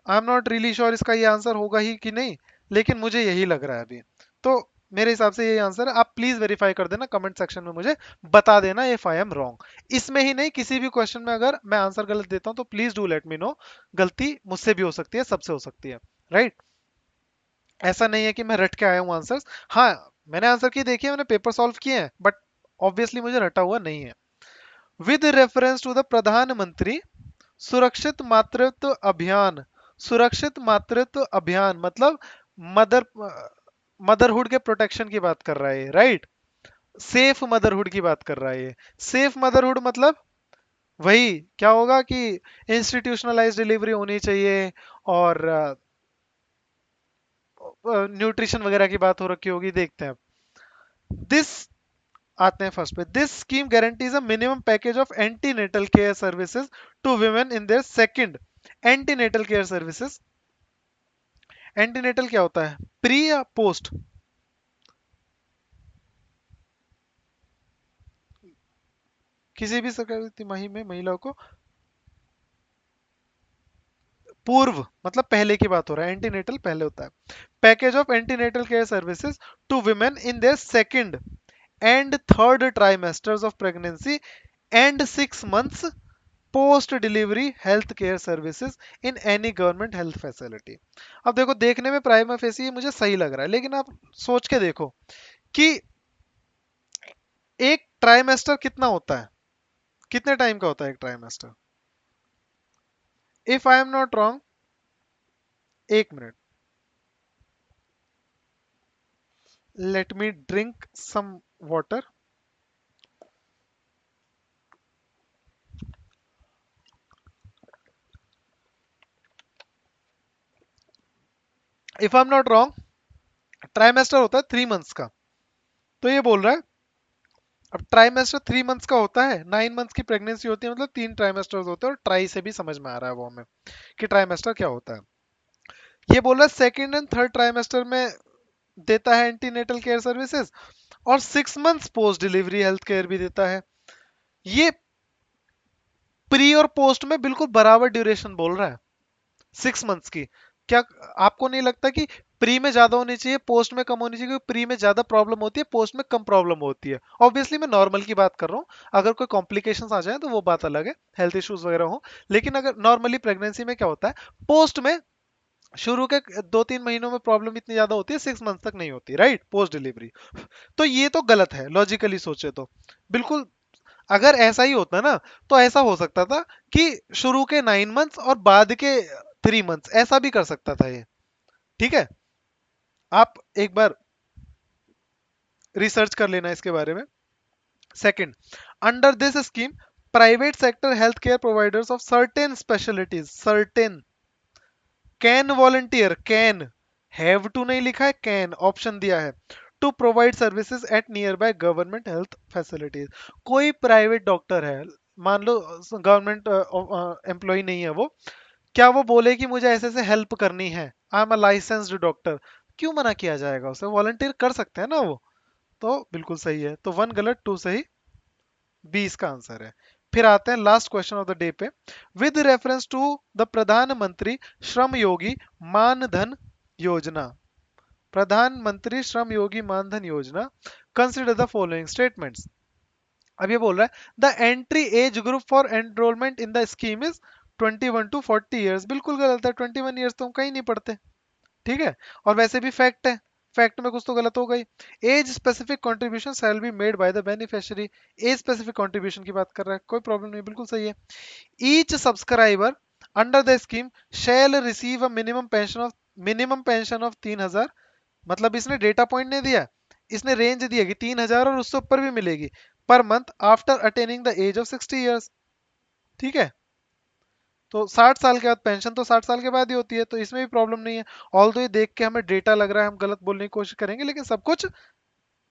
Speaker 1: आई एम नॉट रियली श्योर इसका ये आंसर होगा ही कि नहीं, लेकिन मुझे यही लग रहा है अभी, तो मेरे हिसाब से यही आंसर है। आप प्लीज वेरीफाई कर देना, कमेंट सेक्शन में मुझे बता देना इफ आई एम रॉन्ग। इसमें ही नहीं, किसी भी क्वेश्चन में अगर मैं आंसर गलत देता हूं तो please do let me no. गलती मुझसे भी हो सकती है, सबसे हो सकती है, राइट। ऐसा नहीं है कि मैं रट के आया हूँ आंसर्स। हाँ, मैंने आंसर की देखिए, मैंने पेपर सॉल्व किए हैं, बट ऑब्वियसली मुझे रटा हुआ नहीं है। विद रेफरेंस टू द प्रधानमंत्री सुरक्षित मातृत्व अभियान, सुरक्षित मातृत्व अभियान मतलब मदर मदरहुड के प्रोटेक्शन की बात कर रहा है, राइट। सेफ मदरहुड की बात कर रहा है ये। सेफ मदरहुड मतलब वही क्या होगा कि इंस्टीट्यूशनलाइज डिलीवरी होनी चाहिए, और न्यूट्रिशन वगैरह की बात हो रखी होगी, देखते हैं। दिस, आते हैं फर्स्ट पे, this scheme guarantees a minimum package of antenatal care services to women in their second. Antenatal care services, antenatal क्या होता है, प्री या पोस्ट? किसी भी सरकारी तिमाही में महिलाओं को, पूर्व मतलब पहले की बात हो रहा है, एंटीनेटल पहले होता है। Package of antenatal care services to women in their second and third trimesters of pregnancy and 6 months post delivery health care services in any government health facility. अब देखो, देखने में प्राइमा फेसी ये मुझे सही लग रहा है, लेकिन आप सोच के देखो कि एक ट्राइमेस्टर कितना होता है, कितने टाइम का होता है एक trimester? If I am not wrong, 1 minute, let me drink some water. If I am not wrong, trimester होता है 3 months का, तो ये बोल रहा है, अब ट्राइमेस्टर 3 months का होता है, 9 months की प्रेगनेंसी होती है, मतलब 3 ट्राइमेस्टर होते हैं, और ट्राई से भी समझ में आ रहा है वो हमें कि ट्राइमेस्टर क्या होता है। ये बोल रहा है सेकेंड एंड थर्ड ट्राइमेस्टर में देता है एंटीनेटल केयर सर्विसेज, और 6 months post delivery health care भी देता है। ये प्री और पोस्ट में बिल्कुल बराबर ड्यूरेशन बोल रहा है 6 months की। क्या आपको नहीं लगता कि प्री में ज्यादा होनी चाहिए, पोस्ट में कम होनी चाहिए? क्योंकि प्री में ज्यादा प्रॉब्लम होती है, पोस्ट में कम प्रॉब्लम होती है। ऑब्वियसली मैं नॉर्मल की बात कर रहा हूँ, अगर कोई कॉम्प्लिकेशंस आ जाए तो वो बात अलग है, हेल्थ इश्यूज वगैरह हो। लेकिन अगर नॉर्मली प्रेगनेंसी में क्या होता है, पोस्ट में शुरू के 2-3 महीनों में प्रॉब्लम इतनी ज्यादा होती है, 6 months तक नहीं होती, राइट, पोस्ट डिलीवरी। तो ये तो गलत है, लॉजिकली सोचे तो बिल्कुल। अगर ऐसा ही होता ना, तो ऐसा हो सकता था कि शुरू के 9 months और बाद के 3 months, ऐसा भी कर सकता था ये, ठीक है। आप एक बार रिसर्च कर लेना इसके बारे में। Second, under this scheme private sector health care providers of certain specialities, certain can volunteer, can, have to नहीं लिखा है, कैन ऑप्शन दिया है, to provide services at nearby government health facilities. कोई प्राइवेट डॉक्टर है, मान लो गवर्नमेंट एम्प्लॉय नहीं है वो, क्या वो बोले कि मुझे ऐसे ऐसे हेल्प करनी है, I am a licensed doctor, क्यों मना किया जाएगा उसे? वॉलंटियर कर सकते हैं ना वो। तो बिल्कुल सही है, तो 1 गलत 2 सही, बी इसका आंसर है। फिर आते हैं last question of the day पे। विद रेफरेंस टू द प्रधानमंत्री श्रम योगी मान धन योजना, प्रधानमंत्री श्रम योगी मानधन योजना कंसिडर द फॉलोइंग स्टेटमेंट्स। अब ये बोल रहा है the entry age group for enrolment in the scheme is 21 to 40 years. बिल्कुल गलत है, 21 ईयर्स तो हम कहीं नहीं पढ़ते, ठीक है। और वैसे भी फैक्ट है, फैक्ट में कुछ तो गलत हो गई। Age specific contribution shall be made by the beneficiary, age specific contribution की बात कर रहा है, कोई प्रॉब्लम नहीं, बिल्कुल सही है। Each subscriber under the scheme shall receive a minimum pension of 3,000। मतलब इसने डेटा पॉइंट नहीं दिया, इसने रेंज दिया कि 3,000 और उससे ऊपर भी मिलेगी per month after attaining the age of 60 years, ठीक है। तो 60 साल के बाद पेंशन तो 60 साल के बाद ही होती है, तो इसमें भी प्रॉब्लम नहीं है। ऑल ये देख के हमें डेटा लग रहा है हम गलत बोलने की कोशिश करेंगे, लेकिन सब कुछ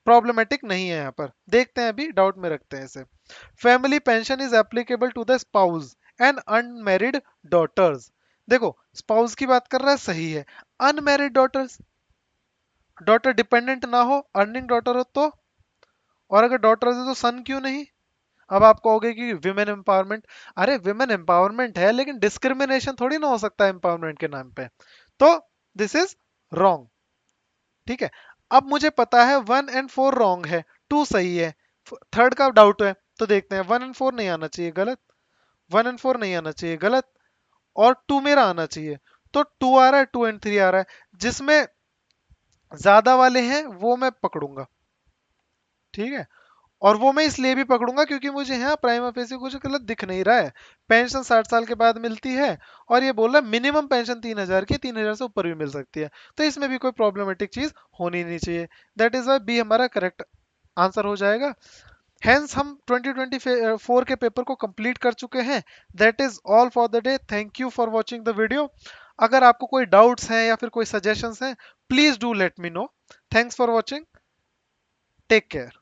Speaker 1: प्रॉब्लमेटिक नहीं है यहाँ पर। देखते हैं, अभी डाउट में रखते हैं इसे। Family pension is applicable to the spouse and unmarried daughters. देखो स्पाउस की बात कर रहा है, सही है। अनमेरिड डॉटर्स, डॉटर डिपेंडेंट ना हो, अर्निंग डॉटर हो तो, और अगर डॉटर है तो सन क्यों नहीं। अब आप कहोगे कि विमेन एम्पावरमेंट, अरे विमेन एम्पावरमेंट है लेकिन डिस्क्रिमिनेशन थोड़ी ना हो सकता है एम्पावरमेंट के नाम पे, तो दिस इज रॉन्ग, ठीक है। अब मुझे पता है 1 और 4 रॉन्ग है, 2 सही है, थर्ड का डाउट है, तो देखते हैं। 1 और 4 नहीं आना चाहिए, गलत। 1 और 4 नहीं आना चाहिए, गलत। और 2 मेरा आना चाहिए, तो 2 आ रहा है, 2 और 3 आ रहा है। जिसमें ज्यादा वाले हैं वो मैं पकड़ूंगा, ठीक है। और वो मैं इसलिए भी पकड़ूंगा क्योंकि मुझे यहाँ प्राइमा फेसी कुछ गलत दिख नहीं रहा है। पेंशन 60 साल के बाद मिलती है, और ये बोल रहा है मिनिमम पेंशन 3,000 की, 3,000 से ऊपर भी मिल सकती है, तो इसमें भी कोई प्रॉब्लमेटिक चीज होनी नहीं चाहिए। दैट इज वाई बी हमारा करेक्ट आंसर हो जाएगा। हेंस हम 2024 के पेपर को कंप्लीट कर चुके हैं। That is all for the day, thank you for watching the video. अगर आपको कोई डाउट्स हैं या फिर कोई सजेशंस हैं, please do let me know. Thanks for watching, take care.